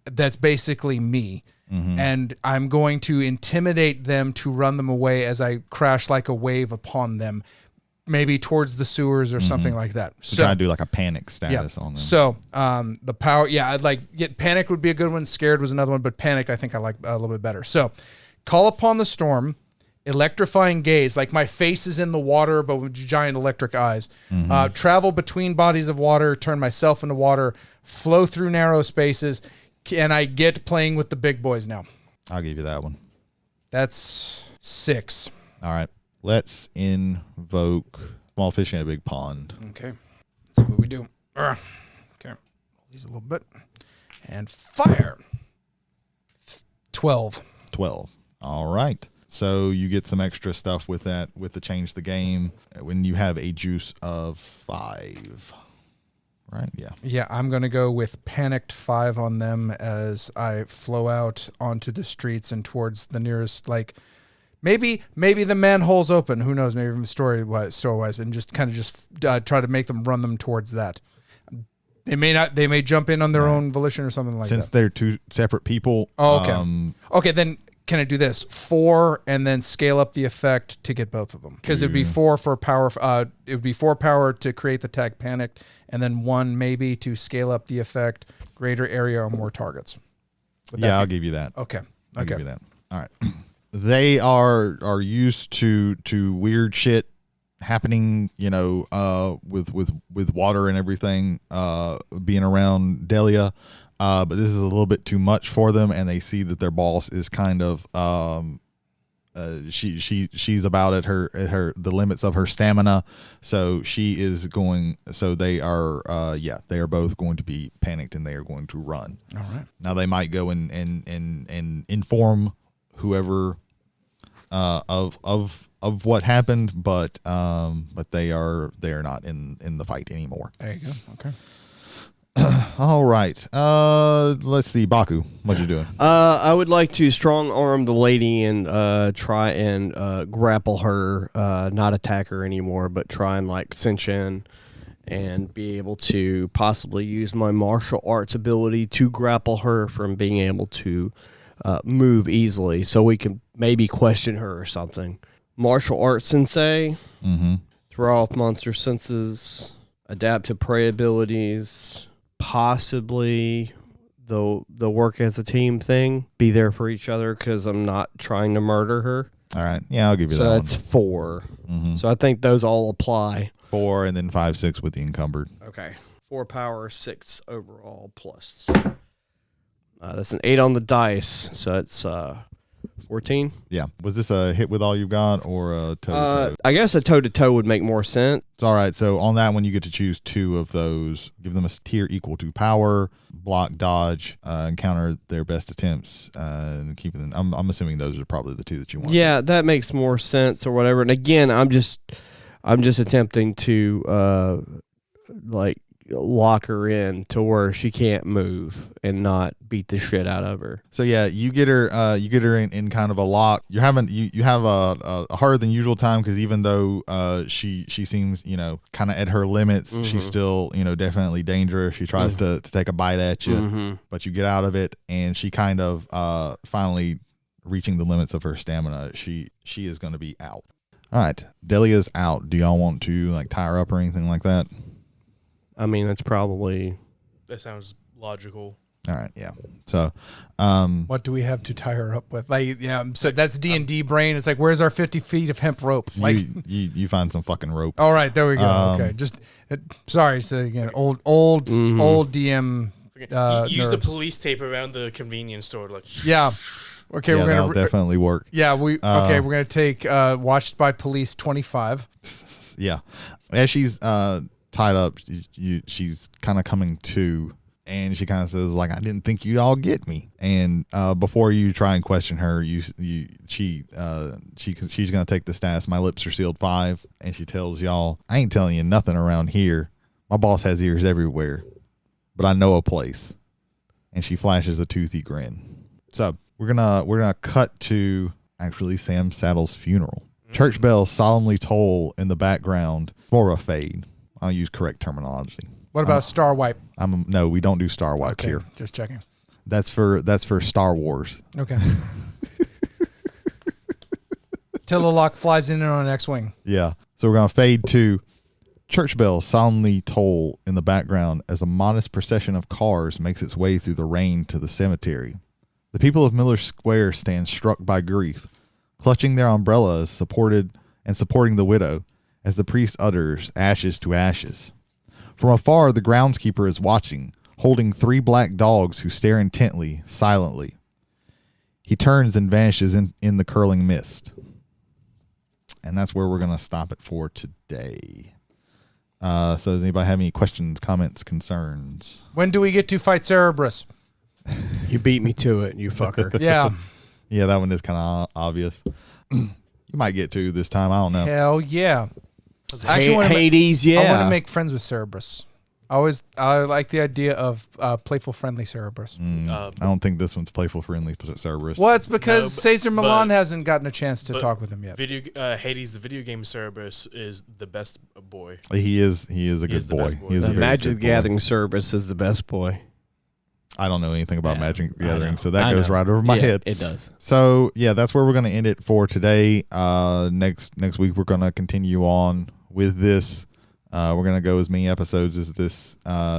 D: that's basically me. Mm-hmm. And I'm going to intimidate them to run them away as I crash like a wave upon them, maybe towards the sewers or something like that.
B: So try to do like a panic status on them.
D: So the power, I'd panic would be a good one. Scared was another one, but panic I think I like a little bit better. So call upon the storm, electrifying gaze, like my face is in the water, but with giant electric eyes. Mm-hmm. Travel between bodies of water, turn myself into water, flow through narrow spaces. And I get playing with the big boys now.
B: I'll give you that one.
D: That's 6.
B: All right. Let's invoke small fish in a big pond.
D: Okay. That's what we do. Use a little bit. And fire. 12.
B: 12. All right. So you get some extra stuff with that, with the change the game, when you have a juice of 5. Right? Yeah.
D: Yeah, I'm going to go with panicked 5 on them as I flow out onto the streets and towards the nearest, like, maybe the manhole's open. Who knows? Maybe from store-wise, and just kind of try to make them run them towards that. They may jump in on their own volition or something like that.
B: Since they're two separate people.
D: Oh, okay. Okay, then can I do this? 4 and then scale up the effect to get both of them? Because it'd be 4 for power. It would be 4 power to create the tag panicked, and then 1 maybe to scale up the effect, greater area or more targets.
B: I'll give you that.
D: Okay.
B: I'll give you that. All right. They are used to weird shit happening, with water and everything, being around Delia. But this is a little bit too much for them, and they see that their boss is kind of she's about at the limits of her stamina, so she is going. So they are they are both going to be panicked, and they are going to run.
D: All right.
B: Now they might go and inform whoever of what happened, but they are not in the fight anymore.
D: There you go. Okay.
B: All right. Let's see, Baku, what you doing?
E: I would like to strong arm the lady and try and grapple her, not attack her anymore, but try and like cinch in and be able to possibly use my martial arts ability to grapple her from being able to move easily, so we can maybe question her or something. Martial arts sensei, throw off monster senses, adapt to prey abilities. Possibly the work as a team thing, be there for each other because I'm not trying to murder her.
B: All right, yeah, I'll give you that.
E: So that's 4. So I think those all apply.
B: 4 and then 5, 6 with the encumbered.
E: Okay, 4 power, 6 overall plus. That's an 8 on the dice, so it's 14.
B: Yeah. Was this a hit with all you've got or a toe-to-toe?
E: I guess a toe-to-toe would make more sense.
B: It's all right. So on that one, you get to choose 2 of those. Give them a tier equal to power, block, dodge, and counter their best attempts. And keep them. I'm assuming those are probably the 2 that you want.
E: Yeah, that makes more sense or whatever. And again, I'm just attempting to lock her in to where she can't move and not beat the shit out of her.
B: So yeah, you get her in kind of a lock. You have a harder than usual time, because even though she seems kind of at her limits, she's still definitely dangerous. She tries to take a bite at you, but you get out of it, and she kind of finally reaching the limits of her stamina. She is going to be out. All right, Delia's out. Do y'all want to tie her up or anything like that?
E: I mean, that's probably...
C: That sounds logical.
B: All right, yeah. So,
D: what do we have to tie her up with? So that's D&D brain. It's like, where's our 50 feet of hemp rope?
B: You find some fucking rope.
D: All right, there we go. Okay, sorry. So again, old DM.
C: Use the police tape around the convenience store.
D: Yeah. Okay,
B: yeah,
D: we're gonna
B: that'll definitely work.
D: Yeah, we're gonna take Watched by Police 25.
B: Yeah, as she's tied up, she's kind of coming to, and she kind of says I didn't think you'd all get me. And before you try and question her, she's gonna take the stats. My lips are sealed 5, and she tells y'all, I ain't telling you nothing around here. My boss has ears everywhere, but I know a place. And she flashes a toothy grin. So we're gonna cut to actually Sam Saddle's funeral. Church bells solemnly toll in the background. More of a fade. I'll use correct terminology.
D: What about Star Wipe?
B: No, we don't do Star Wipes here.
D: Just checking.
B: That's for Star Wars.
D: Okay. Till the lock flies in on an X-wing.
B: Yeah. So we're gonna fade to church bells solemnly toll in the background as a modest procession of cars makes its way through the rain to the cemetery. The people of Miller Square stand struck by grief, clutching their umbrellas, supporting the widow, as the priest utters, ashes to ashes. From afar, the groundskeeper is watching, holding 3 black dogs who stare intently, silently. He turns and vanishes in the curling mist. And that's where we're going to stop it for today. So does anybody have any questions, comments, concerns?
D: When do we get to fight Cerberus?
E: You beat me to it, you fucker.
D: Yeah.
B: Yeah, that one is kind of obvious. You might get to this time. I don't know.
D: Hell yeah. I actually wanna
E: Hades,
D: I want
E: yeah.
D: to make friends with Cerberus. I like the idea of playful, friendly Cerberus.
B: I don't think this one's playful, friendly Cerberus.
D: Well, it's because
C: No,
D: Caesar Milan
C: but-
D: hasn't gotten a chance to
C: but
D: talk with him yet.
C: Hades, the video game Cerberus, is the best boy.
B: He is a good
C: is the
B: boy.
C: best boy.
B: He is a
E: The
B: very
E: Magic
B: good
E: the
B: boy.
E: Gathering Cerberus is the best boy.
B: I don't know anything about
E: Yeah,
B: Magic the
E: I
B: Gathering,
E: know.
B: so that
E: I
B: goes
E: know.
B: right over my
E: Yeah,
B: head.
E: It does.
B: So yeah, that's where we're going to end it for today. Next week we're going to continue on with this. We're going to go as many episodes as this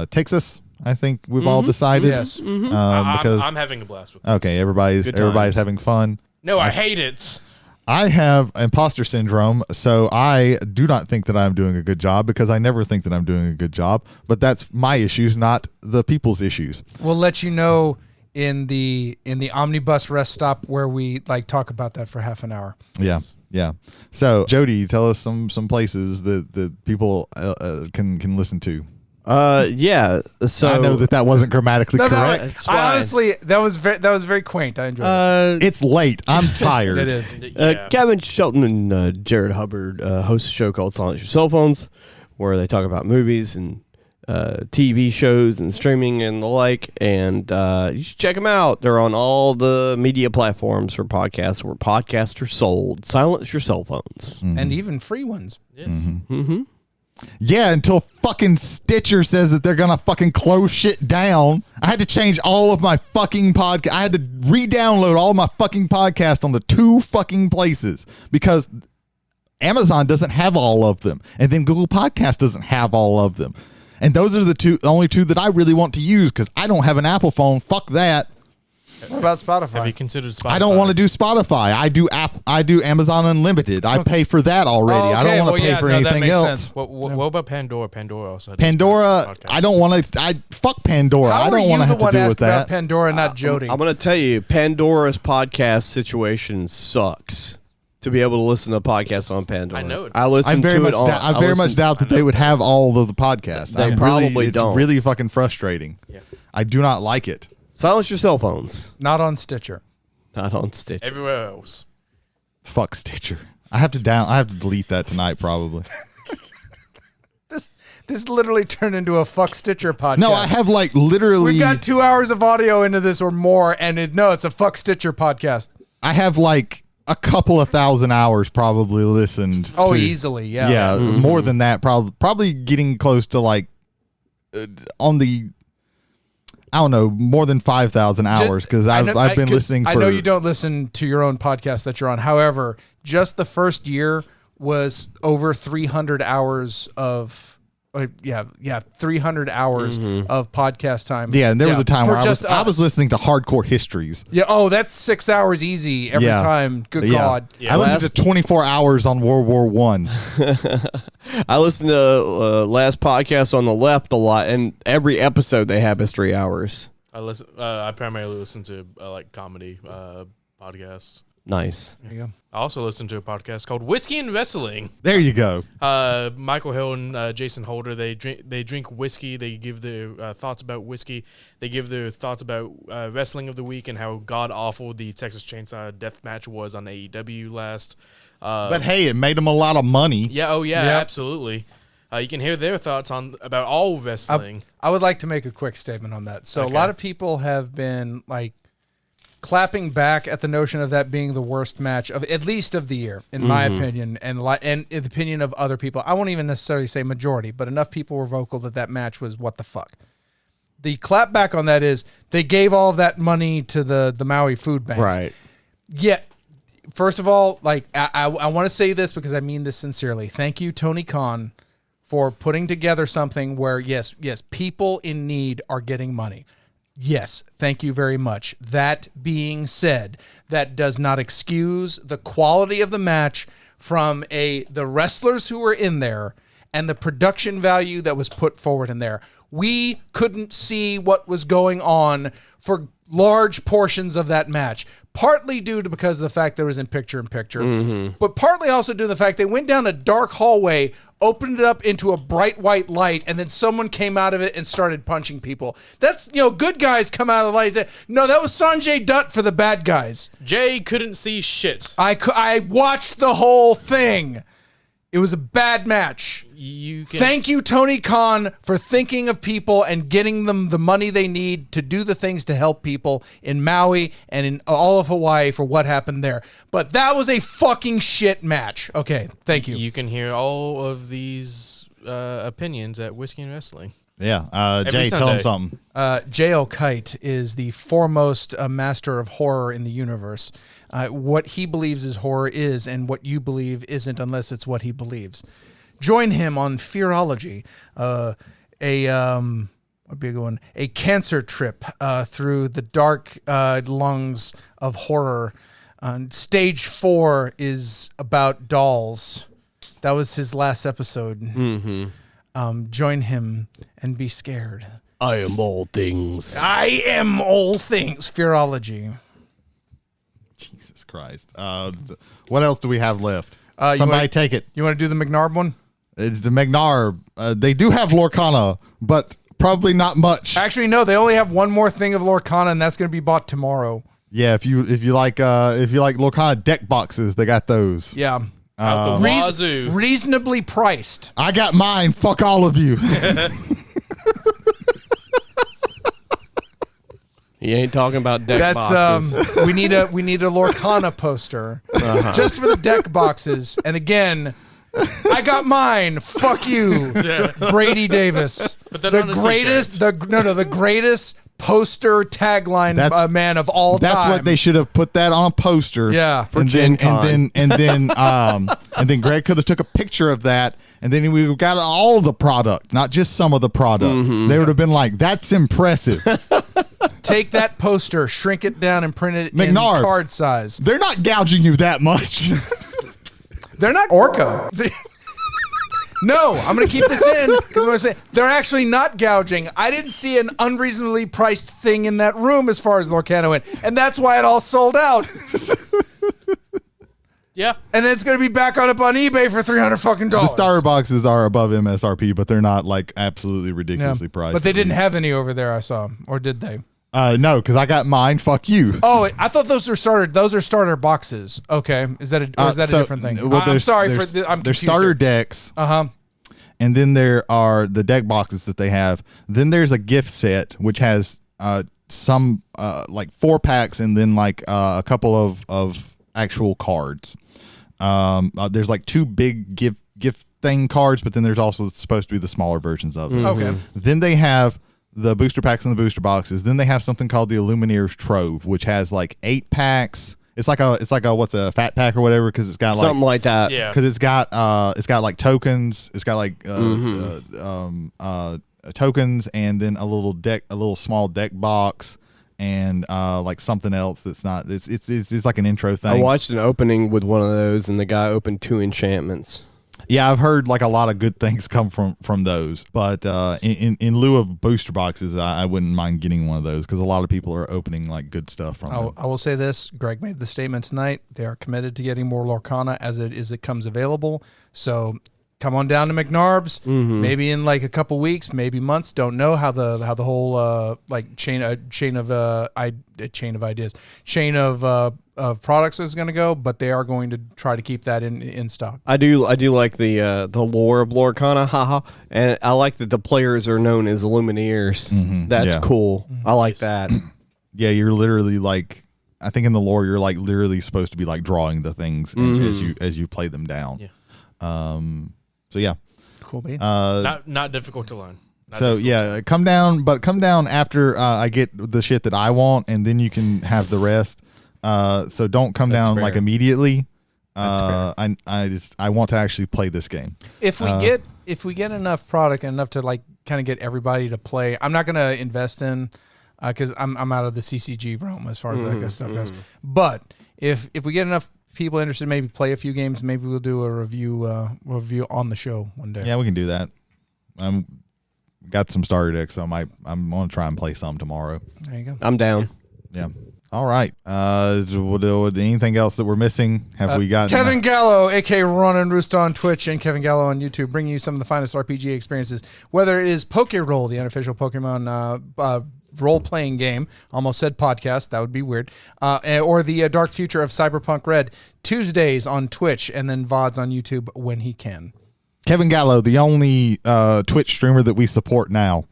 B: takes us. I think we've all decided.
D: Yes.
B: Because
C: I'm having a blast with it.
B: okay, everybody's
E: Good times.
B: having fun.
C: No, I hate it.
B: I have imposter syndrome, so I do not think that I'm doing a good job because I never think that I'm doing a good job. But that's my issues, not the people's issues.
D: We'll let you know in the omnibus rest stop where we talk about that for half an hour.
B: Yeah. So Jody, tell us some places that people can listen to.
E: Yeah. So
B: I know that wasn't grammatically correct.
E: It's
D: I
E: fine.
D: honestly, that was very quaint. I enjoyed it.
B: It's late. I'm tired.
D: It is.
E: Kevin Shelton and Jared Hubbard host a show called Silence Your Cell Phones, where they talk about movies and TV shows and streaming and the like. And you should check them out. They're on all the media platforms for podcasts where podcasts are sold. Silence your cell phones.
D: And even free ones.
C: Yes.
B: Yeah, until fucking Stitcher says that they're gonna fucking close shit down. I had to change all of my fucking podcast. I had to re-download all my fucking podcasts on the 2 fucking places because Amazon doesn't have all of them, and then Google Podcast doesn't have all of them. And those are the only two that I really want to use because I don't have an Apple phone. Fuck that.
D: What about Spotify?
C: Have you considered Spotify?
B: I don't want to do Spotify. I do Amazon Unlimited. I pay for that already.
D: Oh,
B: I don't
D: okay.
B: want to
D: Well,
B: pay for
D: that
B: anything
D: makes
B: else.
D: sense.
C: What about Pandora? Pandora also. Has
B: Pandora,
C: podcasts.
B: I don't want to. Fuck Pandora.
D: How
B: I
D: are
B: don't
D: you
B: want to
D: the
B: have to
D: one
B: do
D: asked
B: with
D: about
B: that.
D: Pandora, not Jody?
E: I'm going to tell you, Pandora's podcast situation sucks. To be able to listen to a podcast on Pandora,
C: I know it
E: I
C: does.
E: listen
B: I very
E: to
B: much,
E: it on.
B: I very much doubt that they would have all of the podcasts.
E: They
B: I
E: probably
B: it's
E: don't.
B: really fucking frustrating.
C: Yeah.
B: I do not like it.
E: Silence your cell phones.
D: Not on Stitcher.
E: Not on Stitch.
C: Everywhere else.
B: Fuck Stitcher. I have to delete that tonight probably.
D: This literally turned into a fuck Stitcher podcast.
B: No, I have literally.
D: We've got 2 hours of audio into this or more, and it's a fuck Stitcher podcast.
B: I have a couple of thousand hours probably listened.
D: Oh,
B: to,
D: easily, yeah.
B: Yeah, more than that. Probably getting close to on the. I don't know, more than 5,000 hours because I've been listening for.
D: I know you don't listen to your own podcast that you're on. However, just the first year was over 300 hours of. 300 hours of podcast time.
B: Yeah, and there was a time
D: for
B: where
D: just
B: I was
D: us.
B: listening to Hardcore Histories.
D: Yeah. Oh, that's 6 hours easy every time. Good God.
C: Yeah,
B: I listened to 24 hours on World War One.
E: I listen to last podcast on the left a lot, and every episode they have is 3 hours.
C: I primarily listen to comedy podcasts.
E: Nice.
D: There you go.
C: I also listen to a podcast called Whiskey and Wrestling.
B: There you go.
C: Michael Hill and Jason Holder, they drink whiskey. They give their thoughts about whiskey. They give their thoughts about wrestling of the week and how god awful the Texas Chainsaw Death Match was on AEW last.
B: But hey, it made them a lot of money.
C: Yeah, oh yeah,
D: Yep.
C: absolutely. You can hear their thoughts about all wrestling.
D: I would like to make a quick statement on that. So
C: Okay.
D: a lot of people have been clapping back at the notion of that being the worst match of at least of the year, in my opinion, and in the opinion of other people. I won't even necessarily say majority, but enough people were vocal that match was what the fuck. The clap back on that is they gave all of that money to the Maui food banks.
E: Right.
D: Yeah. First of all, I want to say this because I mean this sincerely. Thank you, Tony Khan, for putting together something where yes, people in need are getting money. Yes, thank you very much. That being said, that does not excuse the quality of the match from the wrestlers who were in there and the production value that was put forward in there. We couldn't see what was going on for large portions of that match. Partly due to because of the fact that it was in picture-in-picture, but partly also due to the fact they went down a dark hallway, opened it up into a bright white light, and then someone came out of it and started punching people. That's, good guys come out of the light. No, that was Sanjay Dutt for the bad guys.
C: Jay couldn't see shit.
D: I watched the whole thing. It was a bad match. Thank you, Tony Khan, for thinking of people and getting them the money they need to do the things to help people in Maui and in all of Hawaii for what happened there. But that was a fucking shit match. Okay, thank you.
C: You can hear all of these opinions at Whiskey and Wrestling.
B: Yeah. Jay, tell him something.
D: J.O. Kite is the foremost master of horror in the universe. What he believes is horror is, and what you believe isn't unless it's what he believes. Join him on Fearology, a cancer trip through the dark lungs of horror. Stage 4 is about dolls. That was his last episode. Join him and be scared.
E: I am all things.
D: I am all things. Fearology.
B: Jesus Christ. What else do we have left?
D: Somebody
B: take it.
D: You want to do the McNarb one?
B: It's the McNarb. They do have Lorcana, but probably not much.
D: Actually, no. They only have one more thing of Lorcana, and that's going to be bought tomorrow.
B: Yeah, if you like Lorcana deck boxes, they got those.
D: Yeah.
C: Out the wazoo.
D: Reasonably priced.
B: I got mine. Fuck all of you.
E: He ain't talking about deck boxes.
D: We need a Lorcana poster just for the deck boxes. And again, I got mine. Fuck you, Brady Davis.
C: Put that on a t-shirt.
D: The greatest poster tagline man of all time.
B: That's what they should have put that on a poster.
D: Yeah,
E: for Gen Con.
B: And then Greg could have took a picture of that, and then we got all the product, not just some of the product. They would have been like, "That's impressive."
D: Take that poster, shrink it down, and print it
B: McNarb,
D: in card size.
B: They're not gouging you that much.
D: They're not Orco. No, I'm going to keep this in because I'm going to say they're actually not gouging. I didn't see an unreasonably priced thing in that room as far as Lorcana went, and that's why it all sold out.
C: Yeah,
D: and then it's going to be back up on eBay for $300 fucking dollars.
B: The starter boxes are above MSRP, but they're not like absolutely ridiculously priced.
D: But they didn't have any over there. I saw, or did they?
B: No, because I got mine. Fuck you.
D: Oh, I thought those were starter. Those are starter boxes. Okay, is that a different thing?
B: Well,
D: I'm sorry
B: there's,
D: for. I'm
B: there's
D: confused
B: starter
D: here.
B: decks.
D: And
B: then there are the deck boxes that they have. Then there's a gift set which has some like 4 packs and then like a couple of actual cards. There's like 2 big gift thing cards, but then there's also supposed to be the smaller versions of them.
D: Okay.
B: Then they have the booster packs and the booster boxes. Then they have something called the Illumineers Trove, which has like 8 packs. It's like a what's a fat pack or whatever, because it's got like
E: something like that.
C: Yeah.
B: Because it's got like tokens. It's got like tokens, and then a little small deck box, and like something else that's not. It's like an intro thing.
E: I watched an opening with one of those, and the guy opened 2 enchantments.
B: Yeah, I've heard like a lot of good things come from those, but in lieu of booster boxes, I wouldn't mind getting one of those because a lot of people are opening like good stuff from them.
D: I will say this: Greg made the statement tonight. They are committed to getting more Lorcana as it comes available. So come on down to McNarb's. Maybe in like a couple weeks, maybe months. Don't know how the whole like chain of products is going to go, but they are going to try to keep that in stock.
E: I do like the lore of Lorcana, haha, and I like that the players are known as Lumineers. That's cool. I like that.
B: Yeah, you're literally like, I think in the lore you're like literally supposed to be like drawing the things as you play them down.
C: Yeah.
B: So yeah,
D: cool beans.
C: Not difficult to learn.
B: Come down after I get the shit that I want, and then you can have the rest. So don't come down
E: fair.
B: like immediately.
E: That's fair.
B: I want to actually play this game.
D: If we get enough product and enough to like kind of get everybody to play, I'm not going to invest in because I'm out of the CCG realm as far as that kind of stuff goes. But if we get enough people interested, maybe play a few games, maybe we'll do a review on the show one day.
B: Yeah, we can do that. Got some starter decks, so I'm going to try and play some tomorrow.
D: There you go.
E: I'm down.
B: Yeah. All right. Anything else that we're missing? Have we got
D: Kevin Gallo, aka Ronan Roost on Twitch, and Kevin Gallo on YouTube, bringing you some of the finest RPG experiences. Whether it is Pokeroll, the unofficial Pokemon role-playing game, almost said podcast, that would be weird, or the Dark Future of Cyberpunk Red, Tuesdays on Twitch, and then VODs on YouTube when he can.
B: Kevin Gallo, the only Twitch streamer that we support now.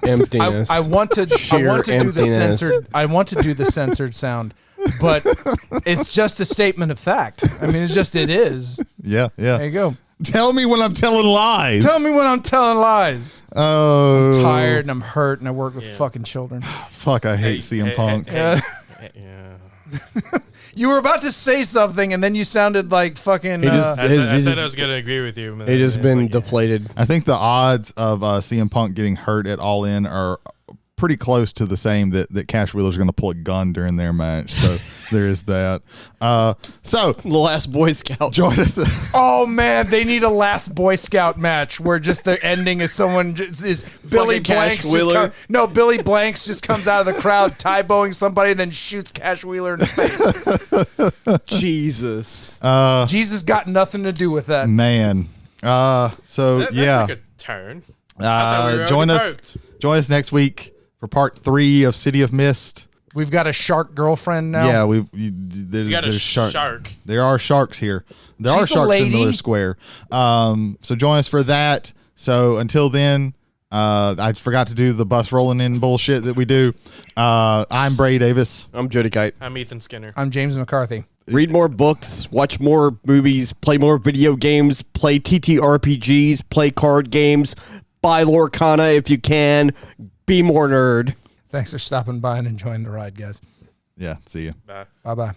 E: Emptiness.
D: I want to do the
E: emptiness.
D: censored. I want to do the censored sound, but it's just a statement of fact. I mean, it is.
B: Yeah.
D: There you go.
B: Tell me when I'm telling lies.
D: Tell me when I'm telling lies.
B: Oh,
D: I'm tired and I'm hurt and I work with fucking children.
B: Fuck! I hate CM Punk.
C: Yeah.
D: You were about to say something and then you sounded like fucking.
C: I said I was going to agree with you.
E: He just been deflated.
B: I think the odds of CM Punk getting hurt at All In are pretty close to the same that Cash Wheeler's going to pull a gun during their match. So there is that. So
E: The Last Boy Scout.
B: join us.
D: Oh man, they need a last Boy Scout match where just the ending is someone is Billy
E: Fucking Cash
D: Blanks.
E: Wheeler.
D: Billy Blanks just comes out of the crowd, tie-bowing somebody, and then shoots Cash Wheeler in the face.
E: Jesus.
D: Jesus got nothing to do with that.
B: Man. So
C: That
B: yeah.
C: took a turn. I thought we were
B: Join
C: already
B: us.
C: parked.
B: Join us next week for part 3 of City of Mist.
D: We've got a shark girlfriend now.
B: Yeah,
C: You got a
B: there's
C: shark.
B: There are sharks here. There are
D: She's a
B: sharks in
D: lady.
B: Miller Square. So join us for that. So until then, I forgot to do the bus rolling in bullshit that we do. I'm Brady Davis.
E: I'm Jody Kite.
C: I'm Ethan Skinner.
D: I'm James McCarthy.
E: Read more books, watch more movies, play more video games, play TTRPGs, play card games, buy Lorcana if you can, be more nerd.
D: Thanks for stopping by and enjoying the ride, guys.
B: Yeah, see you.
C: Bye.
D: Bye-bye.